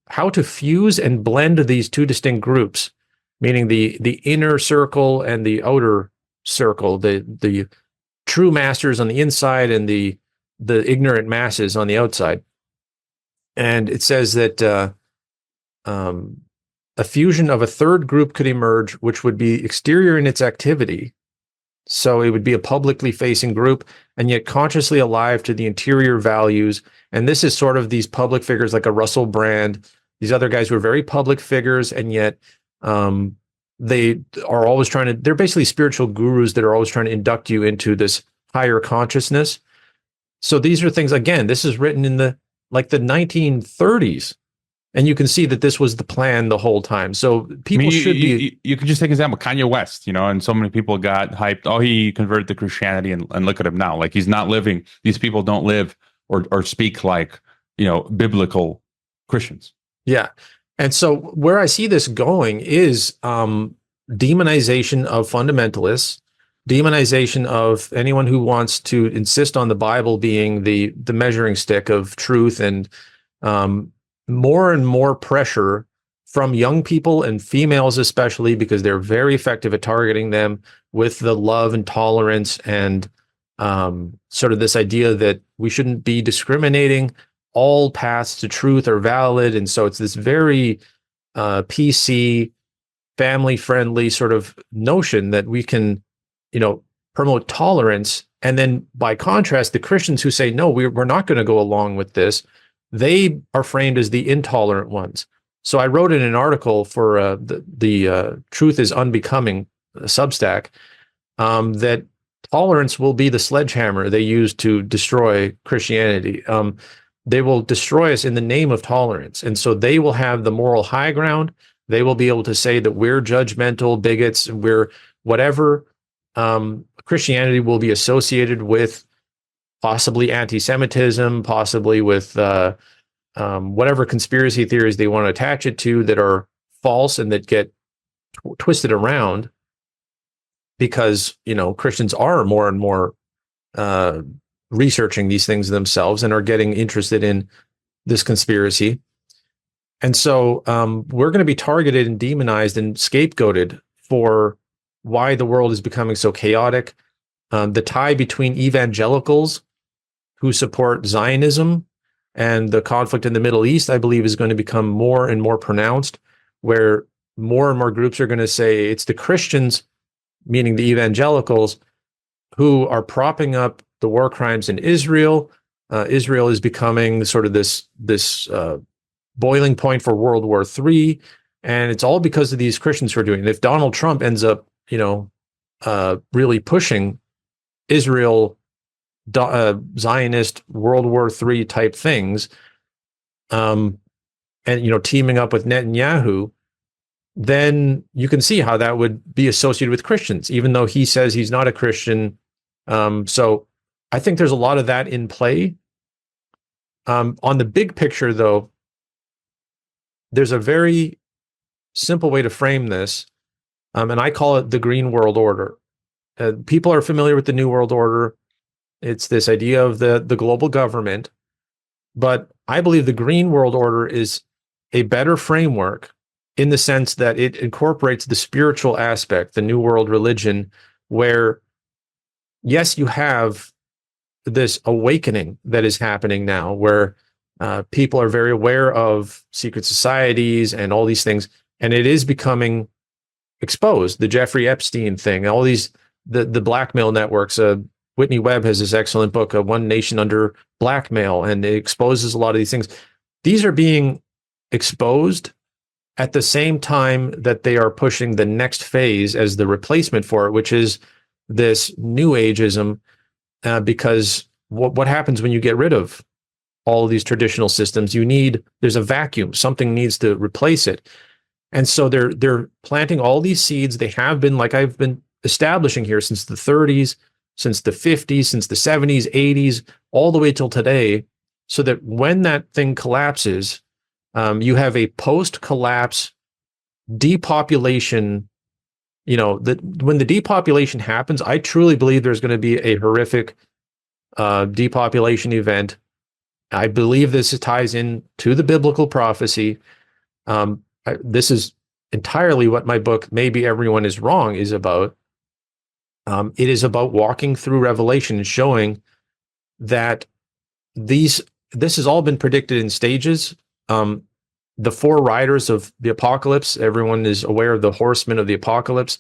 how to fuse and blend these two distinct groups, meaning the inner circle and the outer circle, the true masters on the inside and the ignorant masses on the outside. And it says that a fusion of a third group could emerge, which would be exterior in its activity. So it would be a publicly facing group and yet consciously alive to the interior values. And this is sort of these public figures like a Russell Brand, these other guys who are very public figures, and yet they are always they're basically spiritual gurus that are always trying to induct you into this higher consciousness. So these are things, again, this is written in the 1930s. And you can see that this was the plan the whole time. So people you could just take an example, Kanye West, and so many people got hyped. Oh, he converted to Christianity, and look at him now. Like, he's not living. These people don't live or speak like, biblical Christians. Yeah. And so where I see this going is demonization of fundamentalists, demonization of anyone who wants to insist on the Bible being the measuring stick of truth, and more and more pressure from young people and females, especially because they're very effective at targeting them with the love and tolerance and sort of this idea that we shouldn't be discriminating. All paths to truth are valid. And so it's this very PC, family-friendly sort of notion that we can, promote tolerance. And then by contrast, the Christians who say, no, we're not going to go along with this, they are framed as the intolerant ones. So I wrote in an article for the Truth is Unbecoming Substack that tolerance will be the sledgehammer they use to destroy Christianity. They will destroy us in the name of tolerance. And so they will have the moral high ground. They will be able to say that we're judgmental bigots, we're whatever. Christianity will be associated with possibly anti-Semitism, possibly with whatever conspiracy theories they want to attach it to that are false and that get twisted around because, Christians are more and more researching these things themselves and are getting interested in this conspiracy. And so we're going to be targeted and demonized and scapegoated for why the world is becoming so chaotic. The tie between evangelicals who support Zionism and the conflict in the Middle East, I believe, is going to become more and more pronounced, where more and more groups are going to say it's the Christians, meaning the evangelicals, who are propping up the war crimes in Israel. Israel is becoming sort of this boiling point for World War III, and it's all because of these Christians who are doing it. If Donald Trump ends up, really pushing Israel, Zionist World War III type things, and teaming up with Netanyahu, then you can see how that would be associated with Christians, even though he says he's not a Christian. So I think there's a lot of that in play. On the big picture, though, there's a very simple way to frame this, and I call it the Green World Order. People are familiar with the New World Order. It's this idea of the global government, but I believe the Green World Order is a better framework in the sense that it incorporates the spiritual aspect, the New World religion, where, yes, you have this awakening that is happening now, where people are very aware of secret societies and all these things, and it is becoming exposed. The Jeffrey Epstein thing, all these, the blackmail networks. Whitney Webb has this excellent book, One Nation Under Blackmail, and it exposes a lot of these things. These are being exposed at the same time that they are pushing the next phase as the replacement for it, which is this New Ageism, because what happens when you get rid of all of these traditional systems? There's a vacuum. Something needs to replace it. And so they're planting all these seeds. They have been, like I've been establishing here, since the 30s, since the 50s, since the 70s, 80s, all the way till today, so that when that thing collapses, you have a post-collapse depopulation. When the depopulation happens, I truly believe there's going to be a horrific depopulation event. I believe this ties in to the biblical prophecy. This is entirely what my book, Maybe Everyone is Wrong, is about. It is about walking through Revelation and showing that this has all been predicted in stages. The four riders of the apocalypse, everyone is aware of the horsemen of the apocalypse.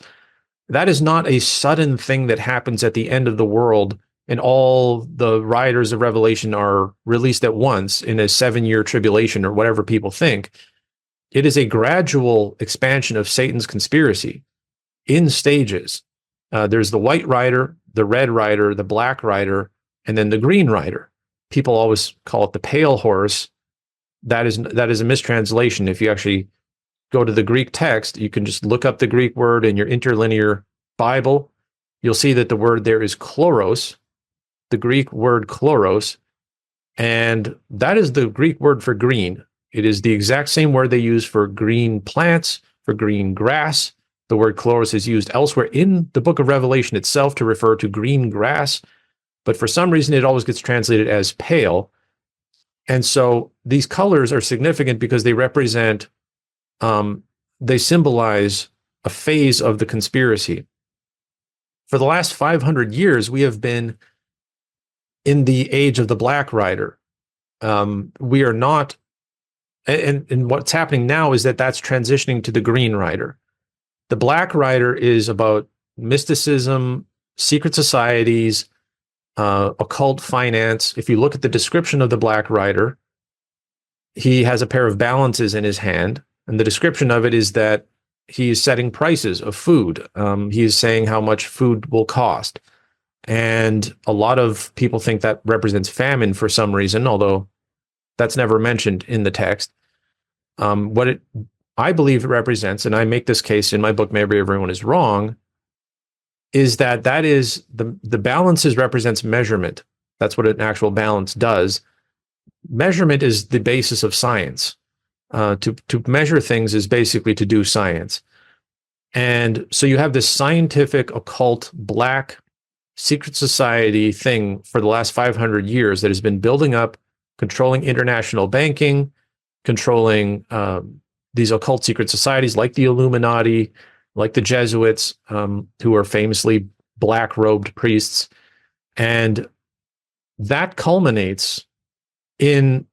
That is not a sudden thing that happens at the end of the world and all the riders of Revelation are released at once in a 7-year tribulation or whatever people think. It is a gradual expansion of Satan's conspiracy in stages. There's the white rider, the red rider, the black rider, and then the green rider. People always call it the pale horse. That is a mistranslation. If you actually go to the Greek text, you can just look up the Greek word in your interlinear Bible. You'll see that the word there is chloros, the Greek word chloros, and that is the Greek word for green. It is the exact same word they use for green plants, for green grass. The word chloros is used elsewhere in the book of Revelation itself to refer to green grass, but for some reason it always gets translated as pale. And so these colors are significant because they represent, they symbolize a phase of the conspiracy. For the last 500 years, we have been in the age of the black rider. We are not, and what's happening now is that's transitioning to the green rider. The black rider is about mysticism, secret societies, occult finance. If you look at the description of the black rider, he has a pair of balances in his hand, and the description of it is that he is setting prices of food. He is saying how much food will cost. And a lot of people think that represents famine for some reason, although that's never mentioned in the text. I believe it represents, and I make this case in my book, Maybe Everyone is Wrong, is that is the balances represents measurement. That's what an actual balance does. Measurement is the basis of science. To measure things is basically to do science. And so you have this scientific, occult, black, secret society thing for the last 500 years that has been building up, controlling international banking, controlling these occult secret societies like the Illuminati, like the Jesuits, who are famously black-robed priests. And that culminates in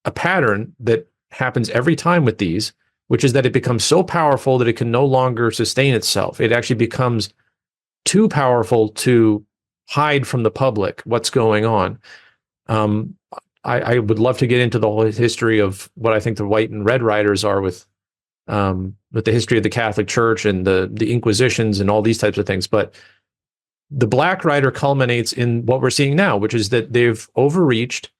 a pattern that happens every time with these, which is that it becomes so powerful that it can no longer sustain itself. It actually becomes too powerful to hide from the public what's going on. I would love to get into the whole history of what I think the white and red riders are with the history of the Catholic Church and the Inquisitions and all these types of things. But the black rider culminates in what we're seeing now, which is that they've overreached.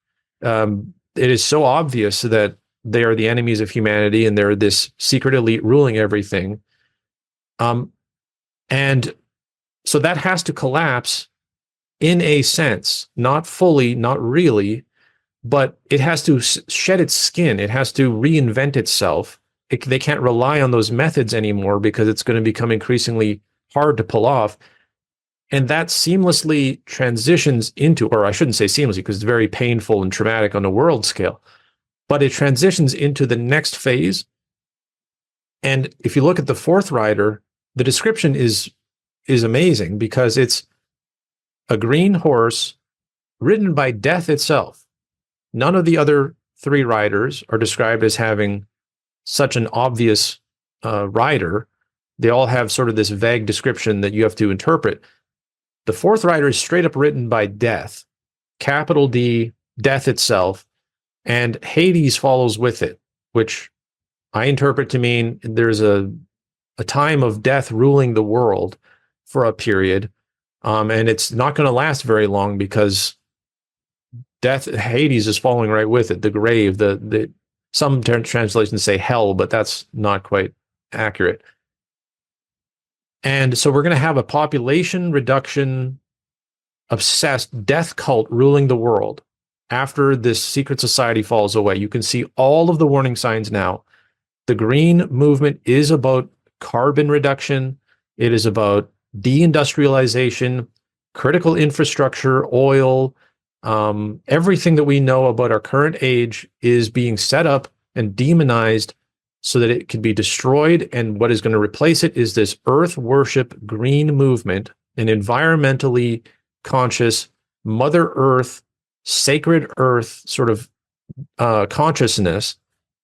It is so obvious that they are the enemies of humanity and they're this secret elite ruling everything. And so that has to collapse in a sense, not fully, not really, but it has to shed its skin. It has to reinvent itself. They can't rely on those methods anymore because it's going to become increasingly hard to pull off. And that seamlessly transitions into, or I shouldn't say seamlessly because it's very painful and traumatic on a world scale, but it transitions into the next phase. And if you look at the fourth rider, the description is amazing because it's a green horse ridden by death itself. None of the other three riders are described as having such an obvious rider. They all have sort of this vague description that you have to interpret. The fourth rider is straight up written by death, capital D, death itself, and Hades follows with it, which I interpret to mean there's a time of death ruling the world for a period, and it's not going to last very long because death, Hades is following right with it, the grave, some translations say hell, but that's not quite accurate. And so we're going to have a population reduction obsessed death cult ruling the world after this secret society falls away. You can see all of the warning signs now. The green movement is about carbon reduction. It is about deindustrialization, critical infrastructure, oil. Everything that we know about our current age is being set up and demonized so that it can be destroyed. And what is going to replace it is this earth worship green movement, an environmentally conscious Mother Earth, sacred earth sort of consciousness.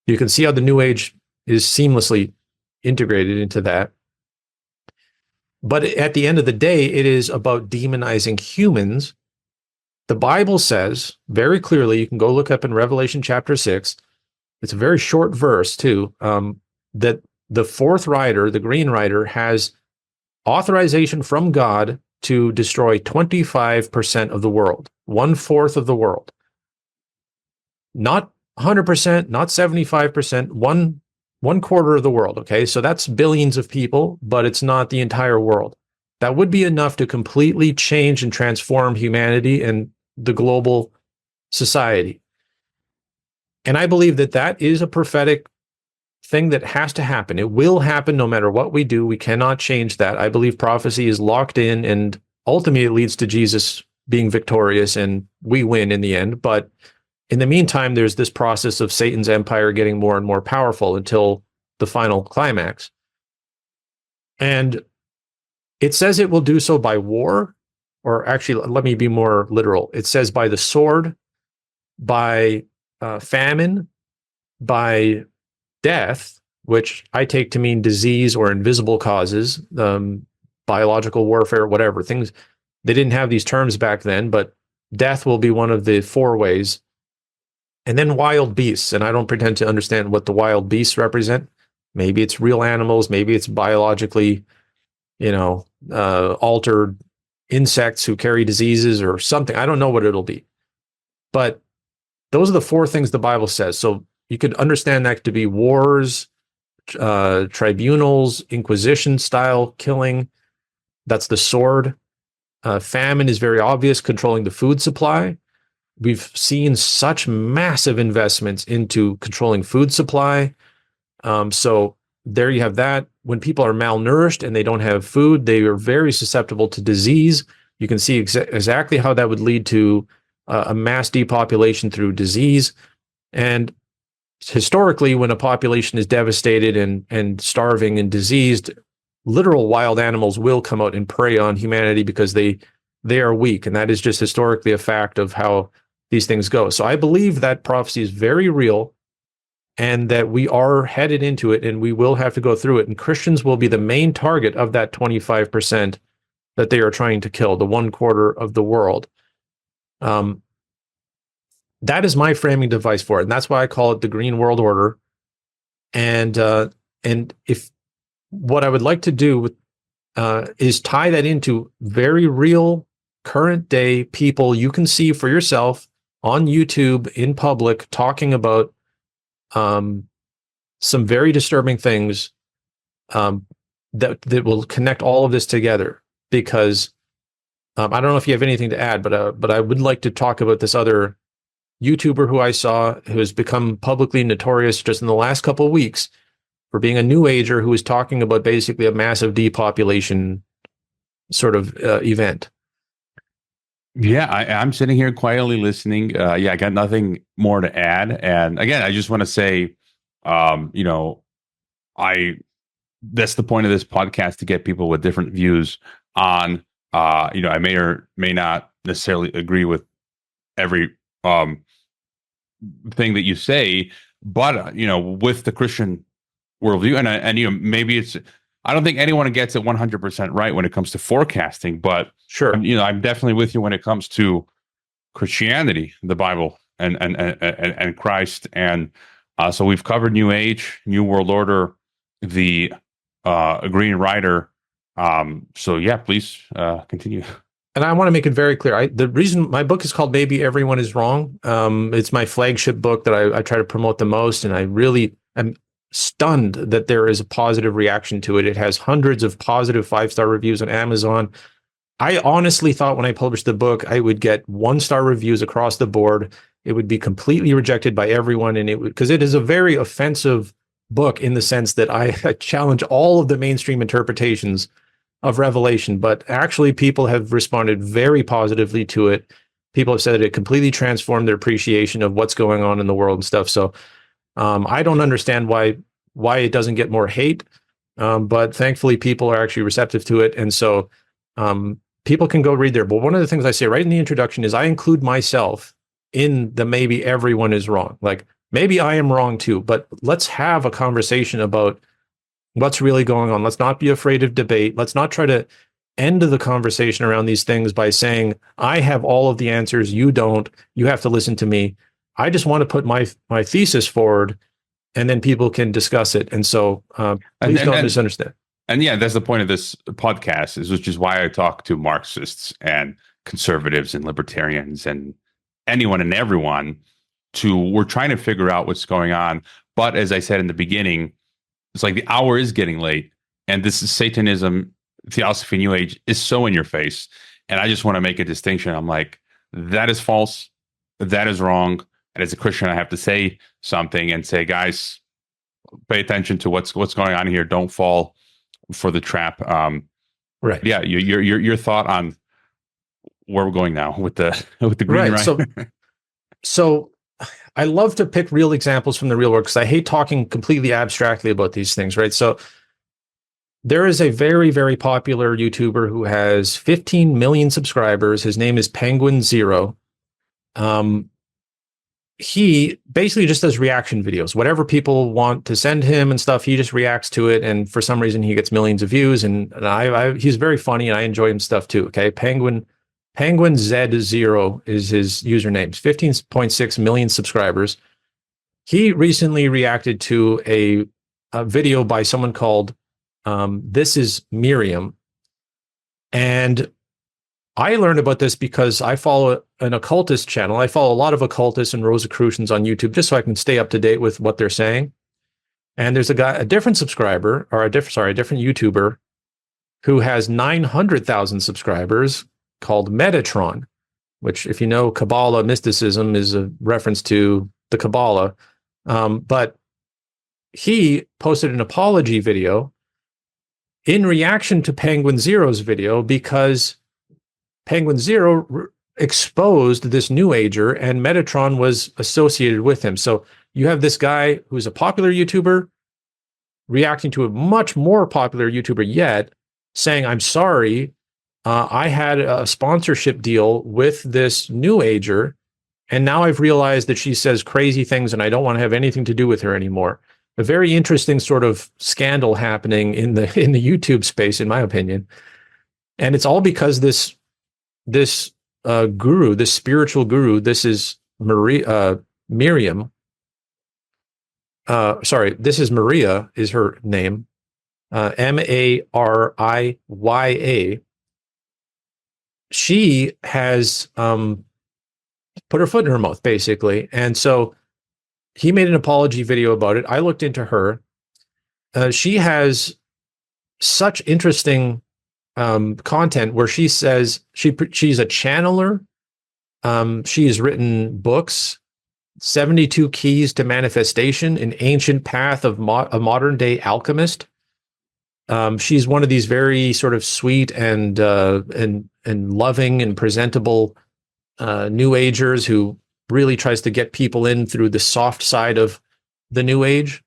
You can see how the New Age is seamlessly integrated into that. But at the end of the day, it is about demonizing humans. The Bible says very clearly, you can go look up in Revelation chapter 6, it's a very short verse too, that the fourth rider, the green rider, has authorization from God to destroy 25% of the world, 1/4 of the world. Not 100%, not 75%, one quarter of the world, okay? So that's billions of people, but it's not the entire world. That would be enough to completely change and transform humanity and the global society. And I believe that that is a prophetic thing that has to happen. It will happen no matter what we do. We cannot change that. I believe prophecy is locked in, and ultimately it leads to Jesus being victorious and we win in the end. But in the meantime, there's this process of Satan's empire getting more and more powerful until the final climax. And it says it will do so by war, or actually, let me be more literal. It says by the sword, by famine, by death, which I take to mean disease or invisible causes, biological warfare, whatever things. They didn't have these terms back then, but death will be one of the four ways. And then wild beasts, and I don't pretend to understand what the wild beasts represent. Maybe it's real animals, maybe it's biologically, altered insects who carry diseases or something. I don't know what it'll be. But those are the four things the Bible says. So you could understand that to be wars, tribunals, Inquisition-style killing. That's the sword. Famine is very obvious, controlling the food supply. We've seen such massive investments into controlling food supply. So there you have that. When people are malnourished and they don't have food, they are very susceptible to disease. You can see exactly how that would lead to a mass depopulation through disease. And historically, when a population is devastated and starving and diseased, literal wild animals will come out and prey on humanity because they are weak. And that is just historically a fact of how these things go. So I believe that prophecy is very real and that we are headed into it and we will have to go through it. And Christians will be the main target of that 25% that they are trying to kill, the 1/4 of the world. That is my framing device for it. And that's why I call it the Green World Order. And if what I would like to do with, is tie that into very real current day people you can see for yourself on YouTube in public talking about some very disturbing things that will connect all of this together. Because I don't know if you have anything to add, but I would like to talk about this other YouTuber who I saw who has become publicly notorious just in the last couple of weeks for being a New Ager who was talking about basically a massive depopulation sort of event. Yeah, I'm sitting here quietly listening. I got nothing more to add. And again, I just want to say, you know, that's the point of this podcast, to get people with different views on, you know, I may or may not necessarily agree with every thing that you say, but you know, with the Christian worldview, and you know, maybe it's, I don't think anyone gets it 100% right when it comes to forecasting, but sure, you know, I'm definitely with you when it comes to Christianity, the Bible, and Christ, and so we've covered New Age, New World Order, the Green Rider. So yeah, please continue. And I want to make it very clear. The reason my book is called Maybe Everyone is Wrong. It's my flagship book that I try to promote the most, and I really am stunned that there is a positive reaction to it. It has hundreds of positive 5-star reviews on Amazon. I honestly thought when I published the book, I would get 1-star reviews across the board. It would be completely rejected by everyone, and because it is a very offensive book in the sense that I challenge all of the mainstream interpretations of Revelation, but actually people have responded very positively to it. People have said that it completely transformed their appreciation of what's going on in the world and stuff. So I don't understand why it doesn't get more hate, but thankfully people are actually receptive to it, and so people can go read there. But one of the things I say right in the introduction is I include myself in the maybe everyone is wrong. Like, maybe I am wrong too, but let's have a conversation about what's really going on. Let's not be afraid of debate. Let's not try to end the conversation around these things by saying, I have all of the answers, you don't, you have to listen to me. I just want to put my thesis forward, and then people can discuss it. And so please don't misunderstand. And yeah, that's the point of this podcast, which is why I talk to Marxists and conservatives and libertarians and anyone and everyone. We're trying to figure out what's going on. But as I said in the beginning, it's like the hour is getting late, and this is Satanism, Theosophy, New Age is so in your face. And I just want to make a distinction. I'm like, that is false. That is wrong. And as a Christian, I have to say something and say, guys, pay attention to what's going on here. Don't fall for the trap. Right. Yeah. Your thought on where we're going now with the green. Right. So I love to pick real examples from the real world because I hate talking completely abstractly about these things, right? So there is a very, very popular YouTuber who has 15 million subscribers. His name is Penguin Zero. He basically just does reaction videos. Whatever people want to send him and stuff, he just reacts to it. And for some reason, he gets millions of views. And he's very funny, and I enjoy him stuff too. Okay, Penguin Z0 is his username. 15.6 million subscribers. He recently reacted to a video by someone called This Is Miriam. And I learned about this because I follow an occultist channel. I follow a lot of occultists and Rosicrucians on YouTube just so I can stay up to date with what they're saying. And there's a different subscriber, or a different YouTuber who has 900,000 subscribers called Metatron, which, if you know Kabbalah mysticism, is a reference to the Kabbalah. But he posted an apology video in reaction to Penguin Zero's video because Penguin Zero exposed this New Ager, and Metatron was associated with him. So you have this guy who's a popular YouTuber reacting to a much more popular YouTuber yet, saying, I'm sorry, I had a sponsorship deal with this New Ager, and now I've realized that she says crazy things and I don't want to have anything to do with her anymore. A very interesting sort of scandal happening in the YouTube space, in my opinion. And it's all because this guru, this spiritual guru, this is Miriam. This is Maria is her name. Mariya. She has put her foot in her mouth, basically. And so he made an apology video about it. I looked into her. She has such interesting content where she says she's a channeler. She has written books. 72 Keys to Manifestation, an ancient path of a modern day alchemist. She's one of these very sort of sweet and loving and presentable New Agers who really tries to get people in through the soft side of the New Age.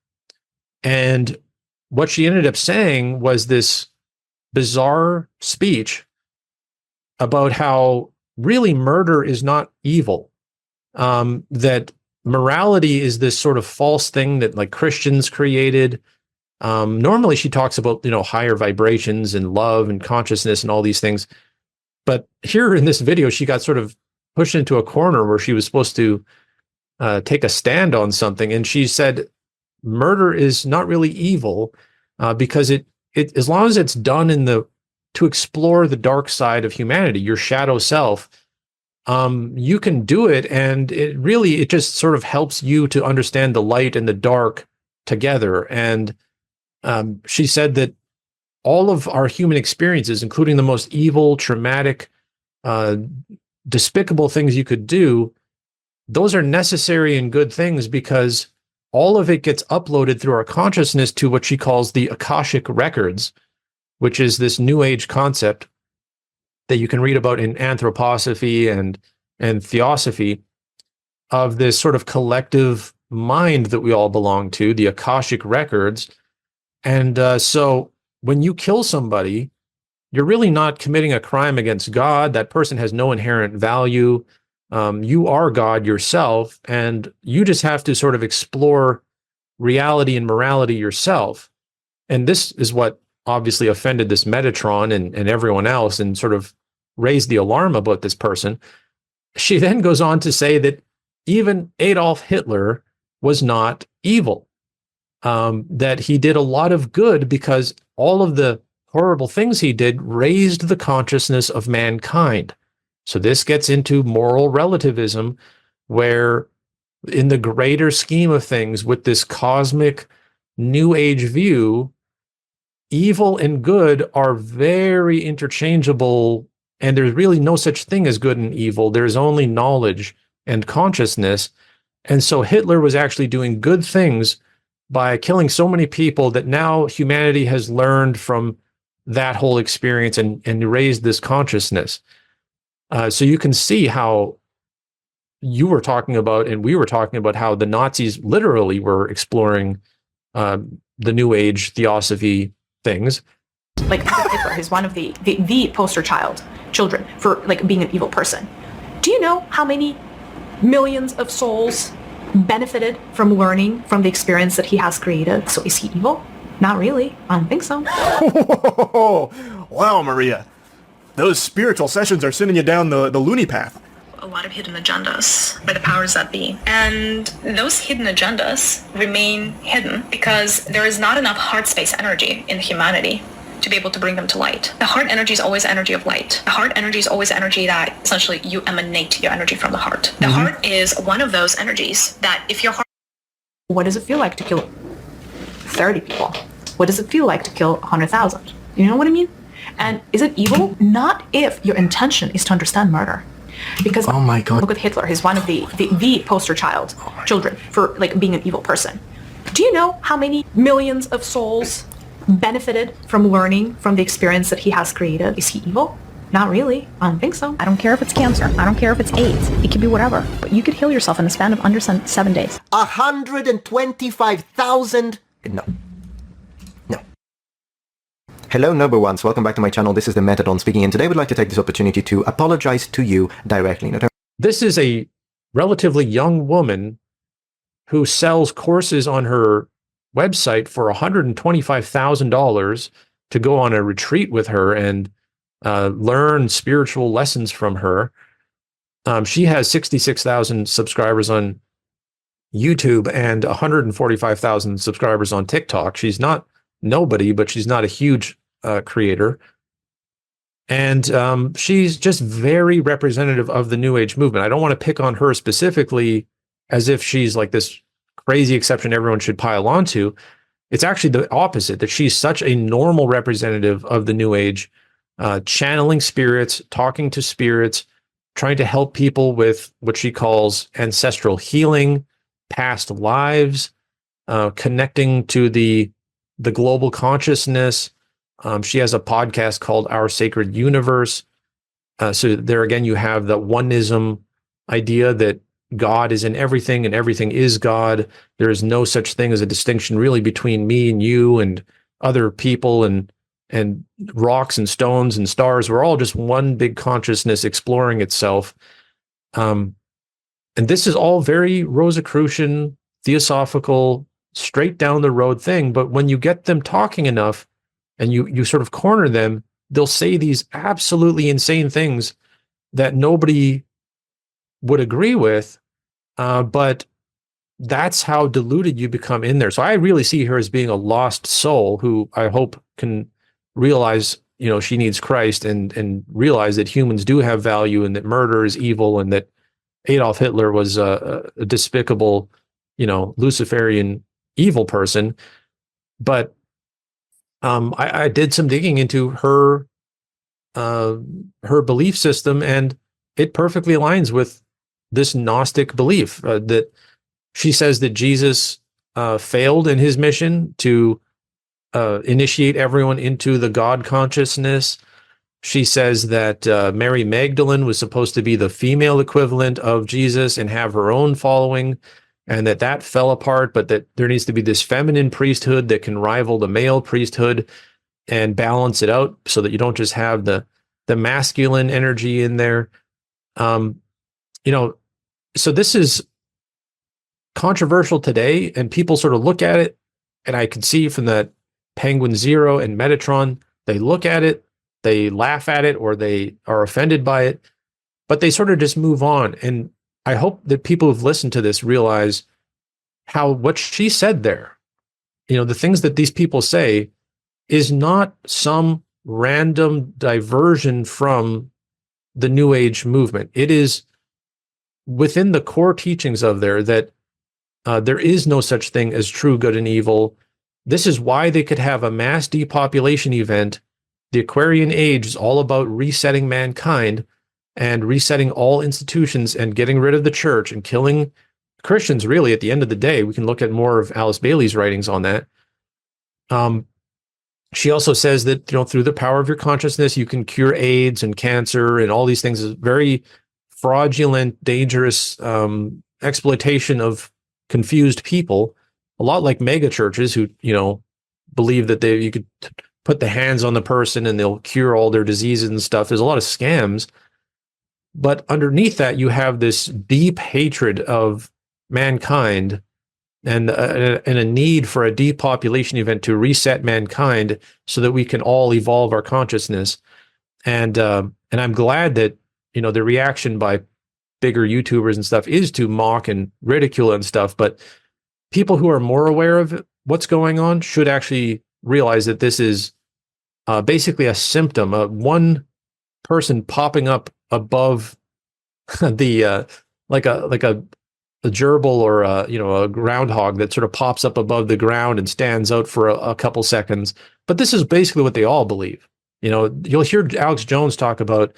And what she ended up saying was this bizarre speech about how really murder is not evil, that morality is this sort of false thing that like Christians created. Normally she talks about, higher vibrations and love and consciousness and all these things. But here in this video, she got sort of pushed into a corner where she was supposed to take a stand on something. And she said, murder is not really evil because it as long as it's done to explore the dark side of humanity, your shadow self, you can do it. And it just sort of helps you to understand the light and the dark together. And she said that all of our human experiences, including the most evil, traumatic, despicable things you could do, those are necessary and good things because all of it gets uploaded through our consciousness to what she calls the Akashic records, which is this New Age concept that you can read about in anthroposophy and theosophy, of this sort of collective mind that we all belong to, the Akashic records. And so when you kill somebody, you're really not committing a crime against God. That person has no inherent value. You are God yourself, and you just have to sort of explore reality and morality yourself. And this is what obviously offended this Metatron and everyone else and sort of raised the alarm about this person. She then goes on to say that even Adolf Hitler was not evil, that he did a lot of good because all of the horrible things he did raised the consciousness of mankind. So this gets into moral relativism, where in the greater scheme of things, with this cosmic New Age view, evil and good are very interchangeable, and there's really no such thing as good and evil. There's only knowledge and consciousness. And so Hitler was actually doing good things by killing so many people that now humanity has learned from that whole experience and raised this consciousness. So you can see how you were talking about, and we were talking about, how the Nazis literally were exploring the New Age theosophy things. Like Hitler is one of the poster children for like being an evil person. Do you know how many millions of souls benefited from learning from the experience that he has created? So is he evil? Not really. I don't think so. Wow, Maria. Those spiritual sessions are sending you down the loony path. A lot of hidden agendas by the powers that be. And those hidden agendas remain hidden because there is not enough heart space energy in humanity to be able to bring them to light. The heart energy is always energy of light. The heart energy is always energy that essentially you emanate your energy from the heart. The heart is one of those energies that if your heart... What does it feel like to kill 30 people? What does it feel like to kill 100,000? You know what I mean? And is it evil? Not if your intention is to understand murder. Because oh my God, look at Hitler. He's one of the poster children for like being an evil person. Do you know how many millions of souls benefited from learning from the experience that he has created? Is he evil? Not really. I don't think so. I don't care if it's cancer. I don't care if it's AIDS. It could be whatever. But you could heal yourself in the span of under 7 days. 125,000. No. Hello, number ones. Welcome back to my channel. This is the Metadon speaking, and today I would like to take this opportunity to apologize to you directly. This is a relatively young woman who sells courses on her website for $125,000 to go on a retreat with her and learn spiritual lessons from her. She has 66,000 subscribers on YouTube and 145,000 subscribers on TikTok. She's not nobody, but she's not a huge creator. And she's just very representative of the New Age movement. I don't want to pick on her specifically as if she's like this crazy exception everyone should pile onto. It's actually the opposite, that she's such a normal representative of the New Age, channeling spirits, talking to spirits, trying to help people with what she calls ancestral healing, past lives, connecting to the global consciousness. She has a podcast called Our Sacred Universe. So there again, you have the one-ism idea that God is in everything and everything is God. There is no such thing as a distinction really between me and you and other people and rocks and stones and stars. We're all just one big consciousness exploring itself. And this is all very Rosicrucian, theosophical, straight down the road thing. But when you get them talking enough and you sort of corner them, they'll say these absolutely insane things that nobody would agree with. But that's how deluded you become in there. So I really see her as being a lost soul who I hope can realize, she needs Christ and realize that humans do have value and that murder is evil and that Adolf Hitler was a despicable, Luciferian evil person. But I did some digging into her belief system, and it perfectly aligns with this Gnostic belief that she says that Jesus failed in his mission to initiate everyone into the God consciousness. She says that Mary Magdalene was supposed to be the female equivalent of Jesus and have her own following, and that fell apart, but that there needs to be this feminine priesthood that can rival the male priesthood and balance it out so that you don't just have the masculine energy in there. So this is controversial today, and people sort of look at it, and I can see from that Penguin Zero and Metatron, they look at it, they laugh at it, or they are offended by it, but they sort of just move on. And I hope that people who've listened to this realize what she said there, the things that these people say is not some random diversion from the New Age movement. It is within the core teachings of that there is no such thing as true good and evil. This is why they could have a mass depopulation event. The Aquarian Age is all about resetting mankind and resetting all institutions and getting rid of the church and killing Christians, really, at the end of the day. We can look at more of Alice Bailey's writings on that. She also says that, through the power of your consciousness, you can cure AIDS and cancer and all these things. Is very fraudulent, dangerous exploitation of confused people, a lot like mega churches who, believe that you could put the hands on the person and they'll cure all their diseases and stuff. There's a lot of scams. But underneath that, you have this deep hatred of mankind and a need for a depopulation event to reset mankind so that we can all evolve our consciousness. And I'm glad that, the reaction by bigger YouTubers and stuff is to mock and ridicule and stuff. But people who are more aware of what's going on should actually realize that this is basically a symptom of one person popping up above the like a gerbil or a groundhog that sort of pops up above the ground and stands out for a couple seconds. But this is basically what they all believe. You'll hear Alex Jones talk about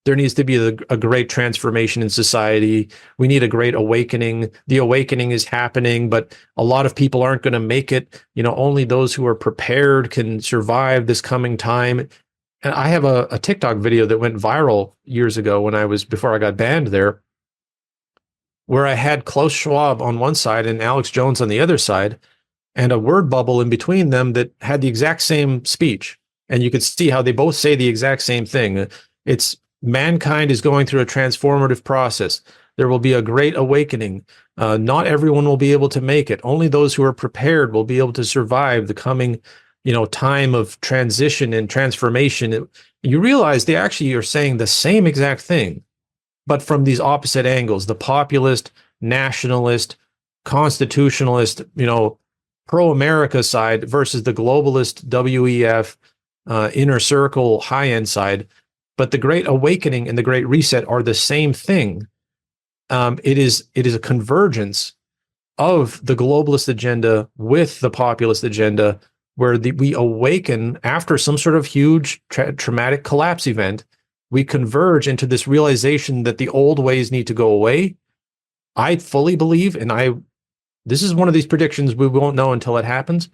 there needs to be a great transformation in society. We need a great awakening. The awakening is happening, but a lot of people aren't going to make it. Only those who are prepared can survive this coming time. And I have a TikTok video that went viral years ago before I got banned there, where I had Klaus Schwab on one side and Alex Jones on the other side, and a word bubble in between them that had the exact same speech. And you could see how they both say the exact same thing. It's mankind is going through a transformative process. There will be a great awakening. Not everyone will be able to make it. Only those who are prepared will be able to survive the coming, time of transition and transformation. You realize they actually are saying the same exact thing, but from these opposite angles: the populist, nationalist, constitutionalist, pro-America side versus the globalist, WEF, inner circle, high-end side. But the Great Awakening and the Great Reset are the same thing. It is a convergence of the globalist agenda with the populist agenda, where we awaken after some sort of huge traumatic collapse event. we converge into this realization that the old ways need to go away. I fully believe, and this is one of these predictions we won't know until it happens.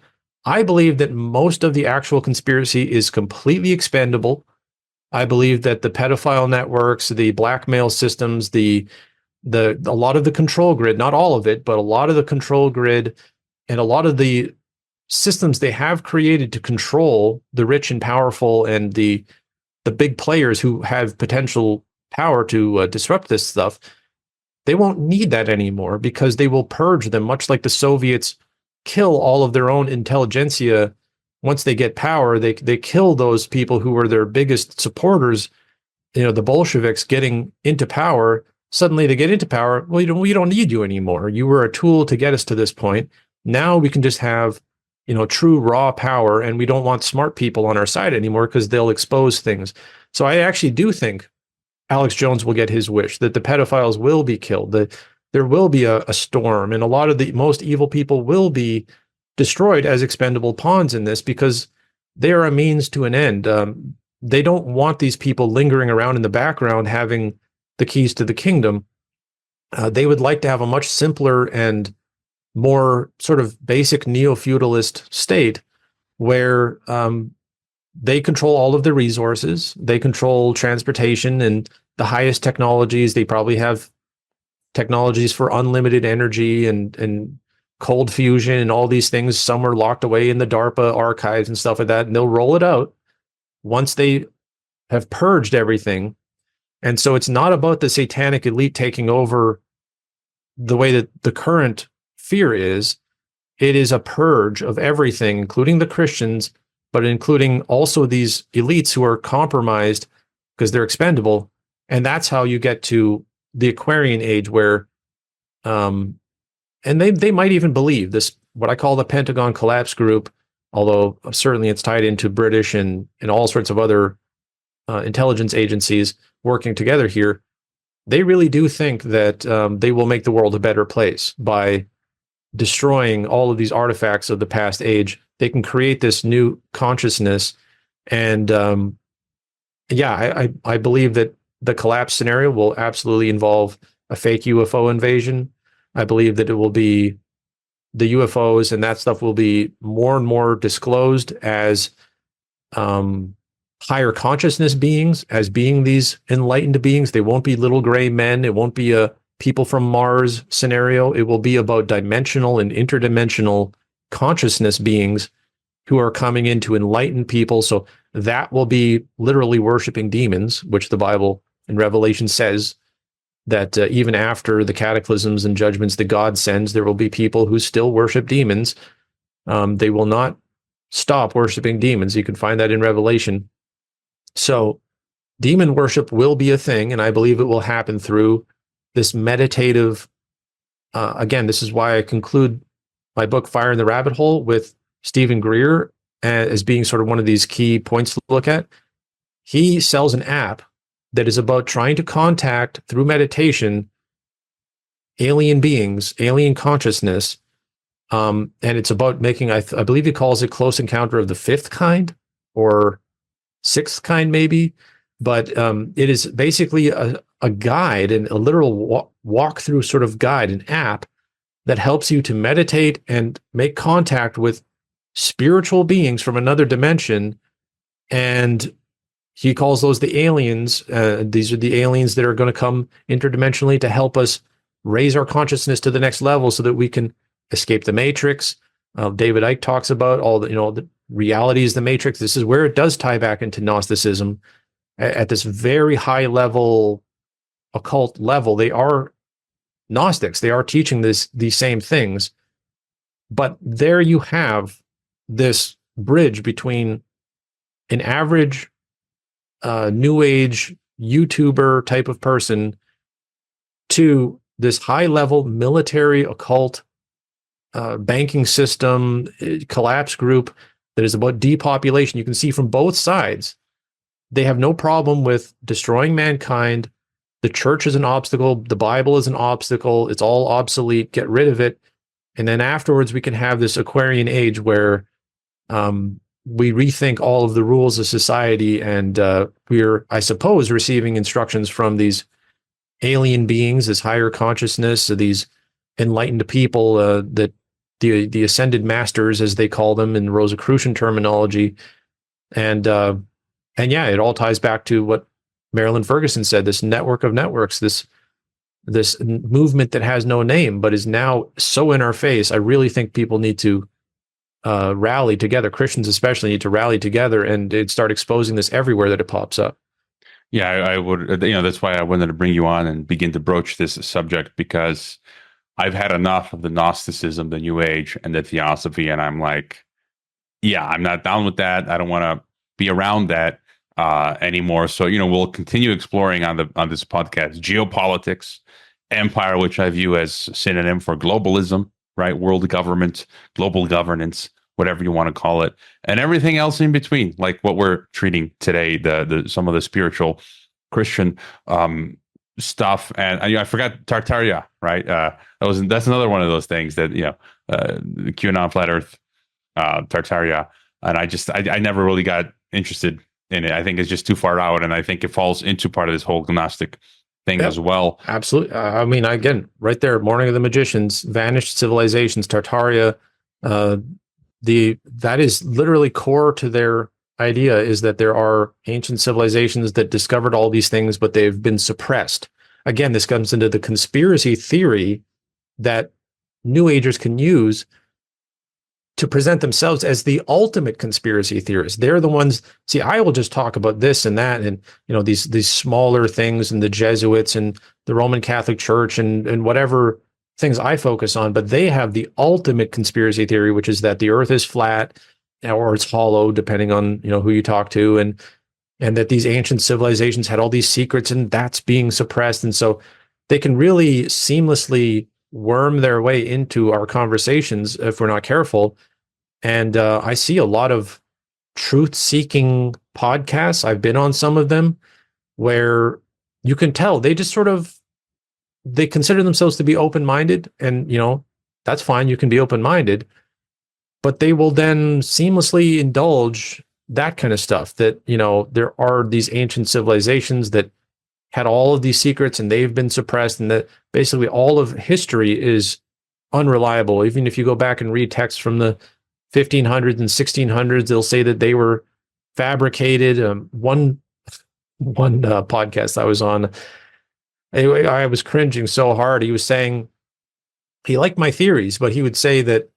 I believe that most of the actual conspiracy is completely expendable. I believe that the pedophile networks, the blackmail systems, a lot of the control grid, not all of it, but a lot of the control grid and a lot of the systems they have created to control the rich and powerful and the big players who have potential power to disrupt this stuff, they won't need that anymore because they will purge them, much like the Soviets kill all of their own intelligentsia. Once they get power, they kill those people who were their biggest supporters. The Bolsheviks getting into power, suddenly they get into power. Well, we don't need you anymore. You were a tool to get us to this point. Now we can just have, true raw power, and we don't want smart people on our side anymore because they'll expose things. So I actually do think Alex Jones will get his wish, that the pedophiles will be killed, that there will be a storm, and a lot of the most evil people will be destroyed as expendable pawns in this because they are a means to an end. They don't want these people lingering around in the background having the keys to the kingdom. They would like to have a much simpler and more sort of basic neo-feudalist state where they control all of the resources. They control transportation and the highest technologies. They probably have technologies for unlimited energy and cold fusion and all these things. Some are locked away in the DARPA archives and stuff like that, and they'll roll it out once they have purged everything. And so it's not about the satanic elite taking over the way that the current fear is. It is a purge of everything, including the Christians, but including also these elites who are compromised because they're expendable. And that's how you get to the Aquarian age where, and they might even believe this, what I call the Pentagon collapse group, although certainly it's tied into British and all sorts of other intelligence agencies working together here. They really do think that they will make the world a better place by destroying all of these artifacts of the past age. They can create this new consciousness. And I believe that the collapse scenario will absolutely involve a fake UFO invasion. I believe that it will be the UFOs and that stuff will be more and more disclosed as higher consciousness beings, as being these enlightened beings. They won't be little gray men. It won't be a people from Mars scenario. It will be about dimensional and interdimensional consciousness beings who are coming in to enlighten people. So that will be literally worshiping demons, which the Bible in Revelation says that even after the cataclysms and judgments that God sends, there will be people who still worship demons. They will not stop worshiping demons. You can find that in Revelation. So demon worship will be a thing, and I believe it will happen through this meditative, again, this is why I conclude my book, Fire in the Rabbit Hole, with Stephen Greer as being sort of one of these key points to look at. He sells an app that is about trying to contact, through meditation, alien beings, alien consciousness, and it's about making, I believe he calls it Close Encounter of the Fifth Kind, or Sixth Kind maybe, but it is basically a guide and a literal walk-through sort of guide, an app that helps you to meditate and make contact with spiritual beings from another dimension. And he calls those the aliens. These are the aliens that are going to come interdimensionally to help us raise our consciousness to the next level so that we can escape the matrix. David Icke talks about all the reality is the matrix. This is where it does tie back into Gnosticism at this very high level, occult level. They are Gnostics. They are teaching these same things. But there you have this bridge between an average New Age YouTuber type of person to this high level military occult banking system collapse group that is about depopulation. You can see from both sides, they have no problem with destroying mankind. The church is an obstacle. The Bible is an obstacle. It's all obsolete. Get rid of it. And then afterwards, we can have this Aquarian age where we rethink all of the rules of society, and we're, I suppose, receiving instructions from these alien beings, this higher consciousness, these enlightened people, that the ascended masters, as they call them in Rosicrucian terminology, and yeah, it all ties back to what Marilyn Ferguson said: this network of networks, this movement that has no name but is now so in our face. I really think people need to rally together. Christians especially need to rally together and start exposing this everywhere that it pops up. Yeah, I would, that's why I wanted to bring you on and begin to broach this subject, because I've had enough of the Gnosticism, the New Age, and the Theosophy, and I'm like, yeah, I'm not down with that. I don't want to be around that anymore. So, we'll continue exploring on this podcast geopolitics, empire, which I view as synonym for globalism, right? World government, global governance, whatever you want to call it, and everything else in between, like what we're treating today, the some of the spiritual Christian stuff. And I forgot Tartaria, right? That's another one of those things that the QAnon, flat Earth, Tartaria, and I never really got interested in it. I think it's just too far out, and I think it falls into part of this whole Gnostic thing as well. Absolutely. I mean, again, right there, Morning of the Magicians, vanished civilizations, Tartaria. That is literally core to their idea, is that there are ancient civilizations that discovered all these things, but they've been suppressed. Again, this comes into the conspiracy theory that New Agers can use to present themselves as the ultimate conspiracy theorists. They're the ones. See, I will just talk about this and that, and these smaller things, and the Jesuits and the Roman Catholic Church and whatever things I focus on, but they have the ultimate conspiracy theory, which is that the earth is flat or it's hollow, depending on who you talk to, and that these ancient civilizations had all these secrets, and that's being suppressed. And so they can really seamlessly worm their way into our conversations if we're not careful. And I see a lot of truth-seeking podcasts. I've been on some of them where you can tell they just they consider themselves to be open-minded, and that's fine. You can be open-minded, but they will then seamlessly indulge that kind of stuff, that there are these ancient civilizations that had all of these secrets and they've been suppressed, and that basically all of history is unreliable. Even if you go back and read texts from the 1500s and 1600s, they'll say that they were fabricated. One podcast I was on, I was cringing so hard. He was saying he liked my theories, but he would say that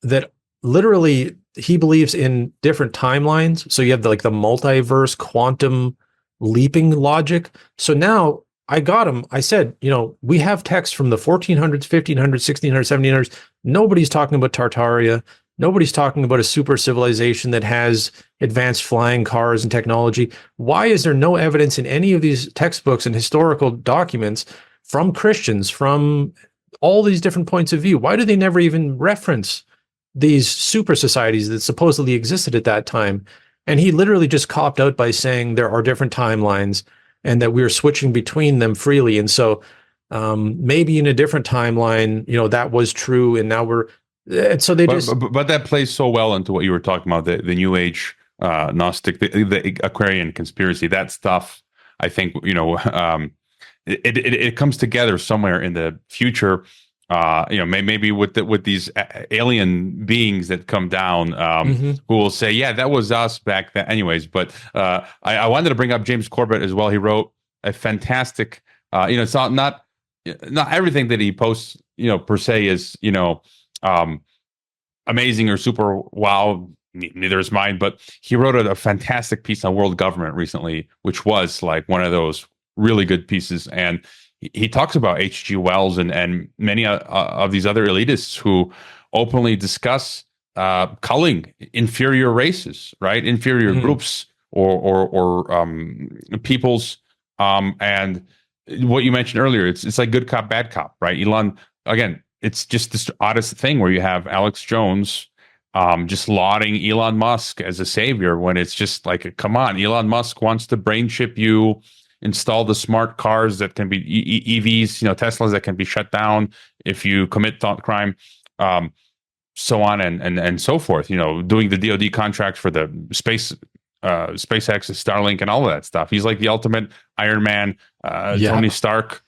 that literally he believes in different timelines. So you have the multiverse, quantum leaping logic. So now I got him. I said, we have texts from the 1400s, 1500s, 1600s, 1700s. Nobody's talking about Tartaria. Nobody's talking about a super civilization that has advanced flying cars and technology. Why is there no evidence in any of these textbooks and historical documents from Christians, from all these different points of view? Why do they never even reference these super societies that supposedly existed at that time? And he literally just copped out by saying there are different timelines and that we're switching between them freely. And so maybe in a different timeline, that was true, and now we're... And so but that plays so well into what you were talking about, the New Age Gnostic, the Aquarian Conspiracy, that stuff. I think it comes together somewhere in the future. Maybe with these alien beings that come down, who will say, "Yeah, that was us back then." Anyways, but I wanted to bring up James Corbett as well. He wrote a fantastic. It's not everything that he posts, per se is amazing or super wow. Neither is mine, but he wrote a fantastic piece on world government recently, which was like one of those really good pieces. And he talks about H.G. Wells and many of these other elitists who openly discuss culling inferior races, right? Inferior groups or peoples. And what you mentioned earlier, it's like good cop, bad cop, right? Elon, again, it's just this oddest thing where you have Alex Jones just lauding Elon Musk as a savior, when it's just like, come on, Elon Musk wants to brain chip you, install the smart cars that can be EVs, Teslas that can be shut down if you commit thought crime. so on and so forth. Doing the DoD contracts for the SpaceX, Starlink, and all of that stuff. He's like the ultimate Iron Man, Tony Stark.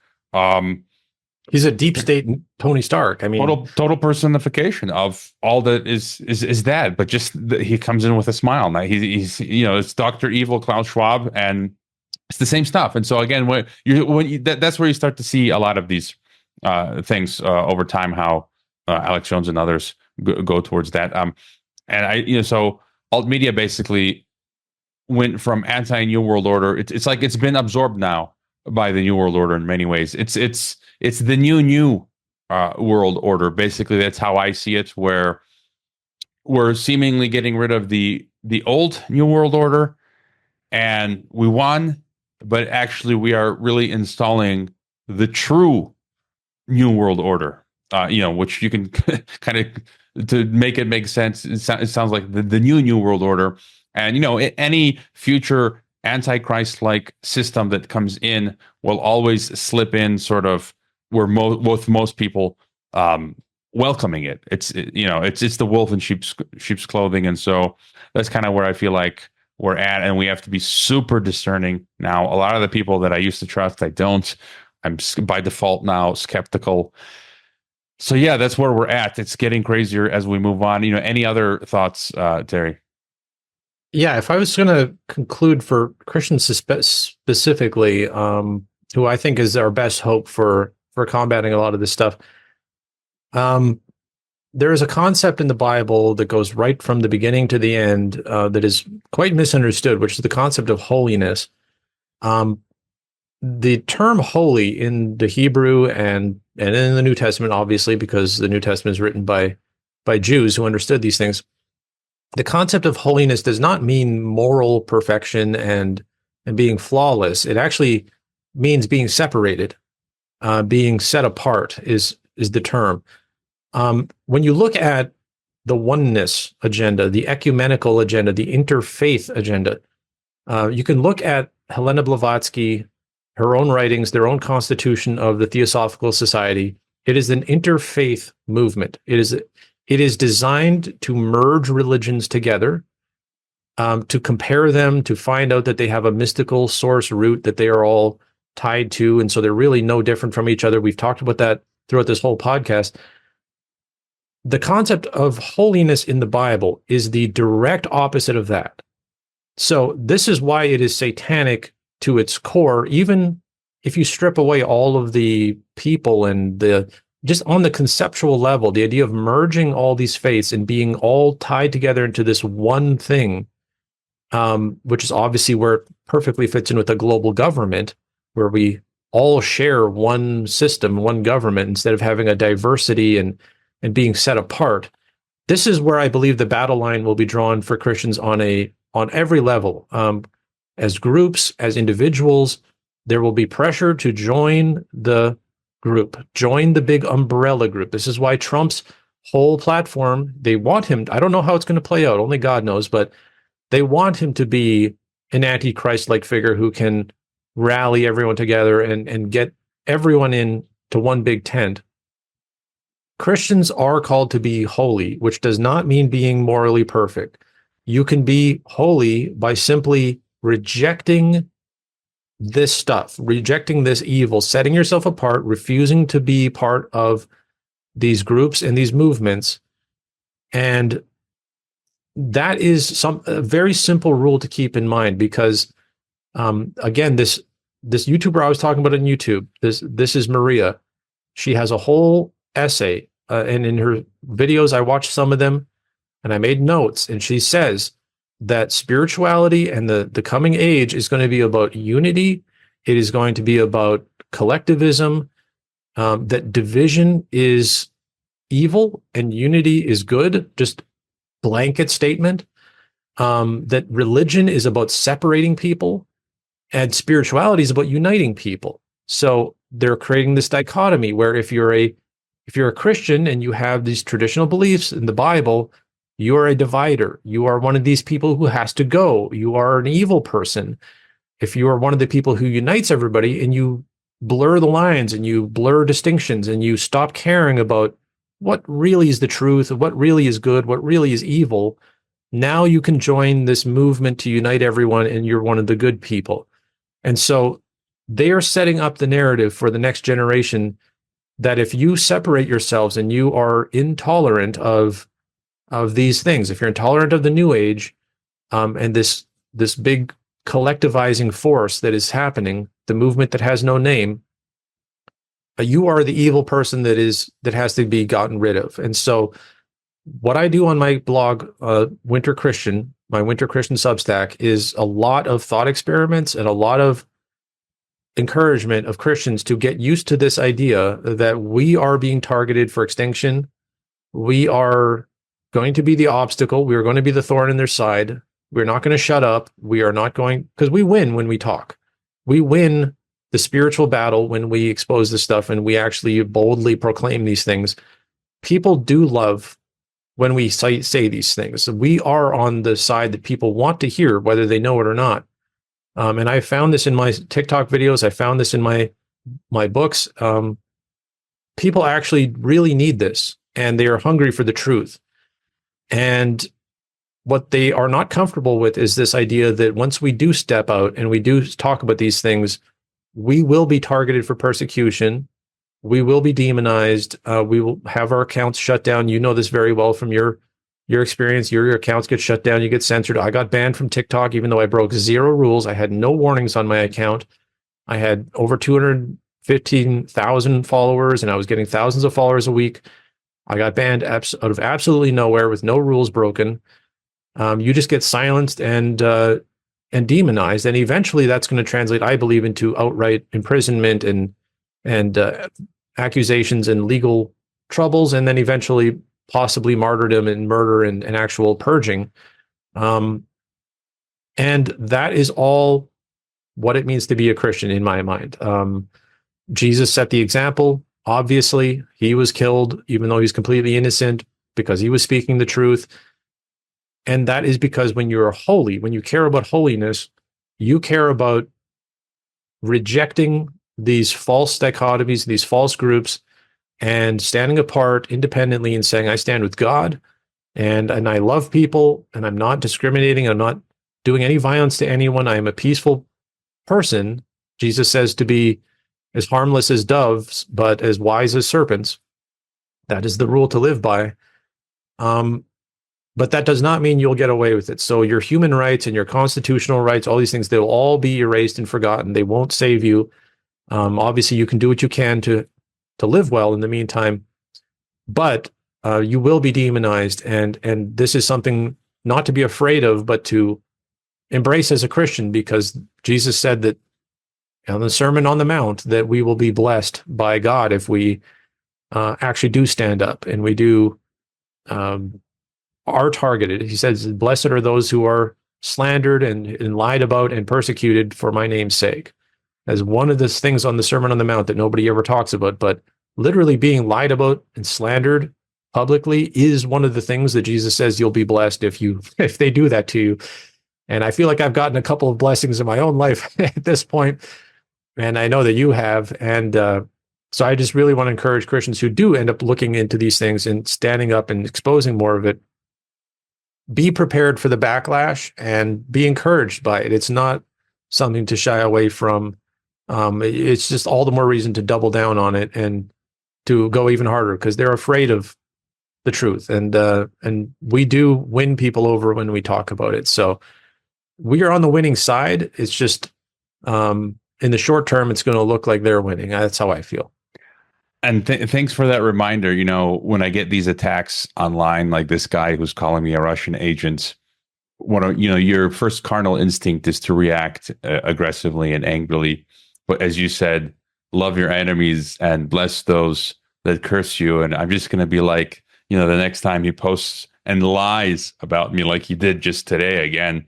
He's a deep state Tony Stark. I mean, total personification of all that is that. But just he comes in with a smile. Now he's it's Dr. Evil Klaus Schwab, and it's the same stuff. And so again, that's where you start to see a lot of these things over time. How Alex Jones and others go towards that. So alt media basically went from anti-New World Order. It's like it's been absorbed now by the New World Order in many ways. It's the new world order. Basically, that's how I see it, where we're seemingly getting rid of the old New World Order, and we won, but actually we are really installing the true New World Order, which you can kind of, to make it make sense, it sounds like the new World Order. And, any future Antichrist-like system that comes in will always slip in sort of where most people welcoming it. It's the wolf in sheep's clothing. And so that's kind of where I feel like we're at. And we have to be super discerning now. A lot of the people that I used to trust, I don't. I'm by default now skeptical. So yeah, that's where we're at. It's getting crazier as we move on. Any other thoughts, Terry? Yeah, if I was going to conclude for Christians specifically, who I think is our best hope for combating a lot of this stuff, there is a concept in the Bible that goes right from the beginning to the end that is quite misunderstood, which is the concept of holiness. The term holy in the Hebrew and in the New Testament, obviously, because the New Testament is written by Jews who understood these things. The concept of holiness does not mean moral perfection and being flawless. It actually means being separated, being set apart is the term. When you look at the oneness agenda, the ecumenical agenda, the interfaith agenda, you can look at Helena Blavatsky, her own writings, their own constitution of the Theosophical Society. It is an interfaith movement. It is designed to merge religions together, to compare them, to find out that they have a mystical source root that they are all tied to, and so they're really no different from each other. We've talked about that throughout this whole podcast. The concept of holiness in the Bible is the direct opposite of that. So this is why it is satanic to its core, even if you strip away all of the people and just on the conceptual level, the idea of merging all these faiths and being all tied together into this one thing, which is obviously where it perfectly fits in with a global government, where we all share one system, one government, instead of having a diversity and being set apart. This is where I believe the battle line will be drawn for Christians on every level. As groups, as individuals, there will be pressure to join the group, join the big umbrella group. This is why Trump's whole platform, they want him, I don't know how it's going to play out, only God knows, but they want him to be an antichrist-like figure who can rally everyone together and get everyone in to one big tent. Christians are called to be holy, which does not mean being morally perfect. You can be holy by simply rejecting this stuff, rejecting this evil, setting yourself apart, refusing to be part of these groups and these movements. And that is a very simple rule to keep in mind, because again, this YouTuber I was talking about on YouTube, this is Maria. She has a whole essay, and in her videos, I watched some of them and I made notes, and she says that spirituality and the coming age is going to be about unity. It is going to be about collectivism, that division is evil and unity is good, just blanket statement, that religion is about separating people and spirituality is about uniting people. So they're creating this dichotomy where if you're a Christian and you have these traditional beliefs in the Bible, you are a divider. You are one of these people who has to go. You are an evil person. If you are one of the people who unites everybody and you blur the lines and you blur distinctions and you stop caring about what really is the truth, what really is good, what really is evil, now you can join this movement to unite everyone, and you're one of the good people. And so they are setting up the narrative for the next generation that if you separate yourselves and you are intolerant of these things, if you're intolerant of the New Age, and this big collectivizing force that is happening, the movement that has no name, you are the evil person that has to be gotten rid of. And so what I do on my blog, Winter Christian, my Winter Christian Substack, is a lot of thought experiments and a lot of encouragement of Christians to get used to this idea that we are being targeted for extinction. We are going to be the obstacle. We are going to be the thorn in their side. We're not going to shut up. We are not going, because we win when we talk. We win the spiritual battle when we expose this stuff and we actually boldly proclaim these things. People do love when we say these things. We are on the side that people want to hear, whether they know it or not. And I found this in my TikTok videos. I found this in my books. People actually really need this, and they are hungry for the truth. And what they are not comfortable with is this idea that once we do step out and we do talk about these things, we will be targeted for persecution. We will be demonized. We will have our accounts shut down. You know this very well from your experience. Your accounts get shut down. You get censored. I got banned from TikTok, even though I broke 0 rules. I had no warnings on my account. I had over 215,000 followers, and I was getting thousands of followers a week. I got banned out of absolutely nowhere with no rules broken. You just get silenced and demonized, and eventually that's going to translate, I believe, into outright imprisonment and accusations and legal troubles, and then eventually possibly martyrdom and murder and actual purging. And that is all what it means to be a Christian in my mind. Jesus set the example. Obviously, he was killed, even though he's completely innocent, because he was speaking the truth. And that is because when you're holy, when you care about holiness, you care about rejecting these false dichotomies, these false groups, and standing apart independently and saying, I stand with God, and I love people, and I'm not discriminating. I'm not doing any violence to anyone. I am a peaceful person. Jesus says to be as harmless as doves, but as wise as serpents. That is the rule to live by. But that does not mean you'll get away with it. So your human rights and your constitutional rights, all these things, they'll all be erased and forgotten. They won't save you. Obviously, you can do what you can to live well in the meantime, but you will be demonized. And this is something not to be afraid of, but to embrace as a Christian, because Jesus said that on the Sermon on the Mount that we will be blessed by God if we actually do stand up and we do are targeted. He says, blessed are those who are slandered and lied about and persecuted for my name's sake. As one of the things on the Sermon on the Mount that nobody ever talks about, but literally being lied about and slandered publicly is one of the things that Jesus says you'll be blessed if they do that to you. And I feel like I've gotten a couple of blessings in my own life at this point, and I know that you have. And so I just really want to encourage Christians who do end up looking into these things and standing up and exposing more of it. Be prepared for the backlash and be encouraged by it. It's not something to shy away from. It's just all the more reason to double down on it and to go even harder, because they're afraid of the truth. And we do win people over when we talk about it. So we are on the winning side. It's just in the short term, it's going to look like they're winning. That's how I feel. And thanks for that reminder. You know, when I get these attacks online, like this guy who's calling me a Russian agent, your first carnal instinct is to react aggressively and angrily. But as you said, love your enemies and bless those that curse you. And I'm just going to be like, the next time he posts and lies about me like he did just today again,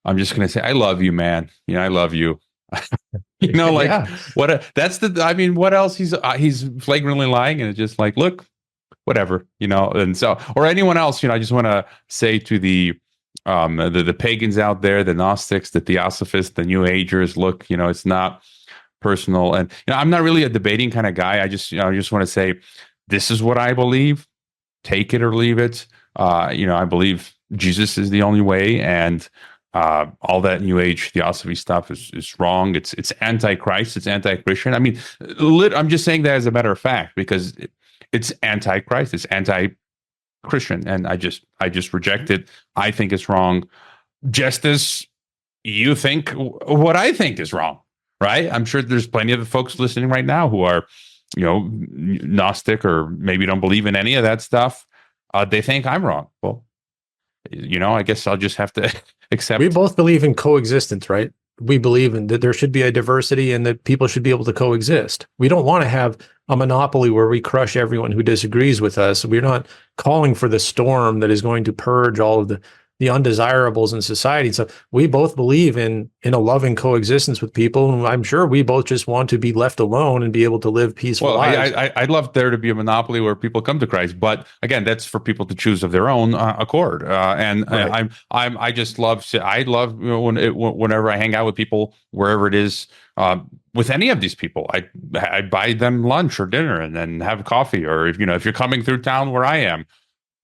I'm just going to say, I love you, man. I love you. Yeah. What else? He's flagrantly lying, and it's just like, look, whatever, and so, or anyone else, I just want to say to the pagans out there, the Gnostics, the Theosophists, the New Agers, look, it's not personal. And I'm not really a debating kind of guy. I just want to say, this is what I believe. Take it or leave it. I believe Jesus is the only way, and all that New Age theosophy stuff is wrong. It's anti-Christ. It's anti-Christian. I mean, I'm just saying that as a matter of fact because it's anti-Christ. It's anti-Christian, and I just reject it. I think it's wrong, just as you think what I think is wrong, right? I'm sure there's plenty of folks listening right now who are, Gnostic or maybe don't believe in any of that stuff. They think I'm wrong. Well, I guess I'll just have to accept. We both believe in coexistence, right? We believe in that there should be a diversity and that people should be able to coexist. We don't want to have a monopoly where we crush everyone who disagrees with us. We're not calling for the storm that is going to purge all of the undesirables in society. So we both believe in a loving coexistence with people. And I'm sure we both just want to be left alone and be able to live peaceful lives. I'd love there to be a monopoly where people come to Christ, but again, that's for people to choose of their own accord. Right. I just love, whenever I hang out with people, wherever it is, with any of these people, I buy them lunch or dinner and then have coffee, or if you're coming through town where I am,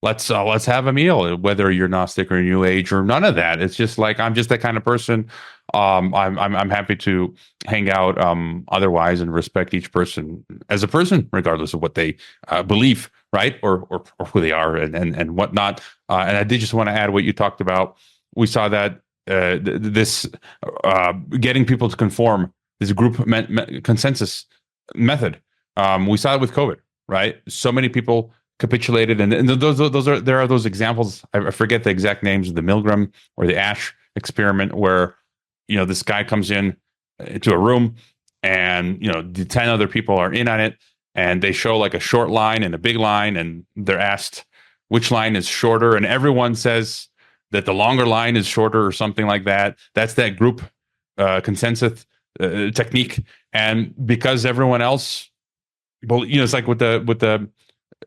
let's have a meal, whether you're Gnostic or New Age or none of that. It's just like, I'm just that kind of person. I'm happy to hang out otherwise and respect each person as a person, regardless of what they believe, right? Or who they are and whatnot. And I did just want to add what you talked about. We saw that this getting people to conform, this group consensus method. We saw it with COVID, right? So many people capitulated, and there are those examples. I forget the exact names of the Milgram or the Ash experiment, where this guy comes in into a room, and the 10 other people are in on it, and they show like a short line and a big line, and they're asked which line is shorter, and everyone says that the longer line is shorter or something like that. That's that group consensus technique, and because everyone else, it's like with the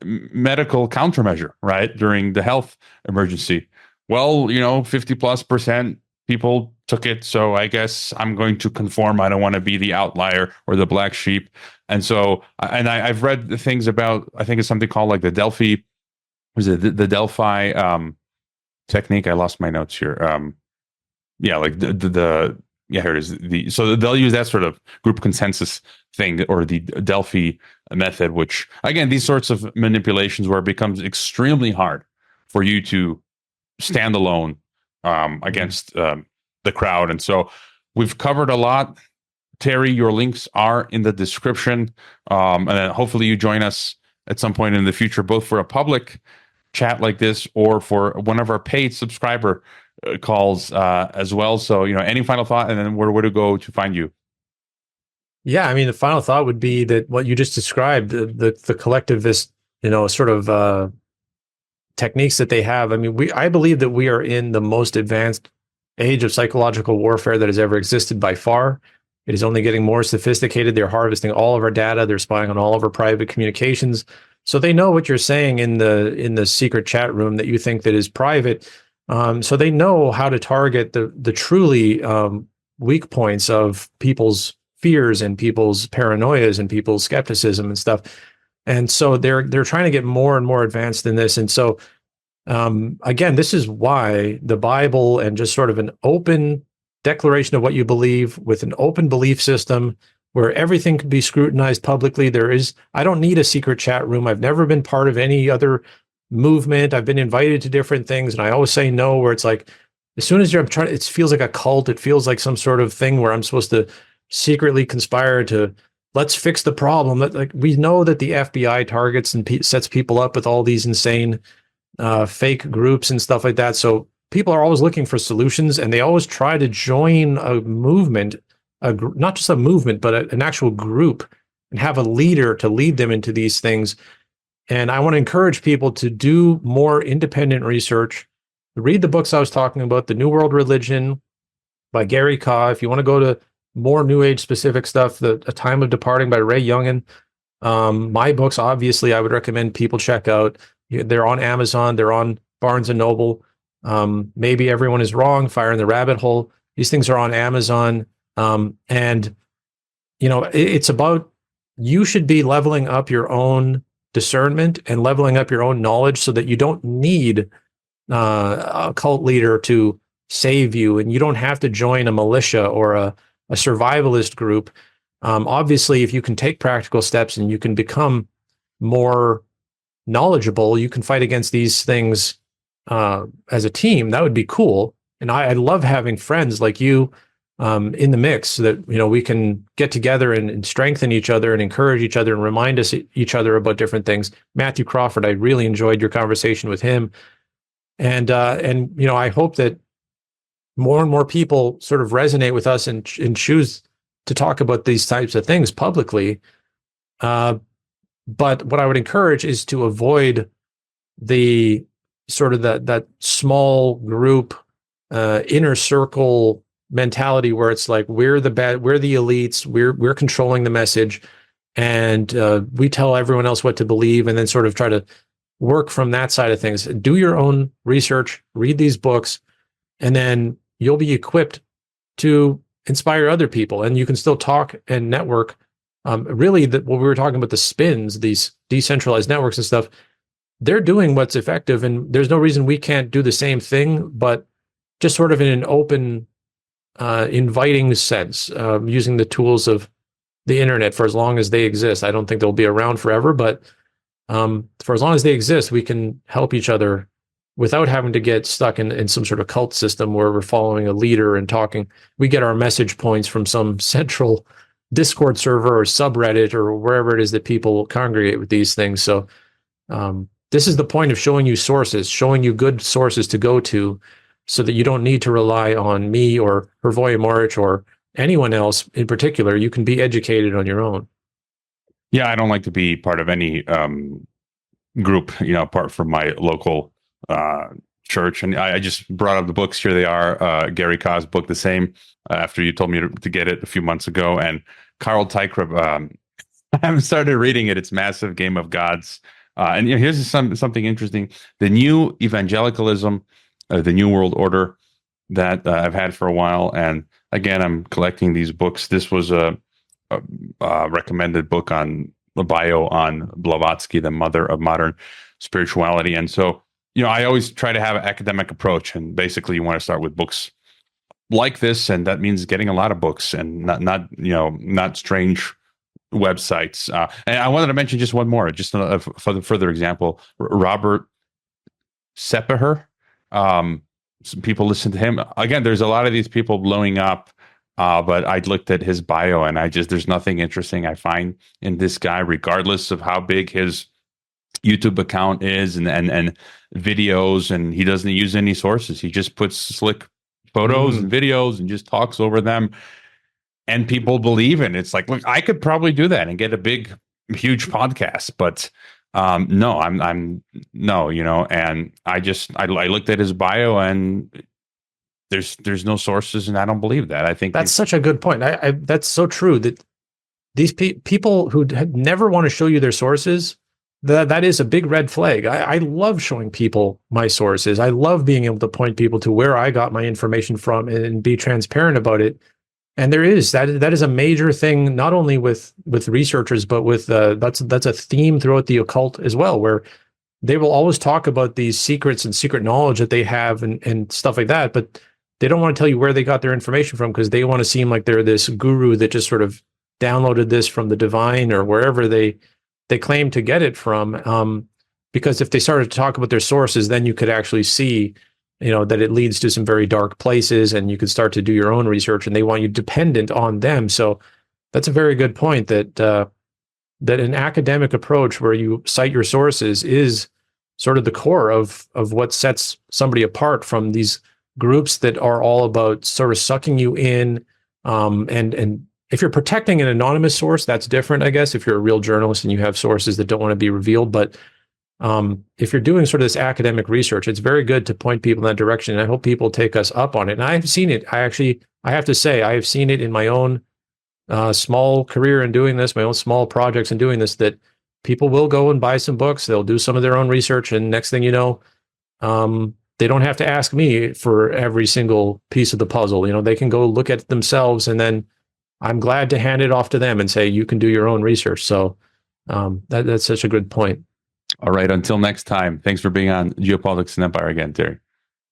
medical countermeasure, right, during the health emergency. Well, 50+% people took it, so I guess I'm going to conform. I don't want to be the outlier or the black sheep. And so, I've read the things about, I think it's something called like the Delphi, the Delphi technique? I lost my notes here. Like here it is. So they'll use that sort of group consensus thing, or the Delphi method, which again, these sorts of manipulations where it becomes extremely hard for you to stand alone against the crowd. And so we've covered a lot. Terry, your links are in the description. And then hopefully you join us at some point in the future, both for a public chat like this or for one of our paid subscriber calls as well. So, any final thought, and then where to go to find you? Yeah, I mean, the final thought would be that what you just described, the collectivist, sort of techniques that they have. I mean, I believe that we are in the most advanced age of psychological warfare that has ever existed by far. It is only getting more sophisticated. They're harvesting all of our data. They're spying on all of our private communications. So they know what you're saying in the secret chat room that you think that is private. So they know how to target the truly weak points of people's fears and people's paranoias and people's skepticism and stuff. And so they're trying to get more and more advanced in this. And so again, this is why the Bible and just sort of an open declaration of what you believe with an open belief system where everything can be scrutinized publicly. I don't need a secret chat room. I've never been part of any other movement. I've been invited to different things, and I always say no, where it's like, as soon as it feels like a cult. It feels like some sort of thing where I'm supposed to secretly conspire to, let's fix the problem. Like, we know that the FBI targets and sets people up with all these insane fake groups and stuff like that. So people are always looking for solutions, and they always try to join a movement, not just a movement, but an actual group, and have a leader to lead them into these things. And I want to encourage people to do more independent research. Read the books I was talking about, The New World Religion by Gary Kaw. If you want to go to more New Age specific stuff, A Time of Departing by Ray Youngin. My books, obviously, I would recommend people check out. They're on Amazon. They're on Barnes & Noble. Maybe Everyone is Wrong, Fire in the Rabbit Hole. These things are on Amazon. And, it's about, you should be leveling up your own discernment and leveling up your own knowledge so that you don't need a cult leader to save you, and you don't have to join a militia or a survivalist group. Obviously, if you can take practical steps and you can become more knowledgeable, you can fight against these things as a team. That would be cool. And I love having friends like you in the mix so that, you know, we can get together and strengthen each other and encourage each other and remind each other about different things. Matthew Crawford, I really enjoyed your conversation with him. And you know, I hope that more and more people sort of resonate with us and choose to talk about these types of things publicly. But what I would encourage is to avoid the sort of that small group, inner circle mentality where it's like, we're the elites, we're controlling the message, and we tell everyone else what to believe, and then sort of try to work from that side of things. Do your own research, read these books, and then you'll be equipped to inspire other people, and you can still talk and network. Really, what we were talking about, the spins, these decentralized networks and stuff, they're doing what's effective, and there's no reason we can't do the same thing, but just sort of in an open, inviting sense, using the tools of the internet for as long as they exist. I don't think they'll be around forever, but for as long as they exist, we can help each other without having to get stuck in some sort of cult system where we're following a leader and talking. We get our message points from some central Discord server or subreddit or wherever it is that people congregate with these things. So this is the point of showing you sources, showing you good sources to go to, so that you don't need to rely on me or Hervoy March or anyone else in particular. You can be educated on your own. Yeah, I don't like to be part of any group, you know, apart from my local church. And I just brought up the books. Here they are. Gary Ka's book, The Same, after you told me to get it a few months ago. And Carl Teichrob, I haven't started reading it. It's Massive Game of Gods. And you know, here's something interesting. The new evangelicalism, the New World Order that I've had for a while. And again, I'm collecting these books. This was a recommended book on the bio on Blavatsky, the mother of modern spirituality. And so, you know, I always try to have an academic approach, and basically you want to start with books like this, and that means getting a lot of books and not strange websites. And I wanted to mention just one more, just for the further example, Robert Seppeher. Some people listen to him. Again, there's a lot of these people blowing up, but I looked at his bio, and there's nothing interesting I find in this guy, regardless of how big his YouTube account is and videos, and he doesn't use any sources. He just puts slick photos and videos and just talks over them, and people believe in it. It's like, look, I could probably do that and get a huge podcast, but no, I'm no, you know. And I looked at his bio, and there's no sources, and I don't believe that. I think that's such a good point. That's so true, that these people who never want to show you their sources, that is a big red flag. I love showing people my sources. I love being able to point people to where I got my information from and be transparent about it. And that is a major thing, not only with researchers, but with that's a theme throughout the occult as well, where they will always talk about these secrets and secret knowledge that they have and stuff like that, but they don't want to tell you where they got their information from, because they want to seem like they're this guru that just sort of downloaded this from the divine or wherever they claim to get it from. Because if they started to talk about their sources, then you could actually see, you know, that it leads to some very dark places, and you could start to do your own research, and they want you dependent on them. So that's a very good point, that an academic approach where you cite your sources is sort of the core of what sets somebody apart from these groups that are all about sort of sucking you in. And if you're protecting an anonymous source, that's different, I guess, if you're a real journalist and you have sources that don't want to be revealed. But if you're doing sort of this academic research, it's very good to point people in that direction. And I hope people take us up on it. And I've seen it. I have to say, I have seen it in my own small career in doing this, my own small projects in doing this, that people will go and buy some books. They'll do some of their own research. And next thing you know, they don't have to ask me for every single piece of the puzzle. You know, they can go look at it themselves, and then I'm glad to hand it off to them and say, you can do your own research. So That's such a good point. All right. Until next time, thanks for being on Geopolitics and Empire again, Terry.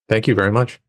Thank you very much.